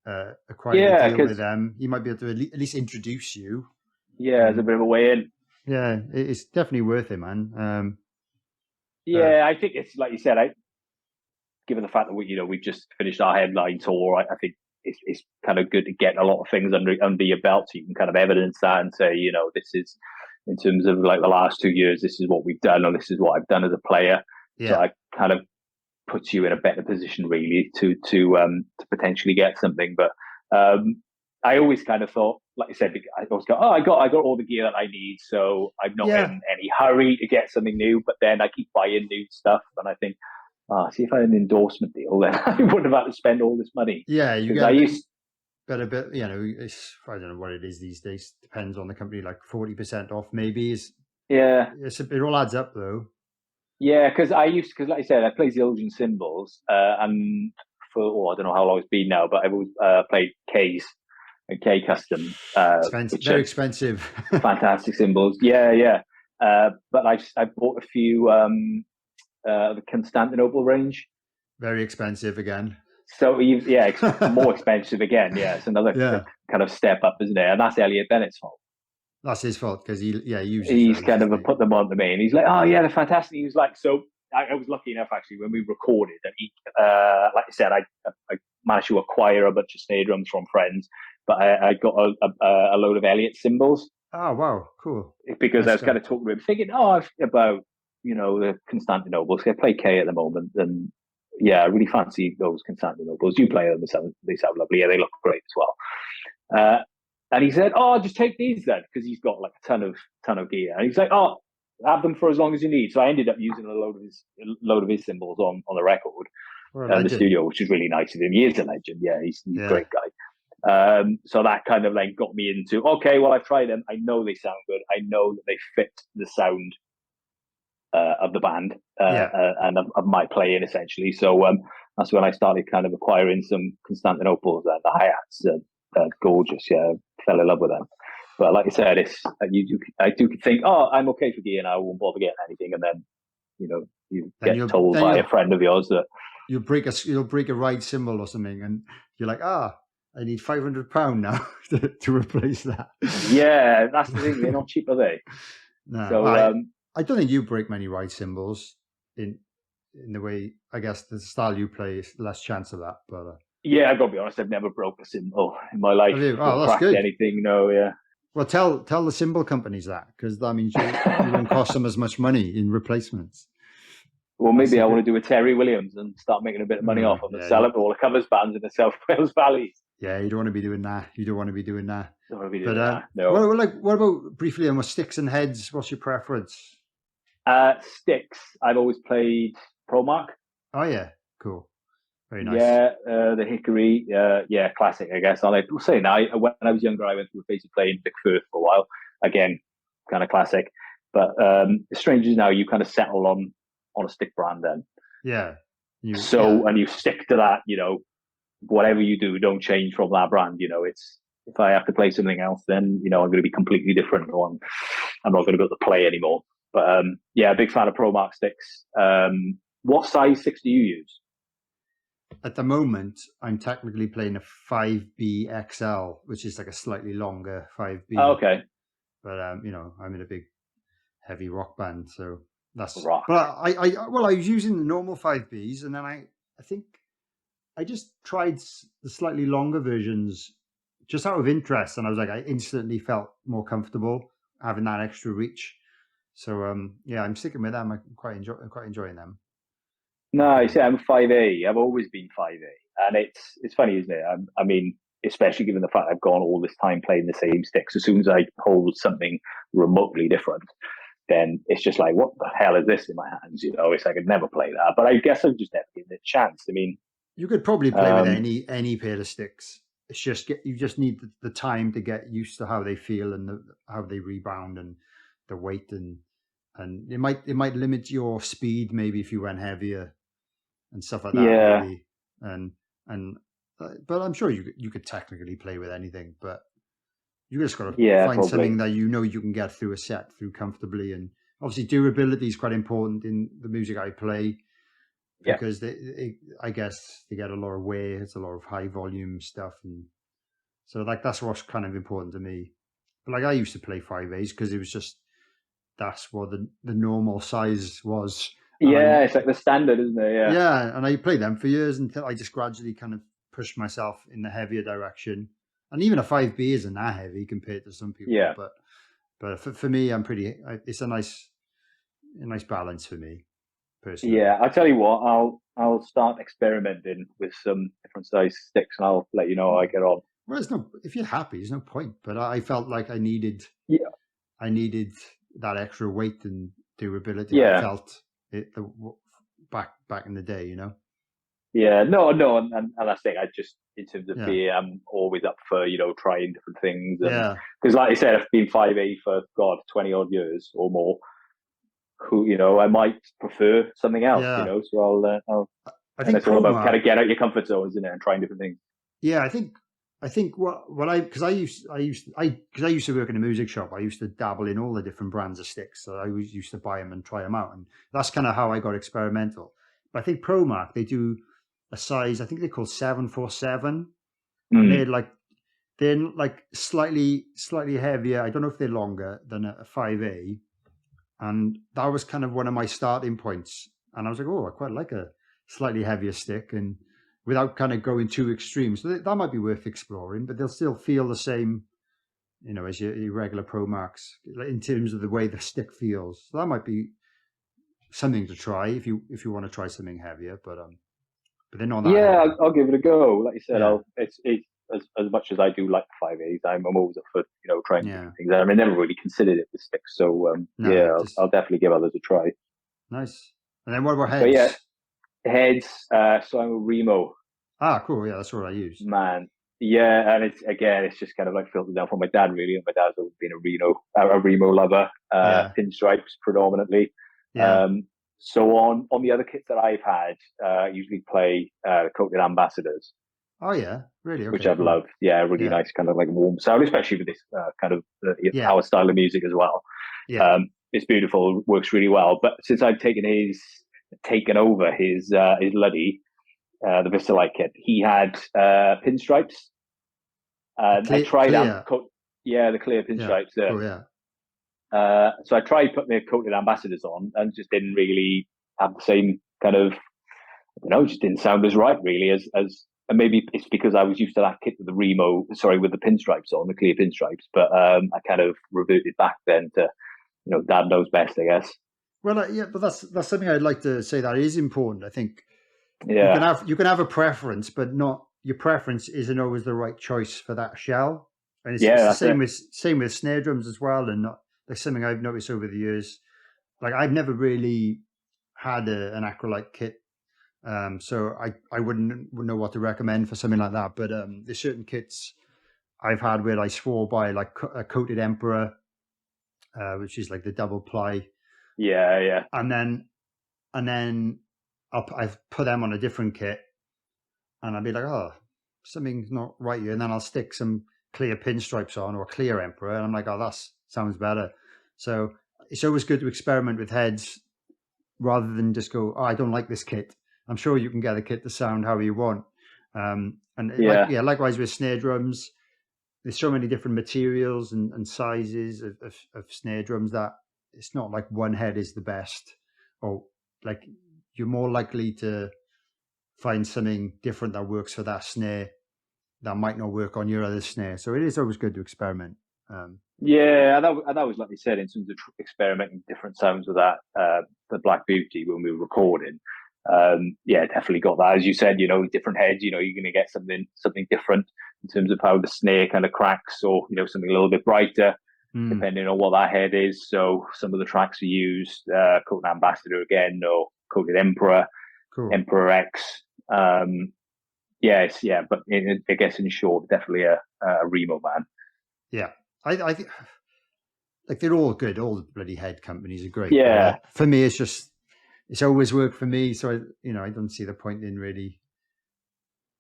acquired a deal with them. He might be able to at least introduce you. Yeah,
there's a bit of a way in.
Yeah, it's definitely worth it, man.
I think it's like you said. Given the fact that we've just finished our headline tour, I think it's kind of good to get a lot of things under your belt, so you can kind of evidence that and say, this is in terms of like the last 2 years, this is what we've done, or this is what I've done as a player. Yeah. So I kind of puts you in a better position really to potentially get something. But I always kind of thought, like I said, I always go, I got all the gear that I need, so I'm not in any hurry to get something new. But then I keep buying new stuff, and I think, see if I had an endorsement deal, then I wouldn't have had to spend all this money. Yeah,
you get but a bit, I don't know what it is these days. Depends on the company, like 40% off maybe. It all adds up though.
Yeah, because like I said, I play Zildjian cymbals, and for I don't know how long it's been now, but I've always played K's and K Custom.
Very expensive.
Fantastic cymbals. Yeah. But I bought a few the Constantinople range.
Very expensive again.
So more expensive again. Yeah, it's another kind of step up, isn't it? And that's Elliot Bennett's fault.
That's his fault because
he's kind of put them on to me, and he's like, "Oh yeah, they're fantastic." He was like, "So I was lucky enough actually when we recorded that he, like I said, I managed to acquire a bunch of snare drums from friends, but I got a load of Elliot cymbals.
Oh wow, cool!
Because I was kind of talking to him, thinking, about the Constantinoples. I play K at the moment, and I really fancy those Constantinoples. You play them; they sound lovely. Yeah, they look great as well. And he said, "Oh, just take these then," because he's got like a ton of gear. And he's like, "Oh, have them for as long as you need." So I ended up using a load of his cymbals on the record, the studio, which is really nice of him. He is a legend. Yeah, he's a great guy. So that kind of like got me into, okay, well, I've tried them. I know they sound good. I know that they fit the sound of the band and of my playing essentially. So that's when I started kind of acquiring some Constantinoples. The hi-hats are gorgeous. Yeah, fell in love with them. But like I said, I do think, I'm okay for gear now. I won't bother getting anything. And then, you get told by a friend of yours that
you'll break a ride cymbal or something, and you're like, I need £500 now to replace that.
Yeah, that's the thing. They're not cheap, are they?
No,
so
I don't think you break many ride cymbals in the way, I guess the style you play is less chance of that. But
yeah, I've got to be honest, I've never broke a cymbal in my life.
Have you? Oh, that's good.
Anything? No, yeah.
Well, tell the cymbal companies that, because that means you won't cost them as much money in replacements.
Well, maybe I want to do a Terry Williams and start making a bit of money off them and sell it to all the covers bands in the South Wales Valley.
Yeah, you don't want to be doing that. Don't want to be doing that.
No.
What about briefly on sticks and heads? What's your preference?
Sticks. I've always played ProMark.
Oh yeah, cool. Very nice.
Yeah, the Hickory. Classic, I guess. I was saying now, when I was younger, I went through a phase of playing Vic Firth for a while. Again, kind of classic. But the strange is now you kind of settle on a stick brand then.
Yeah.
And you stick to that, whatever you do, don't change from that brand. It's, if I have to play something else, then, I'm going to be completely different. I'm not going to be able to play anymore. But big fan of ProMark sticks. What size sticks do you use?
At the moment, I'm technically playing a 5B XL, which is like a slightly longer 5B.
Oh, okay.
But I'm in a big, heavy rock band, so that's
rock.
But I was using the normal 5Bs, and then I think I just tried the slightly longer versions just out of interest, and I was like, I instantly felt more comfortable having that extra reach. So I'm sticking with them. I'm quite enjoying them.
Nice. Yeah, I'm 5A. I've always been 5A, and it's funny, isn't it? I mean, especially given the fact I've gone all this time playing the same sticks. As soon as I hold something remotely different, then it's just like, what the hell is this in my hands? It's like I'd never play that. But I guess I've just never given it a chance. I mean,
you could probably play with any pair of sticks. It's just you just need the time to get used to how they feel and how they rebound and the weight and it might limit your speed maybe if you went heavier and stuff like that.
Yeah.
Maybe. But I'm sure you could technically play with anything, but you just got to find something that you can get through a set through comfortably. And obviously durability is quite important in the music I play because I guess they get a lot of wear. It's a lot of high volume stuff. And so that's what's kind of important to me. But I used to play 5As because it was just, that's what the normal size was.
It's like the standard, isn't it? Yeah.
Yeah. And I played them for years until I just gradually kind of pushed myself in the heavier direction. And even a 5B isn't that heavy compared to some people.
Yeah.
But for me, it's a nice balance for me, personally.
Yeah. I'll tell you what, I'll start experimenting with some different size sticks and I'll let you know how I get on.
Well, if you're happy, there's no point. But I felt like I needed that extra weight and durability.
Yeah.
I felt it back in the day,
Yeah, no, and I think I just, in terms of beer, I'm always up for, trying different things. Because like I said, I've been 5A for, 20 odd years or more. I might prefer something else, so I think it's all about kind of get out your comfort zone, isn't it, and trying different things.
Yeah, I think because I used to work in a music shop, I used to dabble in all the different brands of sticks. So I always used to buy them and try them out. And that's kind of how I got experimental. But I think ProMark, they do a size, I think they're called 747. And they're like slightly heavier. I don't know if they're longer than a 5A. And that was kind of one of my starting points. And I was like, I quite like a slightly heavier stick, and without kind of going too extreme. So that might be worth exploring, but they'll still feel the same, as your regular ProMarks in terms of the way the stick feels. So that might be something to try if you want to try something heavier, but they're not that heavy.
I'll give it a go. Like you said, it's as much as I do like 5As, I'm always up for trying things. I never really considered it with sticks, so I'll definitely give others a try.
Nice. And then what about heads?
But yeah, heads. So I'm a Remo.
Ah, cool. Yeah, that's what I use.
Man, yeah, and it's just kind of like filtered down from my dad, really. And my dad's always been a Remo lover. Pinstripes predominantly.
Yeah.
So on the other kits that I've had, I usually play Coated Ambassadors.
Oh yeah, really? Okay,
which I've loved. Yeah, really nice kind of like warm sound, especially with this kind of our style of music as well.
Yeah.
It's beautiful, works really well. But since I've taken taken over his Luddy, the Vistalite kit. He had pinstripes, and I tried
clear.
the clear pinstripes there.
Cool, yeah.
So I tried putting the coated ambassadors on, and just didn't really have the same kind of, it just didn't sound as right really as. And maybe it's because I was used to that kit with with the pinstripes on, the clear pinstripes. But I kind of reverted back then to, Dad knows best, I guess.
Well, but that's something I'd like to say that is important. I think you can have a preference, but not your preference isn't always the right choice for that shell. And it's the same with snare drums as well. And that's something I've noticed over the years. Like I've never really had an acrylite kit. So I wouldn't know what to recommend for something like that. But there's certain kits I've had where I swore by, like a coated Emperor, which is like the double ply.
Yeah.
And then I've put them on a different kit, and I'll be like, oh, something's not right here. And then I'll stick some clear pinstripes on or clear Emperor, and I'm like, oh, that sounds better. So it's always good to experiment with heads rather than just go, oh, I don't like this kit. I'm sure you can get a kit to sound how you want. Likewise with snare drums, there's so many different materials and sizes of snare drums that it's not like one head is the best, or like you're more likely to find something different that works for that snare that might not work on your other snare. So it is always good to experiment.
And that was like you said, in terms of experimenting different sounds with that, the Black Beauty when we were recording. Definitely got that. As you said, different heads, you're going to get something different in terms of how the snare kind of cracks, or, something a little bit brighter, depending on what that head is. So some of the tracks we used, coated Ambassador again, or coated Emperor, cool. Emperor X. But I guess in short, definitely a Remo man.
Yeah. I think like they're all good. All the bloody head companies are great.
Yeah.
For me, it's always worked for me. So I don't see the point in really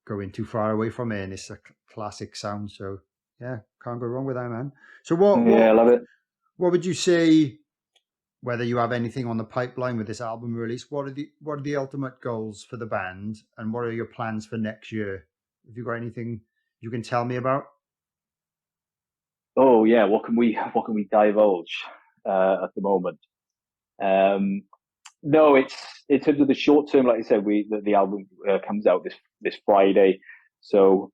going too far away from it. And it's a classic sound. So yeah, can't go wrong with that, man. So I love it. What would you say, whether you have anything on the pipeline with this album release, what are the ultimate goals for the band, and what are your plans for next year? Have you got anything you can tell me about?
Oh yeah, what can we divulge at the moment? No, it's in terms of the short term. Like I said, the album comes out this Friday, so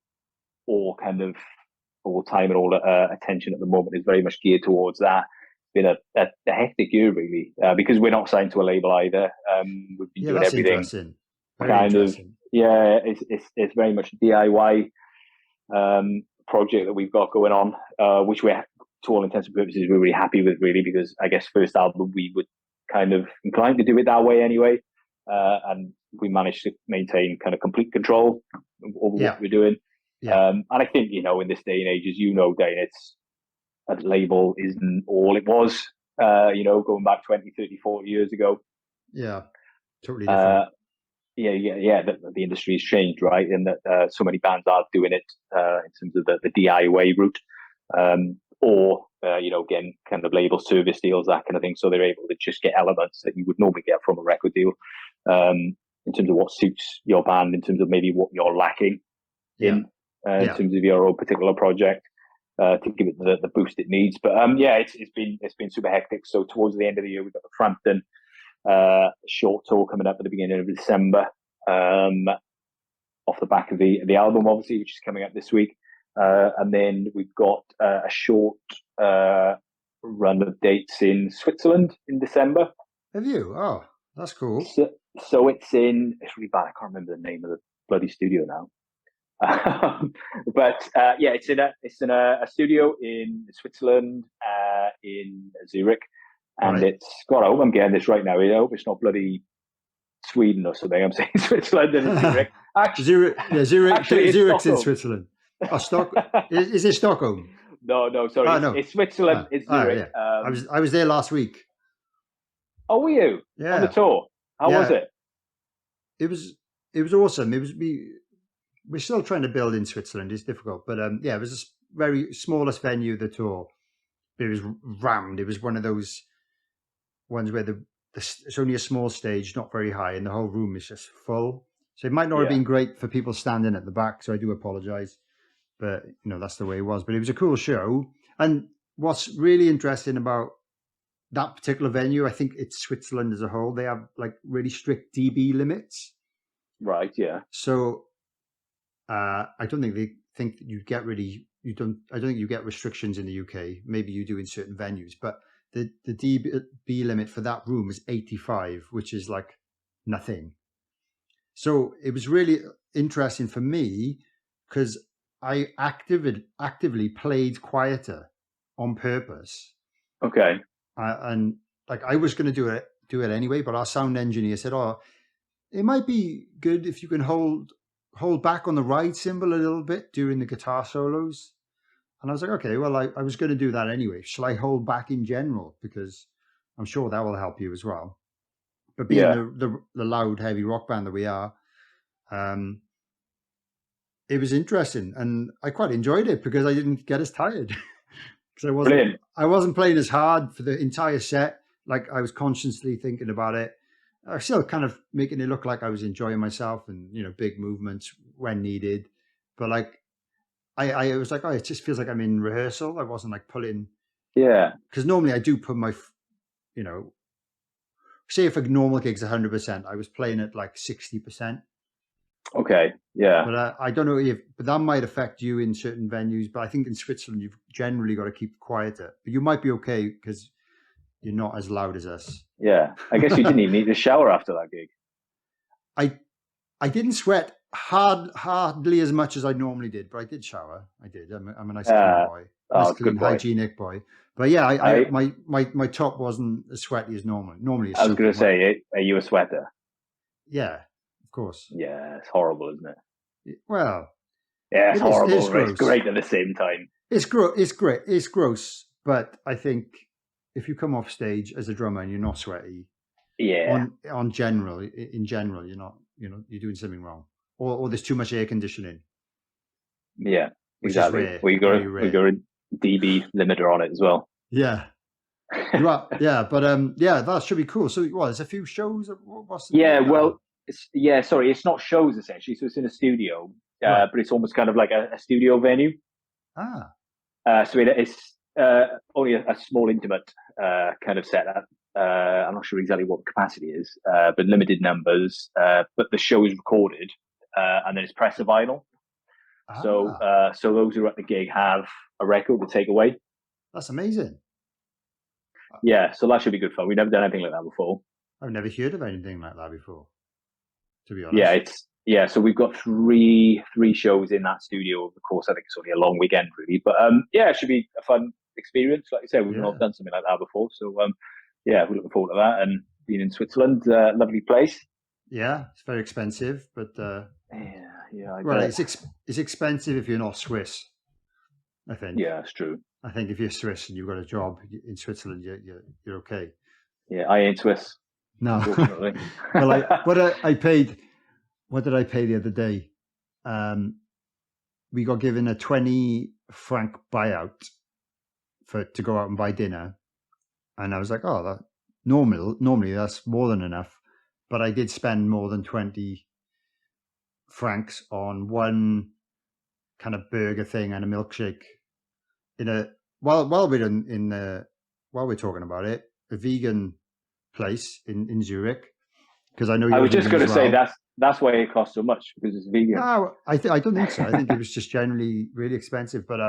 all time and all attention at the moment is very much geared towards that. It's been a hectic year really, because we're not signed to a label either. We've been doing everything. It's very much a DIY project that we've got going on, which we're, to all intents and purposes, we're really happy with, really, because I guess first album we would kind of inclined to do it that way anyway, and we managed to maintain kind of complete control over what we're doing. And I think, in this day and age, as you know, Dane, it's a label isn't all it was, going back 20, 30, 40 years ago.
Yeah, totally different.
The industry has changed, right? And that so many bands are doing it in terms of the DIY route, or getting kind of label service deals, that kind of thing. So they're able to just get elements that you would normally get from a record deal, in terms of what suits your band, in terms of maybe what you're lacking in terms of your own particular project, to give it the boost it needs. But it's been super hectic. So towards the end of the year, we've got the Frampton short tour coming up at the beginning of December, off the back of the album, obviously, which is coming up this week. And then we've got a short run of dates in Switzerland in December.
Have you? Oh, that's cool.
So it's really bad. I can't remember the name of the bloody studio now. But it's in a studio in Switzerland, in Zurich. And it's got, I hope I'm getting this right now. I hope it's not bloody Sweden or something. I'm saying Switzerland and Zurich.
Zurich's in Switzerland. Oh, is it Stockholm?
No, sorry.
Oh, no.
It's Switzerland. It's Zurich.
I was there last week.
Oh, were you?
Yeah.
On the tour? How was it?
It was awesome. We're still trying to build in Switzerland. It's difficult, but it was a very smallest venue of the tour. It was rammed. It was one of those ones where it's only a small stage, not very high, and the whole room is just full. So it might not have
Yeah.
been great for people standing at the back. So I do apologize, but that's the way it was. But it was a cool show. And what's really interesting about that particular venue, I think it's Switzerland as a whole. They have like really strict dB limits.
Right. Yeah.
So I don't think they think that you get I don't think you get restrictions in the UK. Maybe you do in certain venues, but the dB limit for that room is 85, which is like nothing. So it was really interesting for me because I actively played quieter on purpose.
Okay.
And like I was going to do it anyway, but our sound engineer said, "Oh, it might be good if you can hold back on the ride cymbal a little bit during the guitar solos." And I was like, "Okay, well, I was going to do that anyway. Shall I hold back in general? Because I'm sure that will help you as well." But being the loud, heavy rock band that we are, it was interesting, and I quite enjoyed it because I didn't get as tired. Because I wasn't playing as hard for the entire set. Like I was consciously thinking about it. I was still kind of making it look like I was enjoying myself and big movements when needed. But like I was like, oh, it just feels like I'm in rehearsal. I wasn't like pulling.
Yeah.
Because normally I do put my, say if a normal gig's 100%, I was playing at like 60%.
Okay. Yeah.
But I don't know but that might affect you in certain venues. But I think in Switzerland, you've generally got to keep quieter. But you might be okay because you're not as loud as us.
Yeah. I guess you didn't even need to shower after that gig.
I didn't sweat hardly as much as I normally did, but I did shower. I did. I'm a nice clean boy. Nice clean, hygienic boy. But yeah, my top wasn't as sweaty as normal. Normally,
I was going to say, are you a sweater?
Yeah, of course.
Yeah, it's horrible, isn't it?
Well,
yeah, it's horrible.
It's
great at the same time.
It's great. It's gross, but I think if you come off stage as a drummer and you're not sweaty, in general, you're not. You're doing something wrong, or there's too much air conditioning.
Yeah, exactly. We got a dB limiter on it as well.
Yeah. Yeah, but that should be cool. So, there's a few shows.
It's not shows essentially. So it's in a studio, but it's almost kind of like a studio venue. So it's only a small, intimate kind of setup. I'm not sure exactly what the capacity is, but limited numbers. But the show is recorded, and then it's pressed to vinyl. So those who are at the gig have a record to take away.
That's amazing.
Yeah, so that should be good fun. We've never done anything like that before.
I've never heard of anything like that before, to be honest.
So we've got three shows in that studio over the course. I think it's only a long weekend, really. But it should be a fun experience. Like I said, we've not done something like that before. So we're looking forward to that. And being in Switzerland, lovely place.
Yeah, it's very expensive, but it's expensive if you're not Swiss, I think.
Yeah, it's true.
I think if you're Swiss and you've got a job in Switzerland, you're okay.
Yeah, I ain't Swiss.
No.
Unfortunately.
Well, what did I pay the other day? We got given a 20 franc buyout to go out and buy dinner. And I was like, oh, that normally that's more than enough. But I did spend more than 20 francs on one kind of burger thing and a milkshake while we're talking about it, a vegan place in Zurich. Because I know
I was just going to say that's why it costs so much, because it's vegan.
No, I don't think so. I think it was just generally really expensive. But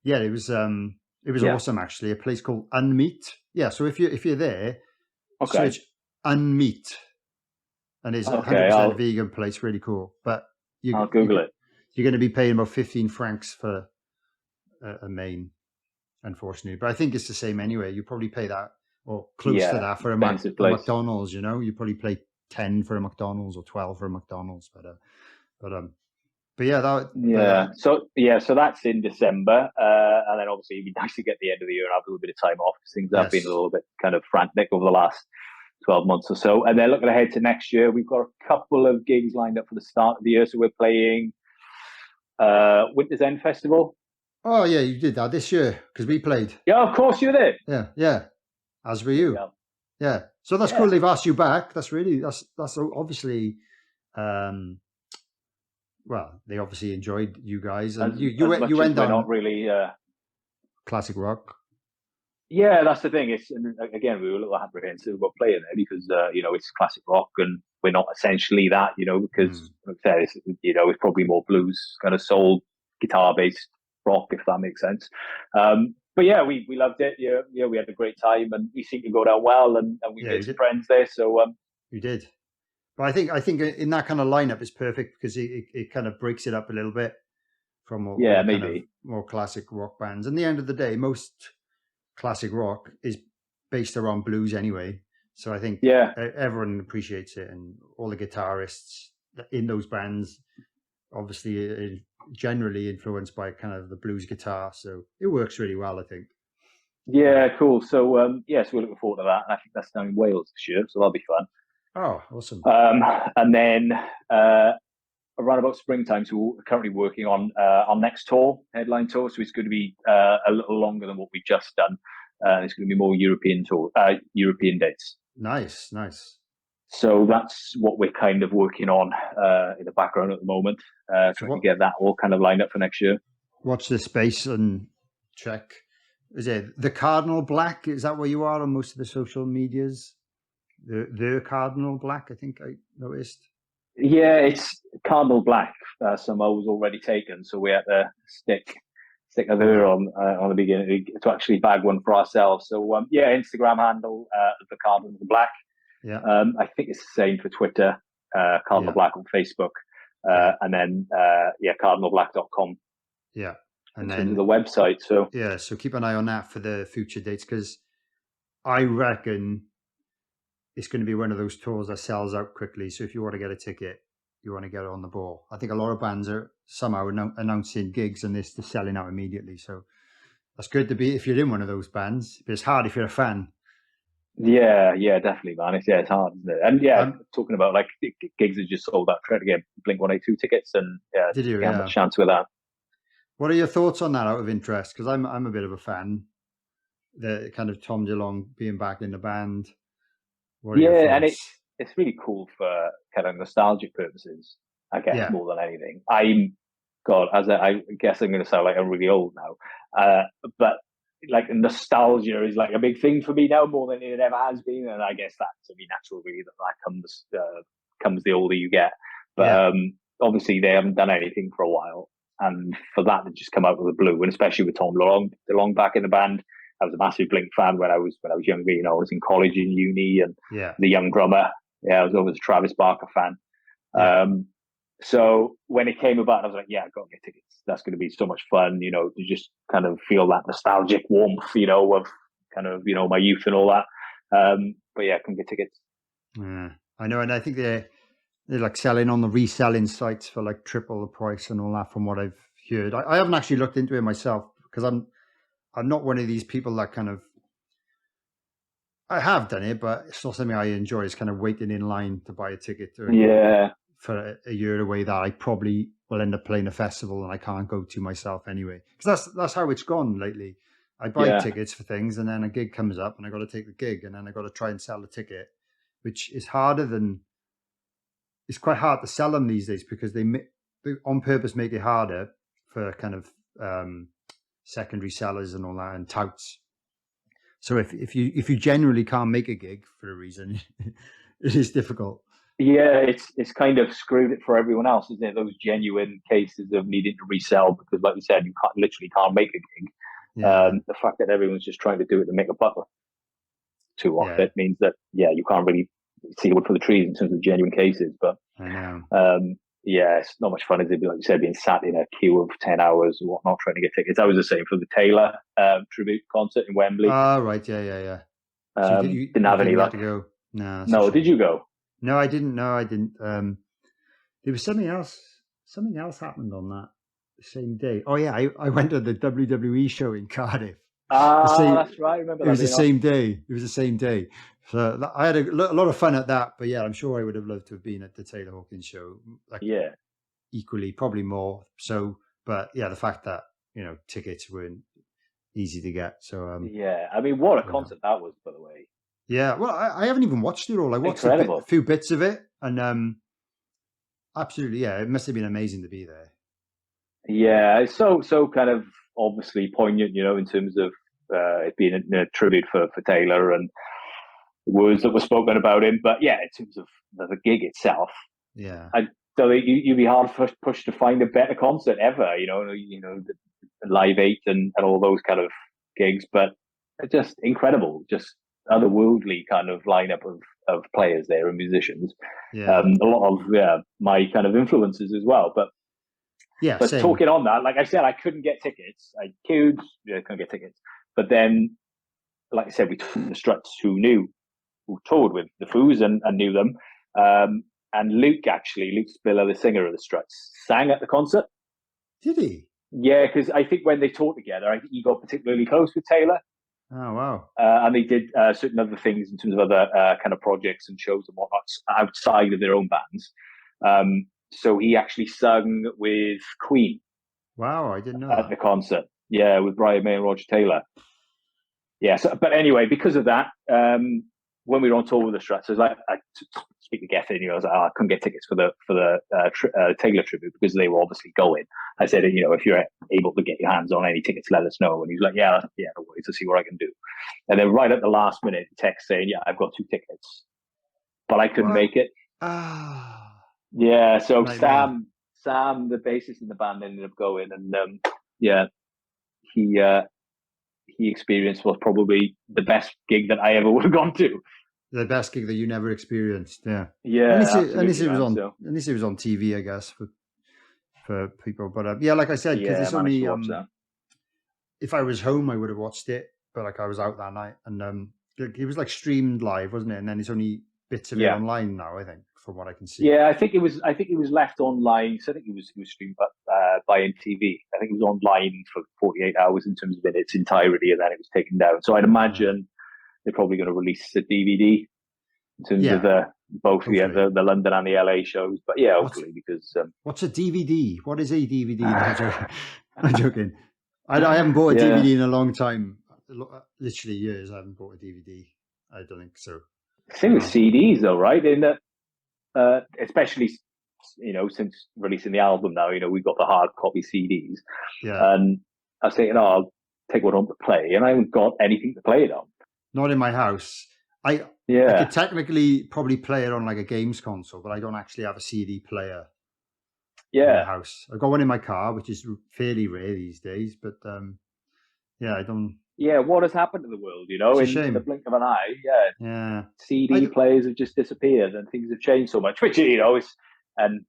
it was awesome actually. A place called Unmeat. Yeah, so if you're there, search Unmeat, and it's 100% vegan place. Really cool. But
I'll Google it.
You're going to be paying about 15 francs for a main, unfortunately. But I think it's the same anyway. You probably pay that or close to that for a McDonald's. You probably pay 10 for a McDonald's or 12 for a McDonald's.
So that's in December, and then obviously it'd be nice to get the end of the year and have a little bit of time off, because things have been a little bit kind of frantic over the last 12 months or so. And then looking ahead to next year, we've got a couple of gigs lined up for the start of the year. So we're playing Winter's End Festival.
Oh yeah, you did that this year because we played.
Yeah, of course you were there.
Yeah. As were you. Yeah. So that's cool. They've asked you back. That's obviously, well, they obviously enjoyed you guys, and you went on
not really
classic rock.
Yeah, that's the thing. And again, we were a little apprehensive about playing there because it's classic rock, and we're not essentially that, because like I said, it's probably more blues, kind of soul, guitar based rock, if that makes sense. But yeah, we loved it. Yeah, we had a great time, and we seemed to go down well, and we made some friends there. So
you did. But I think in that kind of lineup is perfect because it kind of breaks it up a little bit from maybe more classic rock bands. And at the end of the day, most classic rock is based around blues anyway. So I think everyone appreciates it, and all the guitarists in those bands obviously generally influenced by kind of the blues guitar. So it works really well, I think.
Yeah, cool. So so we're looking forward to that. I think that's down in Wales this year, so that'll be fun.
Oh, awesome.
And then around about springtime, so we're currently working on our next tour, headline tour. So it's going to be a little longer than what we've just done. It's going to be more European dates.
Nice.
So that's what we're kind of working on in the background at the moment, trying to get that all kind of lined up for next year.
Watch this space and check. Is it the Cardinal Black? Is that where you are on most of the social medias? The Cardinal Black, I think I noticed.
Yeah, it's Cardinal Black. Somehow was already taken, so we had to stick a there on the beginning to actually bag one for ourselves. So Instagram handle the Cardinal Black.
Yeah,
I think it's the same for Twitter. Cardinal Black on Facebook, and then cardinalblack.com.
Yeah, and
then the website. So
so keep an eye on that for the future dates, because I reckon it's going to be one of those tours that sells out quickly. So if you want to get a ticket, you want to get on the ball. I think a lot of bands are somehow announcing gigs and they're selling out immediately. So that's good to be if you're in one of those bands. But it's hard if you're a fan.
Yeah, definitely, man. It's hard, isn't it? And talking about like gigs that just sold out. Trying to get Blink-182 tickets, and
did you?
Have a chance with that.
What are your thoughts on that, out of interest? Because I'm a bit of a fan. The kind of Tom DeLonge being back in the band.
And it's really cool for kind of nostalgic purposes, I guess, more than anything. I guess I'm going to sound like I'm really old now, but like nostalgia is like a big thing for me now, more than it ever has been, and I guess that's to be natural, really. That comes the older you get. But obviously, they haven't done anything for a while, and for that to just come out of the blue, and especially with Tom DeLonge back in the band. I was a massive Blink fan when I was younger. I was in college and uni, and the young drummer. Yeah, I was always a Travis Barker fan. So when it came about, I was like, I've got to get tickets. That's going to be so much fun, to just kind of feel that nostalgic warmth, of kind of, my youth and all that. But I couldn't get tickets.
Yeah, I know. And I think they're like selling on the reselling sites for like triple the price and all that, from what I've heard. I haven't actually looked into it myself because I'm not one of these people that kind of, I have done it, but it's not something I enjoy. It's kind of waiting in line to buy a ticket for a year away that I probably will end up playing a festival and I can't go to myself anyway. Because that's how it's gone lately. I buy tickets for things, and then a gig comes up and I got to take the gig, and then I got to try and sell the ticket, which is it's quite hard to sell them these days because they on purpose make it harder for kind of secondary sellers and all that, and touts. So if you generally can't make a gig for a reason, it is difficult. Yeah,
it's kind of screwed it for everyone else, isn't it? Those genuine cases of needing to resell because, like you said, you literally can't make a gig. The fact that everyone's just trying to do it to make a buck too off it means that you can't really see the wood for the trees in terms of genuine cases. But
I know.
It's not much fun, is it? Like you said, being sat in a queue of 10 hours or whatnot trying to get tickets. I was the same for the Taylor tribute concert in Wembley.
Oh, right. Yeah.
So you didn't have any luck
to go? No.
No, did you go?
No, I didn't. There was something else. Something else happened on that same day. Oh, yeah. I went to the WWE show in Cardiff.
That's right. I remember that.
It was the same day. It was the same day. So I had a lot of fun at that, but I'm sure I would have loved to have been at the Taylor Hawkins show. Equally, probably more. So, but the fact that tickets weren't easy to get. So
I mean, what a concert that was, by the way.
Yeah, well, I haven't even watched it all. I watched a few bits of it, and absolutely, yeah, it must have been amazing to be there.
Yeah, it's so kind of obviously poignant, in terms of it being a tribute for Taylor and words that were spoken about him. But yeah, in terms of the gig itself,
yeah,
so you'd be hard pushed to find a better concert ever. The Live 8 and all those kind of gigs, but just incredible, just otherworldly kind of lineup of players there and musicians.
Yeah,
a lot of my kind of influences as well, but.
Yeah,
but
same.
talking on that, like I said, I couldn't get tickets. I queued, couldn't get tickets. But then, like I said, we took the Struts who toured with the Foos and knew them. And Luke Spiller, the singer of the Struts, sang at the concert.
Did he?
Yeah, because I think when they toured together, I think he got particularly close with Taylor.
Oh, wow.
And they did certain other things in terms of other kind of projects and shows and whatnot outside of their own bands. So he actually sung with Queen.
Wow, I didn't know
at the concert. Yeah, with Brian May and Roger Taylor. Yeah, but anyway, because of that, when we were on tour with the Struts, I was like, speak to Geffen, I was like, I couldn't get tickets for the Taylor tribute because they were obviously going. I said, if you're able to get your hands on any tickets, let us know. And he's like, yeah, no worries, to see what I can do. And then right at the last minute, text saying, yeah, I've got 2 tickets, but I couldn't make it. Yeah, so Sam, the bassist in the band, ended up going, and he experienced was probably the best gig that I ever would have gone to.
The best gig that you never experienced, yeah.
Yeah,
at least it was on TV, I guess, for people. But yeah, like I said, because it's only if I was home, I would have watched it, but like I was out that night, and it was like streamed live, wasn't it? And then it's only bits of it online now, I think, from what I can see.
Yeah, I think it was left online. So I think it was streamed by MTV. I think it was online for 48 hours in terms of in its entirety, and then it was taken down. So I'd imagine they're probably going to release a DVD in terms of both the London and the LA shows. But yeah, hopefully, because
what's a DVD? What is a DVD? I'm joking. I haven't bought a DVD in a long time. Literally years. I haven't bought a DVD. I don't think so.
Same with CDs, though, right? In that, especially since releasing the album now, we've got the hard copy CDs.
Yeah.
And I was thinking, I'll take one home to play, and I haven't got anything to play it on.
Not in my house. I could technically probably play it on like a games console, but I don't actually have a CD player. In my house. I've got one in my car, which is fairly rare these days. But I don't.
Yeah, what has happened to the world? In the blink of an eye.
Yeah.
CD players have just disappeared, and things have changed so much. Which and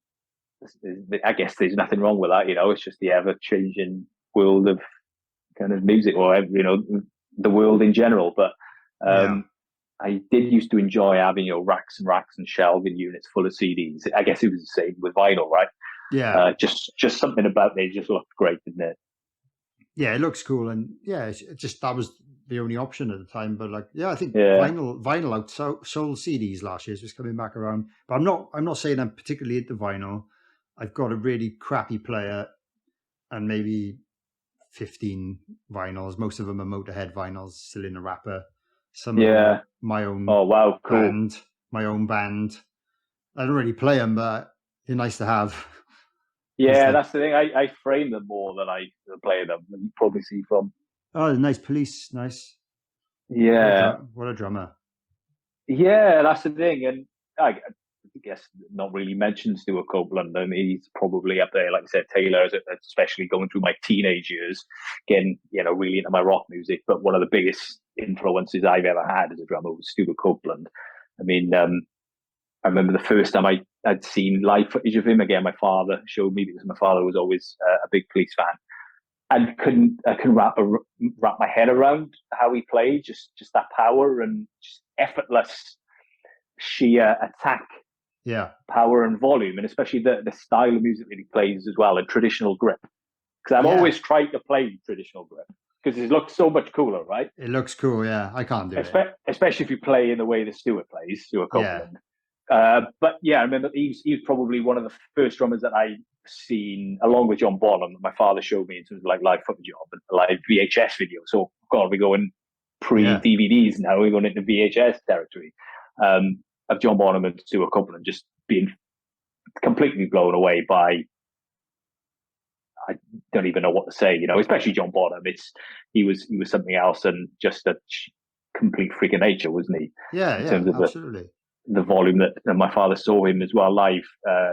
I guess there's nothing wrong with that. It's just the ever-changing world of kind of music, or the world in general. But I did used to enjoy having racks and racks and shelving units full of CDs. I guess it was the same with vinyl, right?
Yeah.
Just something about it just looked great, didn't it?
Yeah, it looks cool, and it just that was the only option at the time. But I think vinyl out sold CDs last year is just coming back around. But I'm not saying I'm particularly into vinyl. I've got a really crappy player, and maybe 15 vinyls. Most of them are Motorhead vinyls, still in the wrapper. Some of my own.
Oh wow, cool.
Band, my own band. I don't really play them, but they're nice to have.
Yeah, that's the thing. I frame them more than I play them. You probably see from.
Oh, nice Police, nice.
Yeah,
what a drummer.
Yeah, that's the thing, and I guess not really mentioned Stuart Copeland. I mean, he's probably up there, like I said, Taylor, especially going through my teenage years, getting really into my rock music. But one of the biggest influences I've ever had as a drummer was Stuart Copeland. I mean, I remember the first time I'd seen live footage of him. Again, my father showed me because my father was always a big Police fan, and I couldn't wrap my head around how he played. Just that power and just effortless, sheer attack.
Yeah,
power and volume, and especially the style of music that he plays as well, a traditional grip. Because I've always tried to play traditional grip because it looks so much cooler, right?
It looks cool, yeah. I can't do it,
especially if you play in the way that Stuart plays, Stuart Copeland. But yeah, I remember he was probably one of the first drummers that I've seen, along with John Bonham, that my father showed me in terms of live footage of and live VHS video. So God, we going pre-DVDs now. We're going into VHS territory of John Bonham and Stuart Copeland, just being completely blown away by. I don't even know what to say, especially John Bonham. He was something else, and just a complete freak of nature, wasn't he?
Yeah,
in terms of
absolutely.
The volume that my father saw him as well live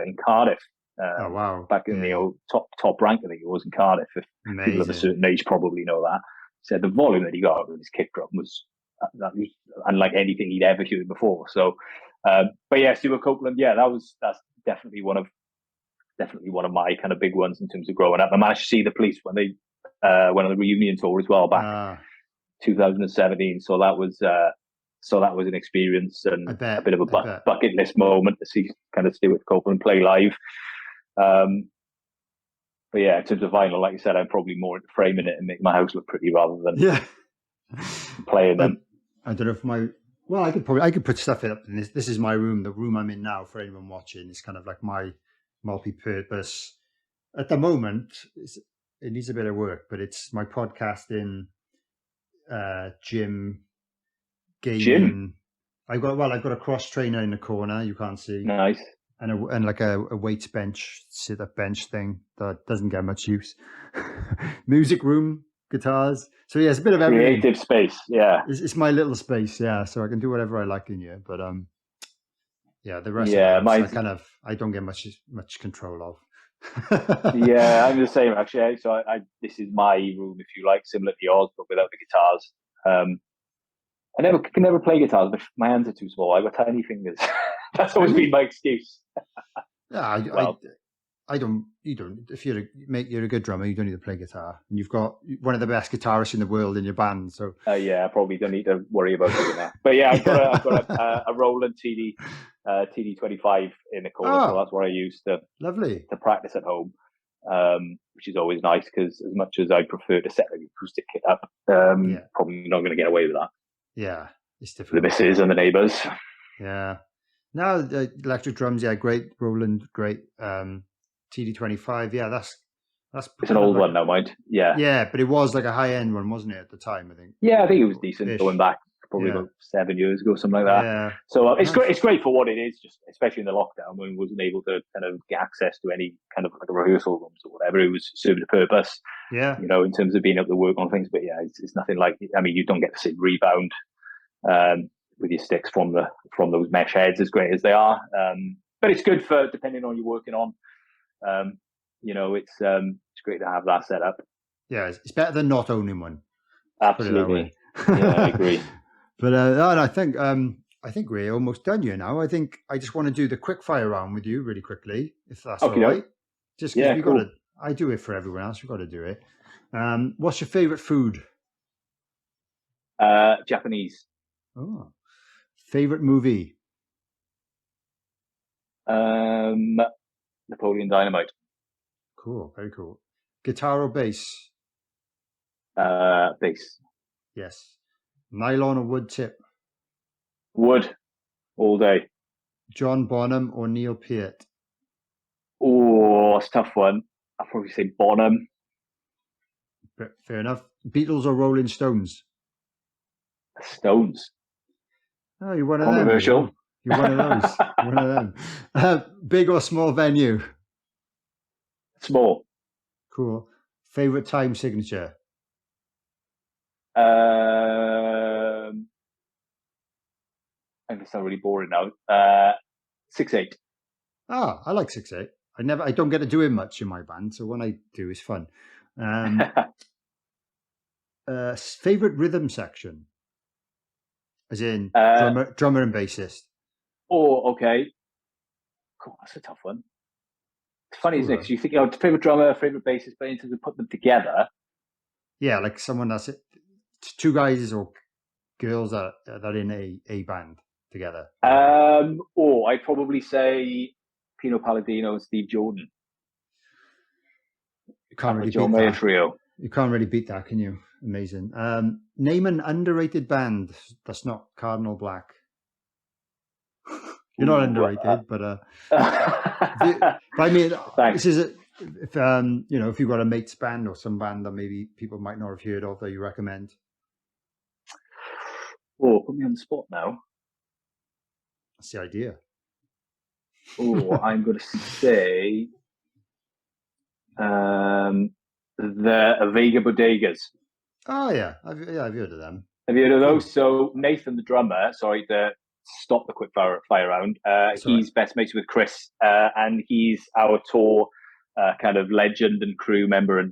in Cardiff.
Oh wow!
Back in the old top rank, I think it was in Cardiff. If people of a certain age probably know that. Said the volume that he got with his kick drum was unlike anything he'd ever heard before. So, but yeah, Stuart Copeland, that's definitely one of my kind of big ones in terms of growing up. I managed to see the Police when they went on the reunion tour as well back 2017. So that was an experience and a bit of a bucket list moment to see kind of Stuart Copeland play live. But yeah, in terms of vinyl, like you said, I'm probably more into framing it and making my house look pretty rather than playing them.
I don't know if I could put stuff in up in this. This is my room. The room I'm in now, for anyone watching, is kind of like my multi-purpose. At the moment, it needs a bit of work, but it's my podcasting, gym, gaming. I've got a cross trainer in the corner. You can't see.
Nice.
And like a weights bench, sit-up bench thing that doesn't get much use. Music room, guitars. So yeah, it's a bit of everything.
Creative space, yeah.
It's my little space, yeah. So I can do whatever I like in here. But the rest of the house, I don't get much control of.
Yeah, I'm the same actually. So I this is my room, if you like, similar to yours, but without the guitars. I can never play guitars, but my hands are too small. I've got tiny fingers. That's always been my excuse.
Yeah, I don't. You don't. If you're a good drummer, you don't need to play guitar, and you've got one of the best guitarists in the world in your band. So
I probably don't need to worry about doing that. But yeah, I've got a Roland TD-25 in the corner, so that's what I use to practice at home, which is always nice because as much as I prefer to set an acoustic kit up, probably not going to get away with that.
Yeah, it's difficult.
The missus and the neighbours.
Yeah. No, the electric drums, great. Roland, great. TD-25, that's
it's an old one now, mind. Yeah.
Yeah, but it was like a high-end one, wasn't it, at the time, I think?
Yeah, I think it was decent going back probably about 7 years ago, something like that.
Yeah.
So it's great. It's great for what it is, just especially in the lockdown when we wasn't able to kind of get access to any kind of like a rehearsal rooms or whatever. It was serving a purpose.
Yeah.
In terms of being able to work on things. But yeah, it's nothing like. I mean, you don't get the same rebound with your sticks from those mesh heads, as great as they are. But it's good for depending on what you're working on. It's great to have that set up.
Yeah, it's better than not owning one.
Absolutely. Yeah, I agree.
But I think we're almost done here now. I think I just want to do the quick fire round with you really quickly, if that's all right. Just because got to. I do it for everyone else. We've got to do it. What's your favorite food?
Japanese.
Oh, favorite movie?
Napoleon Dynamite.
Cool, very cool. Guitar or bass?
Bass.
Yes. Nylon or wood tip?
Wood, all day.
John Bonham or Neil Peart?
Oh, it's a tough one. I'll probably say Bonham.
Fair enough. Beatles or Rolling Stones?
Stones.
Oh, you're one of
Controversial.
them. You're one of those. One of them. Big or small venue?
Small.
Cool. Favorite time signature?
I guess I'm really boring now. 6/8.
Oh, I like 6/8. I don't get to do it much in my band, so when I do, it's fun. Favorite rhythm section? As in drummer and bassist.
Oh, okay. Cool, that's a tough one. It's funny, isn't it? Because you think, favorite drummer, favorite bassist, but in terms of putting them together.
Yeah, like someone that's two guys or girls that are in a band together.
I'd probably say Pino Palladino and Steve Jordan.
You can't really
John Mayer trio.
You can't really beat that, can you? Amazing. Name an underrated band that's not Cardinal Black. You're not underrated, but I mean, this is if you've got a mate's band or some band that maybe people might not have heard of that you recommend.
Oh, put me on the spot now.
That's the idea.
Oh, I'm going to say the Vega Bodegas.
Oh yeah, I've heard of them.
Have you heard of those? So Nathan, the drummer, sorry to stop the quick fire round. He's best mates with Chris, and he's our tour kind of legend and crew member and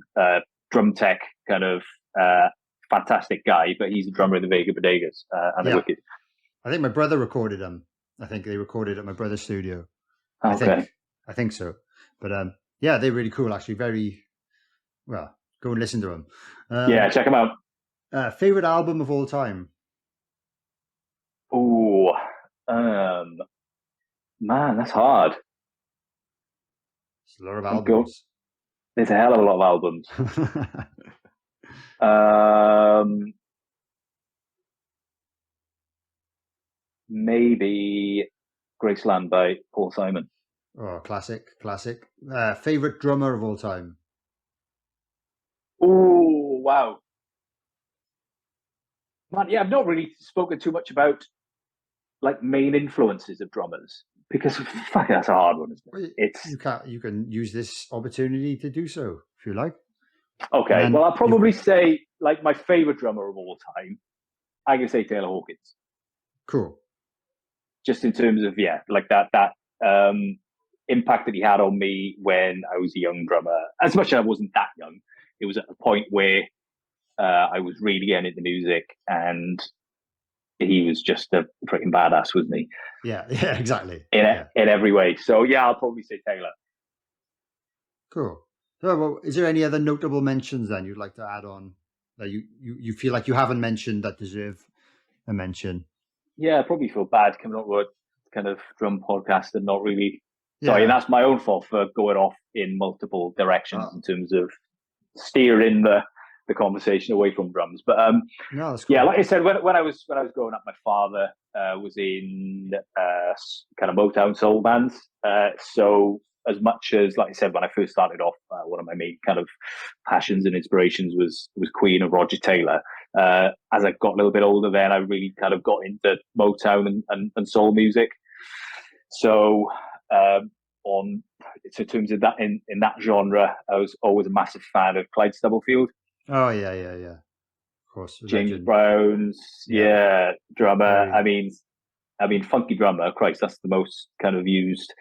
drum tech kind of fantastic guy. But he's the drummer of the Vega Bodegas, and they're wicked.
I think my brother recorded them. I think they recorded at my brother's studio.
Okay.
I think so. But yeah, they're really cool. Actually, very well. Go and listen to them.
Yeah, check them out.
Favorite album of all time?
Oh, man, that's hard.
It's a lot of albums.
There's a hell of a lot of albums. Maybe Graceland by Paul Simon.
Oh, classic. Favorite drummer of all time?
Oh, wow. Man, yeah, I've not really spoken too much about like main influences of drummers because fuck, that's a hard one, isn't it?
You can use this opportunity to do so if you like.
Okay, well, I'll probably say like my favorite drummer of all time. I can say Taylor Hawkins.
Cool.
Just in terms of like that impact that he had on me when I was a young drummer. As much as I wasn't that young, it was at a point where I was really getting into music, and he was just a freaking badass, wasn't he?
Yeah, exactly.
In every way. So yeah, I'll probably say Taylor.
Cool. So, well, is there any other notable mentions then you'd like to add on that you feel like you haven't mentioned that deserve a mention?
Yeah, I probably feel bad coming up with kind of drum podcast and not really. Sorry, and that's my own fault for going off in multiple directions in terms of steering the conversation away from drums. But
no, that's cool.
Yeah, like I said, when I was growing up, my father was in kind of Motown soul bands. So as much as, like I said, when I first started off, one of my main kind of passions and inspirations was Queen and Roger Taylor. As I got a little bit older, then I really kind of got into Motown and soul music. So in terms of that in that genre, I was always a massive fan of Clyde Stubblefield.
Oh yeah, of course.
James Brown's drummer. I mean, funky drummer. Christ, that's the most kind of used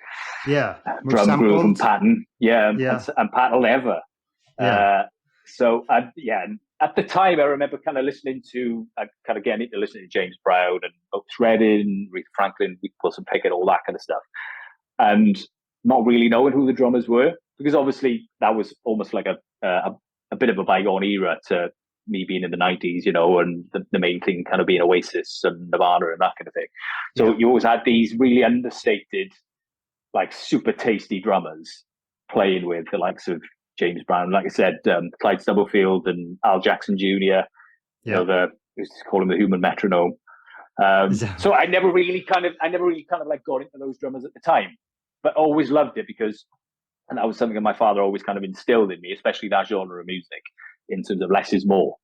drum groove and pattern. And pattern ever. So at the time, I remember kind of listening to, getting into listening to James Brown and Otis Redding, Aretha Franklin, Wilson Pickett, all that kind of stuff, and not really knowing who the drummers were, because obviously that was almost like a bit of a bygone era to me being in the 90s, and the main thing kind of being Oasis and Nirvana and that kind of thing. So you always had these really understated, like super tasty drummers playing with the likes of James Brown, like I said, Clyde Stubblefield and Al Jackson Jr. We used to call him the human metronome. So I never really kind of like got into those drummers at the time, but always loved it because, and that was something that my father always kind of instilled in me, especially that genre of music, in terms of less is more.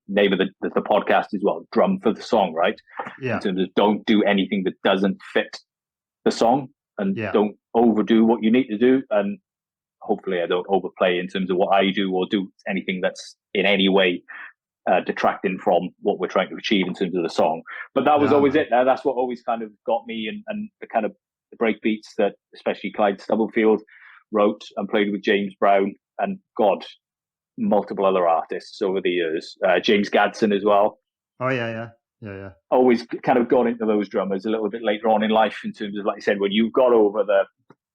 Name of the podcast as well, drum for the song, right? In terms of don't do anything that doesn't fit the song, and don't overdo what you need to do, and hopefully I don't overplay in terms of what I do or do anything that's in any way detracting from what we're trying to achieve in terms of the song. But that was always it. That's what always kind of got me, and the kind of the break beats that especially Clyde Stubblefield wrote and played with James Brown and multiple other artists over the years. James Gadsden as well.
Oh yeah.
Always kind of got into those drummers a little bit later on in life in terms of, like I said, when you got over the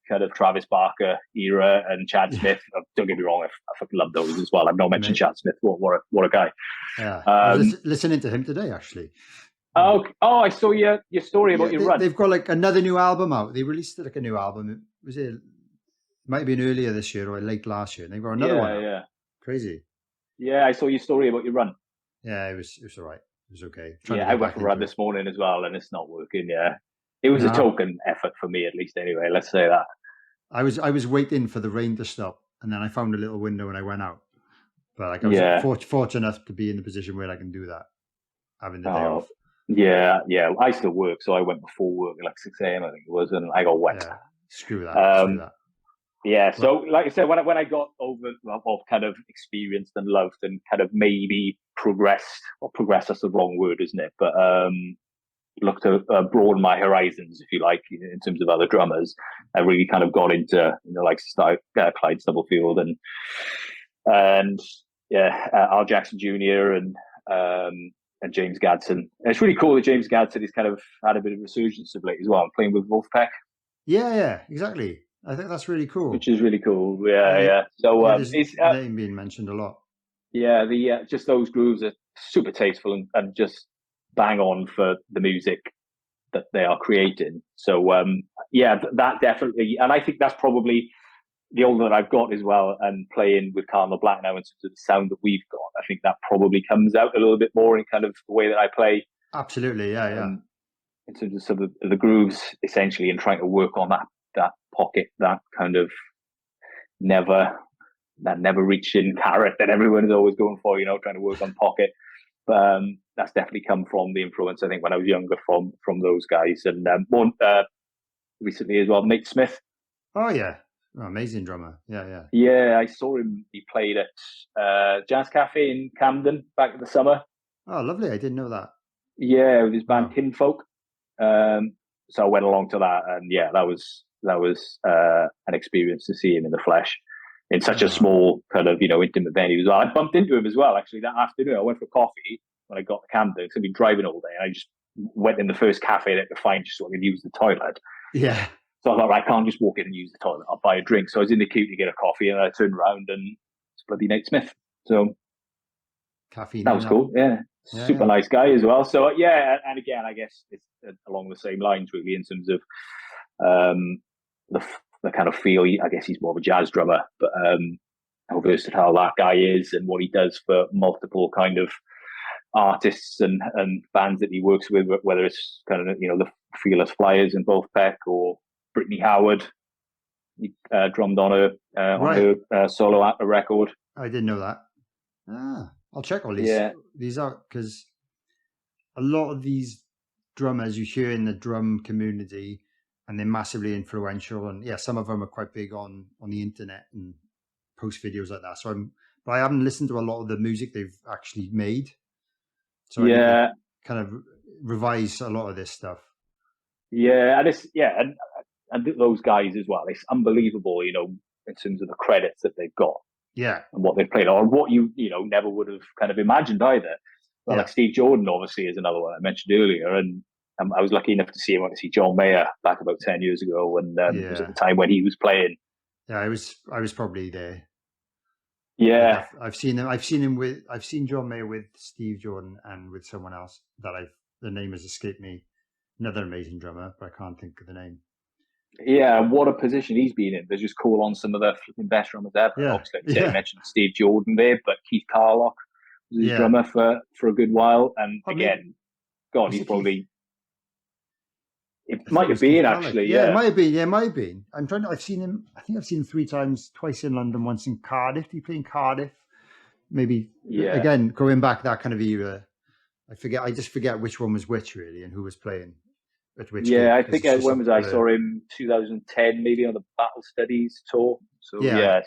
kind of Travis Barker era and Chad Smith. Don't get me wrong, I fucking love those as well. I've not mentioned Chad Smith. What a guy.
Yeah, I was listening to him today actually.
Oh, I saw your story about your run.
They've got like another new album out. They released like a new album. It might have been earlier this year or late last year. And they've got another one out.
Yeah.
Crazy.
Yeah, I saw your story about your run.
Yeah, it was all right. It was okay.
I went for a run this morning as well, and it's not working. Yeah, it was a token effort for me, at least. Anyway, let's say that. I
was waiting for the rain to stop, and then I found a little window and I went out. But like I was fortunate enough to be in the position where I can do that. having the day off.
Yeah. I still work, so I went before work at like 6 a.m. I think it was, and I got wet.
Yeah, screw that.
Yeah, so like I said, when I got over, well, kind of experienced and loved and kind of maybe progressed, or progressed, that's the wrong word, isn't it? But looked to broaden my horizons, if you like, in terms of other drummers. I really kind of got into, like Clyde Stubblefield and Al Jackson Jr. and James Gadsden. And it's really cool that James Gadsden has kind of had a bit of resurgence of late as well, playing with Wolfpack.
Yeah, exactly. I think that's really cool.
Which is really cool. Yeah. So
his name being mentioned a lot.
Yeah, the just those grooves are super tasteful and just bang on for the music that they are creating. So that definitely, and I think that's probably the older that I've got as well, and playing with Cardinal Black now in terms of the sound that we've got, I think that probably comes out a little bit more in kind of the way that I play.
Absolutely, yeah.
In terms of some of the grooves, essentially, and trying to work on that pocket, that kind of never reaching carrot that everyone is always going for, trying to work on pocket. But that's definitely come from the influence, I think, when I was younger from those guys. And one recently as well, Nate Smith.
Oh, yeah. Oh, amazing drummer. Yeah.
Yeah, I saw him. He played at Jazz Cafe in Camden back in the summer.
Oh, lovely. I didn't know that.
Yeah, with his band Kinfolk. So I went along to that, and yeah, that was an experience to see him in the flesh in such a small kind of intimate venue as well. I bumped into him as well actually that afternoon. I went for coffee when I got to Camden. So I'd been driving all day, and I just went in the first cafe that I could find just so I could use the toilet.
Yeah.
So I thought, I can't just walk in and use the toilet. I'll buy a drink. So I was in the queue to get a coffee, and I turned around and it's bloody Nate Smith. So
caffeine.
That was cool. Yeah. Super nice guy as well. So yeah, and again, I guess it's along the same lines really in terms of the kind of feel. I guess he's more of a jazz drummer, but how versatile that guy is and what he does for multiple kind of artists and bands that he works with, whether it's kind of the Fearless Flyers in Wolfpack or Brittany Howard. He drummed on her solo record.
I didn't know that. I'll check all these out, because a lot of these drummers you hear in the drum community, and they're massively influential, and some of them are quite big on the internet and post videos like that. But I haven't listened to a lot of the music they've actually made. So I need to kind of revise a lot of this stuff. Yeah,
and those guys as well. It's unbelievable, in terms of the credits that they've got.
Yeah,
and what they've played, or what you never would have kind of imagined either. Well, like Steve Jordan, obviously, is another one I mentioned earlier, and I was lucky enough to see him. I went to see John Mayer back about 10 years ago, and it was at the time when he was playing.
Yeah, I was probably there.
Yeah,
I've seen John Mayer with Steve Jordan and with someone else the name has escaped me. Another amazing drummer, but I can't think of the name.
Yeah, what a position he's been in. They just call on some of the flipping best drummers ever.
Yeah.
Obviously, I mentioned Steve Jordan there, but Keith Carlock was his drummer for a good while. And again, he's probably... It might have been, actually.
Yeah, it might have been. Yeah, it might have been. I've seen him 3 times, twice in London, once in Cardiff. Did he play in Cardiff? Maybe, again, going back that kind of era. I just forget which one was which, really, and who was playing.
I think when was I saw him 2010 maybe on the Battle Studies tour. So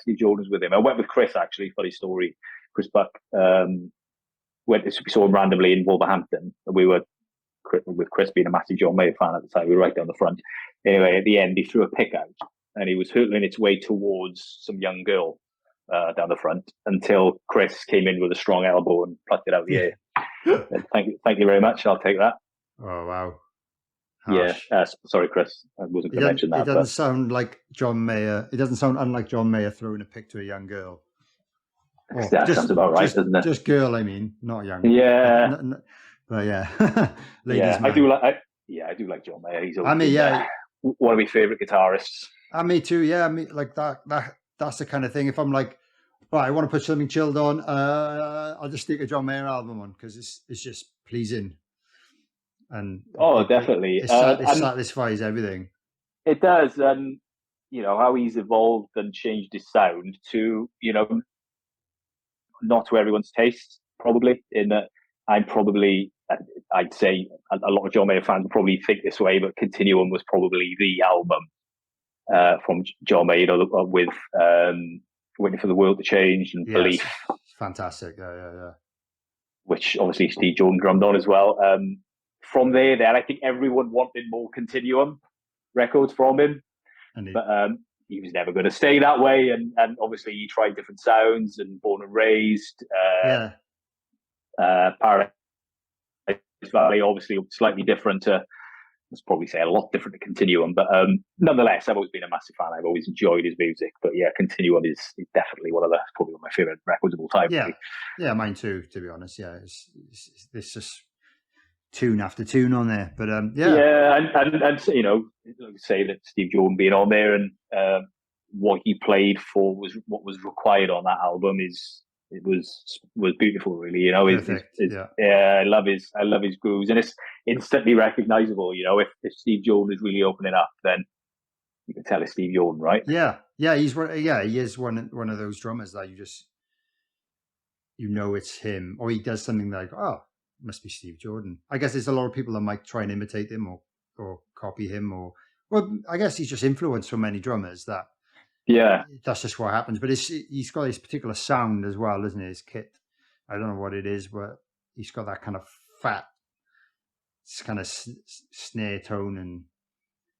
Steve Jordan's with him. I went with Chris, actually, funny story. Chris Buck we saw him randomly in Wolverhampton, and we were with Chris being a massive John Mayer fan at the time. We were right down the front. Anyway, at the end he threw a pick out and he was hurtling its way towards some young girl down the front until Chris came in with a strong elbow and plucked it out of the air. Thank you very much. I'll take that.
Oh wow.
Harsh. Yeah, sorry, Chris. I wasn't going to mention that.
It doesn't sound like John Mayer. It doesn't sound unlike John Mayer throwing a pick to a young girl.
That sounds about right, doesn't it?
Just girl, I mean, not young.
Yeah.
But
I do like John Mayer. He's one of my favourite guitarists.
And me too. Yeah, like that's the kind of thing. If I'm like, right, I want to put something chilled on, I'll just stick a John Mayer album on because it's just pleasing. And
definitely,
it satisfies everything.
It does, and how he's evolved and changed his sound to not to everyone's taste, probably in that. I'm probably, I'd say a lot of John Mayer fans probably think this way, but Continuum was probably the album from John Mayer, with Waiting for the World to Change and Belief.
Fantastic, yeah.
Which obviously Steve Jordan drummed on as well. From there, I think everyone wanted more Continuum records from him, but he was never going to stay that way. And obviously, he tried different sounds, and Born and Raised, Paradise Valley, obviously slightly different. Let's probably say a lot different to Continuum, but nonetheless, I've always been a massive fan. I've always enjoyed his music. But yeah, Continuum is definitely probably one of my favorite records of all time.
Yeah,
really.
Yeah, mine too. To be honest, yeah, it's just tune after tune on there. But and you know, say that Steve Jordan being on there and what he played for was what was required on that album was beautiful, really. You know, I love his grooves, and it's instantly recognizable. You know, if Steve Jordan is really opening up, then you can tell it's Steve Jordan, right? Yeah, he is one of those drummers that you know it's him, or he does something like, oh, it must be Steve Jordan. I guess there's a lot of people that might try and imitate him or copy him, or well, I guess he's just influenced so many drummers that. Yeah, that's just what happens. But he's got this particular sound as well, isn't it? His kit, I don't know what it is, but he's got that kind of fat, kind of snare tone, and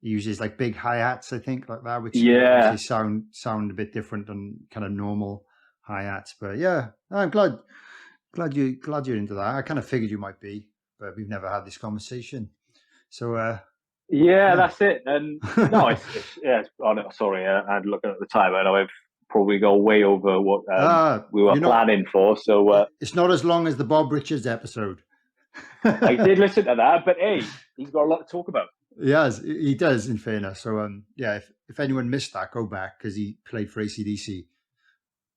he uses like big hi-hats, I think, like that, which sound a bit different than kind of normal hi-hats. But yeah, I'm glad you're into that. I kind of figured you might be, but we've never had this conversation. So
that's it. And no, sorry, I'm looking at the time. I know I've probably gone way over what we were planning for. So
it's not as long as the Bob Richards episode.
I did listen to that, but hey, he's got a lot to talk about.
Yes, he does. In fairness, so if anyone missed that, go back, because he played for AC/DC,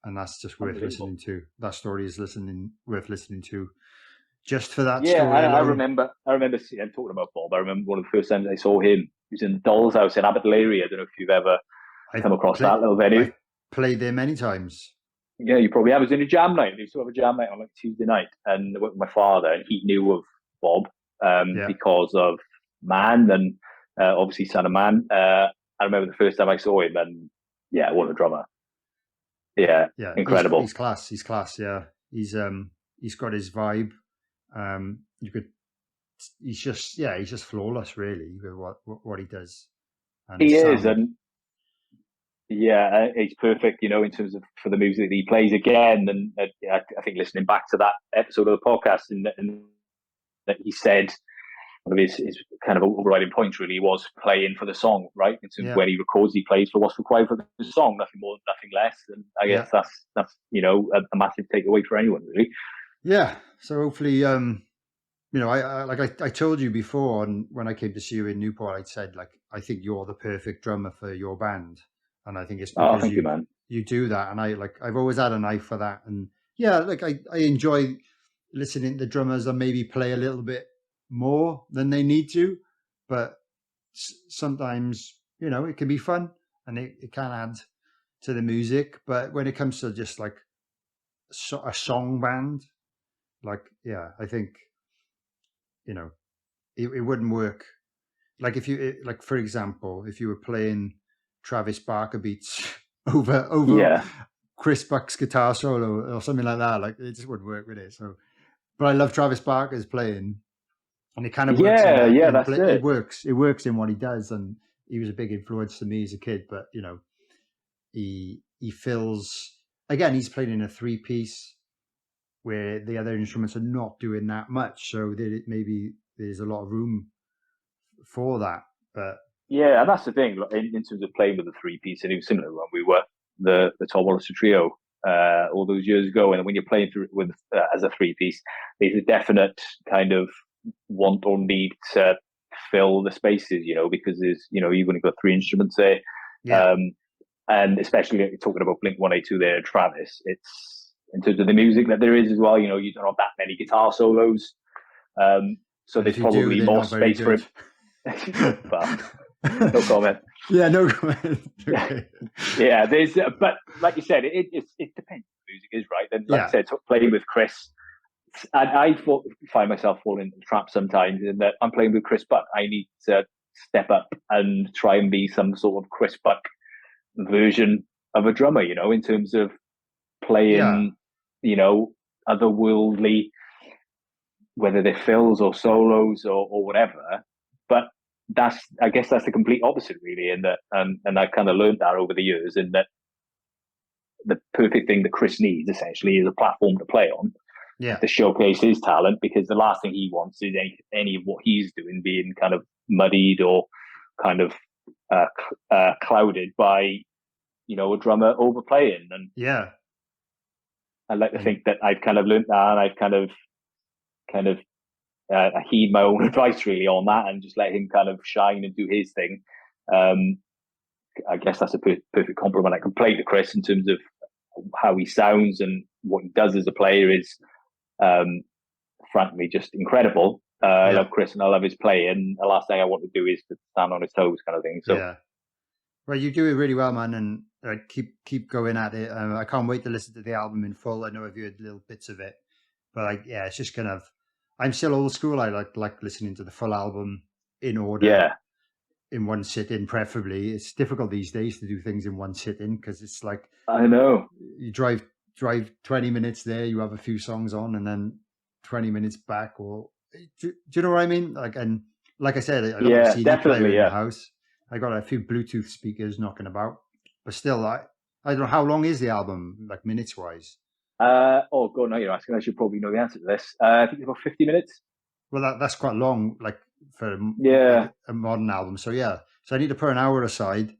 and that's just worth listening to. That story is worth listening to. Just for that story.
I remember talking about Bob. I remember one of the first times I saw him. He was in Doll's House in Abertleary. I don't know if you've ever come across that little venue.
I've played there many times.
Yeah, you probably have. It was in a jam night. They used to have a jam night on like Tuesday night, and I went with my father, and he knew of Bob because of Man, and obviously Son of Man. I remember the first time I saw him, and what a drummer! Yeah, incredible.
He's class. He's class. Yeah, he's got his vibe. He's just flawless, really, with what he does. And
he is, and he's perfect, you know, in terms of for the music that he plays again. And I think listening back to that episode of the podcast, and that he said one of his kind of overriding points really was playing for the song, right? In terms of when he records, he plays for what's required for the song, nothing more, nothing less. And I guess that's you know a massive takeaway for anyone, really.
Yeah, so hopefully, you know, I told you before, and when I came to see you in Newport, I said, like, I think you're the perfect drummer for your band, and I think it's because you do that, and I've always had an eye for that, and I enjoy listening to drummers that maybe play a little bit more than they need to, but sometimes, you know, it can be fun, and it can add to the music, but when it comes to just like a song band, I think, you know, it wouldn't work. Like for example, if you were playing Travis Barker beats over Chris Buck's guitar solo or something like that, like it just wouldn't work with it. So, but I love Travis Barker's playing, and it kind of works. It works. It works in what he does, and he was a big influence to me as a kid. But you know, he fills again. He's playing in a 3-piece. Where the other instruments are not doing that much, so maybe there's a lot of room for that. But
and that's the thing in terms of playing with the 3-piece, and it was similar when we were the Tom Hollister trio all those years ago. And when you're playing through with as a 3-piece, there's a definite kind of want or need to fill the spaces, you know, because there's you've only got 3 instruments there, and especially talking about Blink 182 there, Travis, it's. In terms of the music that there is as well, you know, you don't have that many guitar solos. So there's probably more space for him. Well, no comment.
Yeah, no comment. Okay.
There's, but like you said, it depends what the music is, right? And like I said, playing with Chris find myself falling into the trap sometimes in that I'm playing with Chris Buck. I need to step up and try and be some sort of Chris Buck version of a drummer, in terms of playing, otherworldly, whether they're fills or solos or whatever. But I guess that's the complete opposite, really, and I've kind of learned that over the years, in that the perfect thing that Chris needs essentially is a platform to play on, to showcase his talent, because the last thing he wants is any of what he's doing being kind of muddied or kind of clouded by, a drummer overplaying. And I like to think that I've kind of learned that, and I've kind of I heed my own advice really on that, and just let him kind of shine and do his thing. I guess that's a perfect compliment I can play to Chris in terms of how he sounds and what he does as a player is, frankly, just incredible. I love Chris and I love his play, and the last thing I want to do is to stand on his toes, kind of thing. So,
well, you do it really well, man, and keep going at it. I can't wait to listen to the album in full. I know I've heard little bits of it, but it's just kind of. I'm still old school. I like listening to the full album in order, in one sitting, preferably. It's difficult these days to do things in one sitting because it's like,
I know,
you drive 20 minutes there, you have a few songs on, and then 20 minutes back. Or do you know what I mean? Like I said, I got a CD player in the house. I got a few Bluetooth speakers knocking about, but still, I don't know, how long is the album, like minutes wise?
God, no, you're asking. I should probably know the answer to this. I think it's about 50 minutes.
Well, that's quite long, like for a modern album. So I need to put an hour aside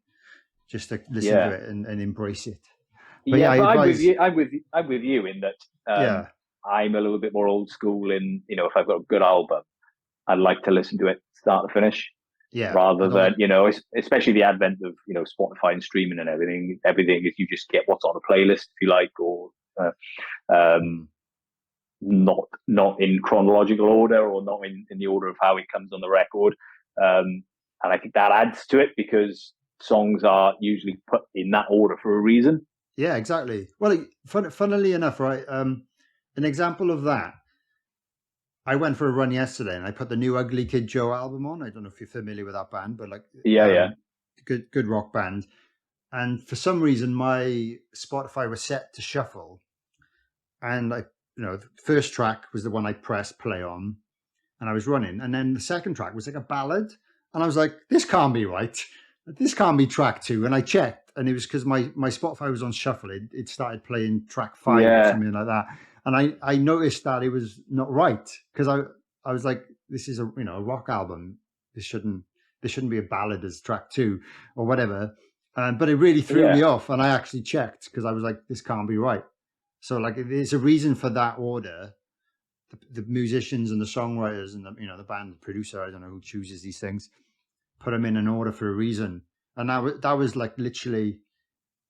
just to listen to it and embrace it. But
I'm with you in that. I'm a little bit more old school in, if I've got a good album, I'd like to listen to it start to finish. Rather than, especially the advent of, Spotify and streaming and everything is you just get what's on a playlist, if you like, or not in chronological order, or not in the order of how it comes on the record. And I think that adds to it, because songs are usually put in that order for a reason.
Yeah, exactly. Well, funnily enough, right, an example of that, I went for a run yesterday and I put the new Ugly Kid Joe album on. I don't know if you're familiar with that band, but good rock band. And for some reason, my Spotify was set to shuffle, and the first track was the one I pressed play on, and I was running, and then the second track was like a ballad, and I was like, this can't be right. This can't be track 2. And I checked, and it was because my Spotify was on shuffle. It started playing track 5 or something like that. And I noticed that it was not right, because I was like, this is a rock album. This shouldn't be a ballad as track 2 or whatever. But it really threw me off, and I actually checked because I was like, this can't be right. So like, there's a reason for that order. The musicians and the songwriters and the band producer, I don't know who chooses these things, put them in an order for a reason. And that was like literally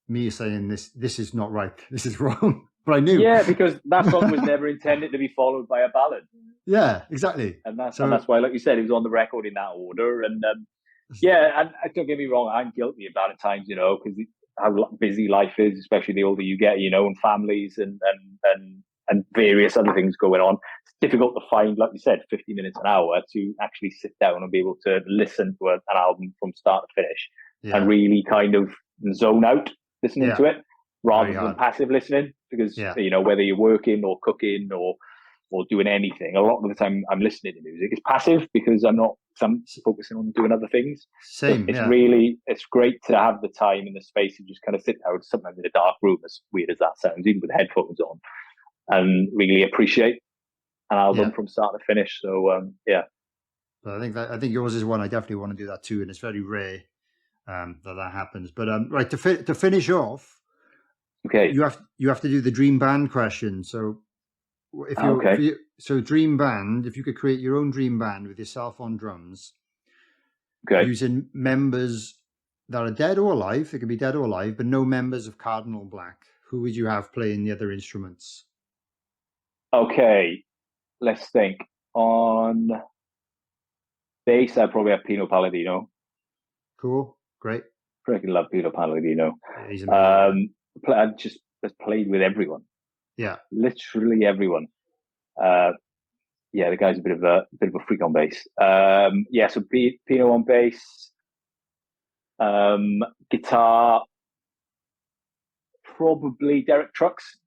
me saying, this is not right. This is wrong. But I knew. Yeah,
because that song was never intended to be followed by a ballad.
Yeah, exactly.
And that's why, like you said, it was on the record in that order. And and don't get me wrong, I'm guilty of that at times, because how busy life is, especially the older you get, and families and various other things going on. It's difficult to find, like you said, 50 minutes, an hour to actually sit down and be able to listen to an album from start to finish and really kind of zone out listening to it, rather than passive listening, because whether you're working or cooking or doing anything, a lot of the time I'm listening to music. It's passive because I'm focusing on doing other things.
Same.
It's great to have the time and the space to just kind of sit down, sometimes in a dark room, as weird as that sounds, even with headphones on, and really appreciate an album from start to finish. So
But I think yours is one I definitely want to do that too, and it's very rare that happens. But right, to finish off, you have to do the dream band question. So so dream band, if you could create your own dream band with yourself on drums, using members that are dead or alive, they could be dead or alive, but no members of Cardinal Black, who would you have playing the other instruments?
Okay, let's think. On bass, I'd probably have Pino Palladino.
Cool, great.
Freaking love Pino Palladino.
Yeah, he's amazing.
I just played with everyone.
Yeah,
literally everyone. Yeah, the guy's a bit of a freak on bass. So Pino on bass, guitar, probably Derek Trucks.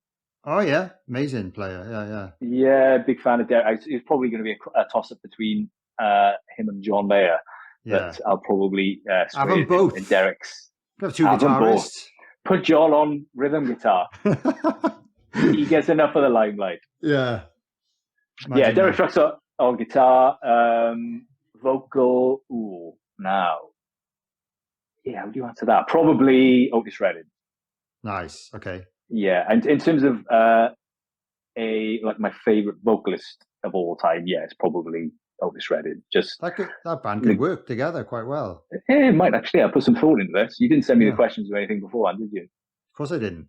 Oh yeah, amazing player.
Yeah, big fan of Derek. It's probably going to be a toss up between him and John Mayer, but I'll probably
have them both.
In Derek's.
Have two guitarists.
Put John on rhythm guitar. He gets enough of the limelight.
Yeah.
Imagine Derek Trucks on guitar, vocal. Now. Yeah, how do you answer that? Probably Otis Redding.
Nice. Okay.
Yeah, and in terms of my favorite vocalist of all time, it's probably Otis Redding. Just
that band could work together quite well.
It might actually. I put some thought into this. You didn't send me the questions or anything beforehand, did you?
Of course I didn't.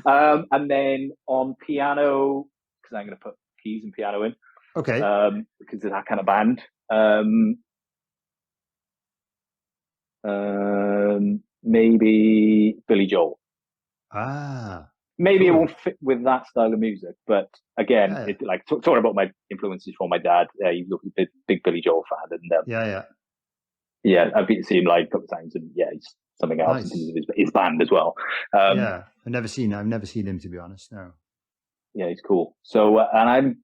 And then on piano, because I'm going to put keys and piano in.
Okay.
Because of that kind of band. Maybe Billy Joel. Maybe
cool.
It won't fit with that style of music, but again, talking about my influences from my dad. He was a big Billy Joel fan, and I've been to see him live a couple of times, and he's something else in terms of his band as well.
I've never seen him, to be honest. No.
Yeah, he's cool. So, and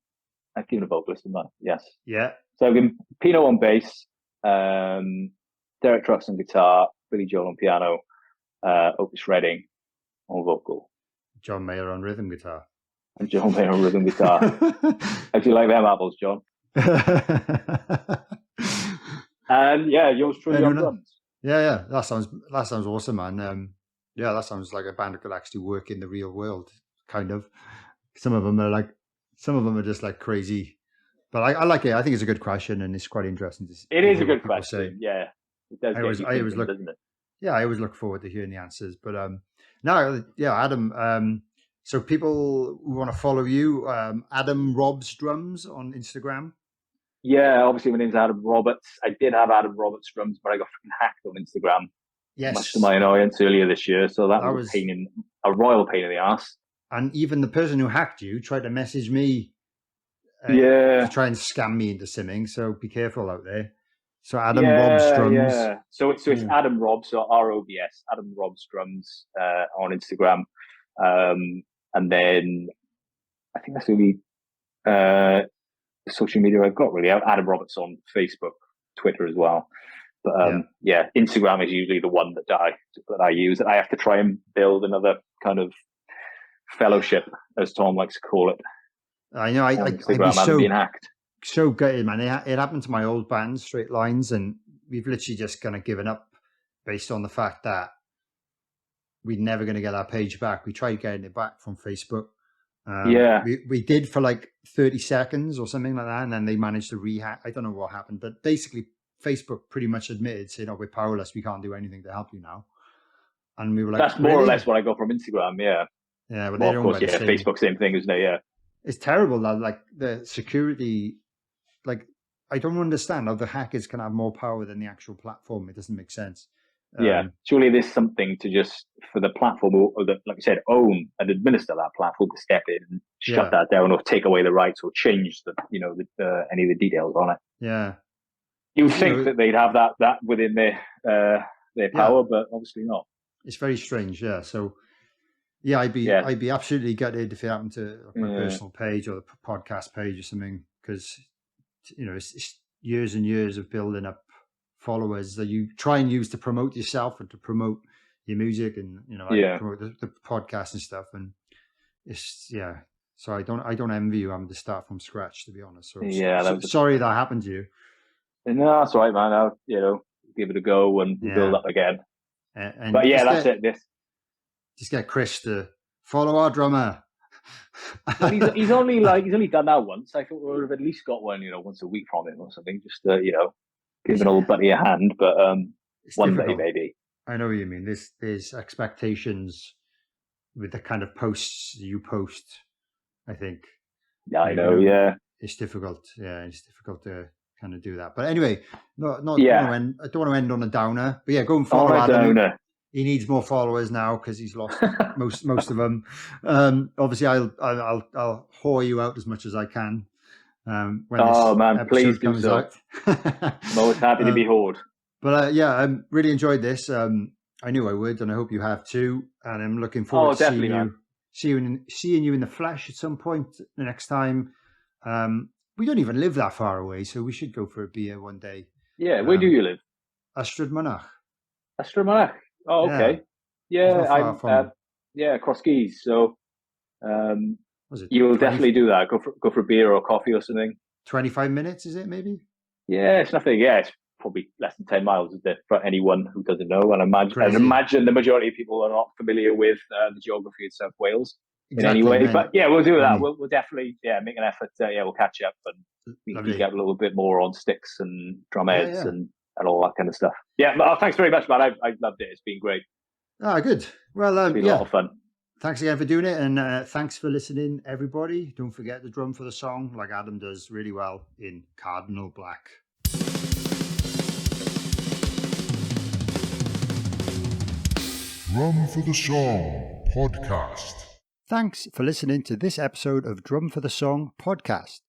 I've given a vocalist in that. Yes.
Yeah.
So I've given Pino on bass, Derek Trucks on guitar, Billy Joel on piano, Otis Redding on vocal.
John Mayer on rhythm guitar.
And John Mayer on rhythm guitar. How do you like them apples, John? And yours truly on drums.
Yeah. That sounds awesome, man. That sounds like a band that could actually work in the real world, kind of. Some of them are just like crazy, but I like it. I think it's a good question, and it's quite interesting to see.
It is a good question. Yeah, it does. I always look, doesn't it?
Yeah, I always look forward to hearing the answers. But Adam. So people who want to follow you, Adam Rob's Drums on Instagram.
Yeah, obviously my name's Adam Roberts. I did have Adam Roberts Drums, but I got fucking hacked on Instagram.
Yes,
much to my annoyance earlier this year. So that was a royal pain in the ass.
And even the person who hacked you tried to message me, to try and scam me into simming. So be careful out there. So Adam Rob's Drums.
Yeah. So it's Adam Rob, so ROBS, Adam Rob's Drums on Instagram. And then I think that's the only social media I've got really. Adam Roberts on Facebook, Twitter as well. But Instagram is usually the one that I use. And I have to try and build another kind of fellowship, as Tom likes to call it.
I know. I'd be so gutted, man. It happened to my old band, Straight Lines, and we've literally just kind of given up based on the fact that we're never going to get our page back. We tried getting it back from Facebook. We did for like 30 seconds or something like that, and then they managed to rehack. I don't know what happened, but basically Facebook pretty much admitted, saying, we're powerless. We can't do anything to help you now. And we were like,
that's more or less what I got from Instagram. Yeah.
Yeah. But
of course, Facebook, same thing, isn't it? Yeah.
It's terrible that like the security, like I don't understand how the hackers can have more power than the actual platform. It doesn't make sense.
Surely there's something to just for the platform or like you said, own and administer that platform to step in and shut that down or take away the rights or change any of the details on it.
Yeah.
You would think that they'd have that within their power, but obviously not.
It's very strange. Yeah. So I'd be absolutely gutted if it happened to my personal page or the podcast page or something, because it's years and years of building up followers that you try and use to promote yourself and to promote your music and promote the podcast and stuff. And it's so I don't envy you having to start from scratch, to be honest. So sorry that happened to you.
No, that's all right, man. I'll give it a go and build up again. But that's it.
Just get Chris to follow our drummer.
he's only done that once. I thought we would have at least got one, once a week from him or something. Just give an old buddy a hand. But one day maybe.
I know what you mean. There's expectations with the kind of posts you post. I think.
Yeah, I know. Yeah,
it's difficult. Yeah, it's difficult to kind of do that. But anyway, I don't want to end on a downer. But go and follow Adam.
Downer.
he needs more followers now because he's lost most of them. Obviously, I'll whore you out as much as I can when this episode
please do
comes
so.
out.
I'm always happy to be whored.
But I really enjoyed this. I knew I would, and I hope you have too. And I'm looking forward to seeing you in the flesh at some point the next time. We don't even live that far away, so we should go for a beer one day.
Yeah, where do you live?
Ystrad Mynach.
Ystrad Mynach. Oh, okay. Yeah, I'm across Keys. So you'll definitely do that. Go for a beer or a coffee or something.
25 minutes, is it maybe?
Yeah, it's nothing. Yeah, it's probably less than 10 miles, isn't it, for anyone who doesn't know? And I imagine the majority of people are not familiar with the geography of South Wales in any way. But yeah, we'll do that. We'll definitely make an effort. We'll catch up and we can get a little bit more on sticks and drum heads and all that kind of stuff. Yeah, but thanks very much, man. I loved it. It's been great.
Ah, good. Well,
it's been a lot of fun.
Thanks again for doing it, and thanks for listening, everybody. Don't forget to drum for the song, like Adam does really well in Cardinal Black.
Drum for the Song Podcast.
Thanks for listening to this episode of Drum for the Song Podcast.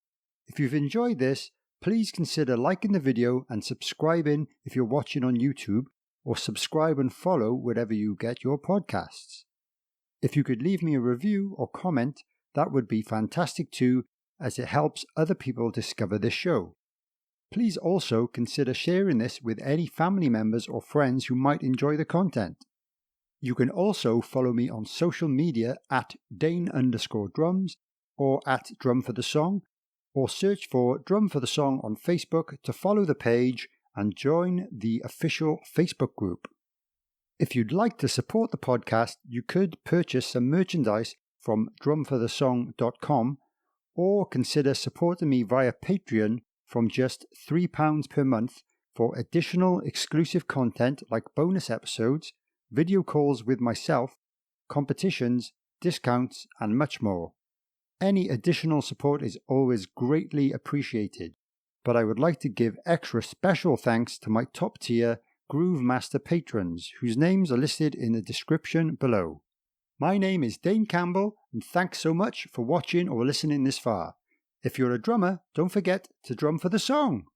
If you've enjoyed this, please consider liking the video and subscribing if you're watching on YouTube, or subscribe and follow wherever you get your podcasts. If you could leave me a review or comment, that would be fantastic too, as it helps other people discover this show. Please also consider sharing this with any family members or friends who might enjoy the content. You can also follow me on social media at Dane_drums or at Drum for the Song, or search for Drum for the Song on Facebook to follow the page and join the official Facebook group. If you'd like to support the podcast, you could purchase some merchandise from drumforthesong.com, or consider supporting me via Patreon from just £3 per month for additional exclusive content like bonus episodes, video calls with myself, competitions, discounts, and much more. Any additional support is always greatly appreciated, but I would like to give extra special thanks to my top tier Groove Master patrons, whose names are listed in the description below. My name is Dane Campbell, and thanks so much for watching or listening this far. If you're a drummer, don't forget to drum for the song.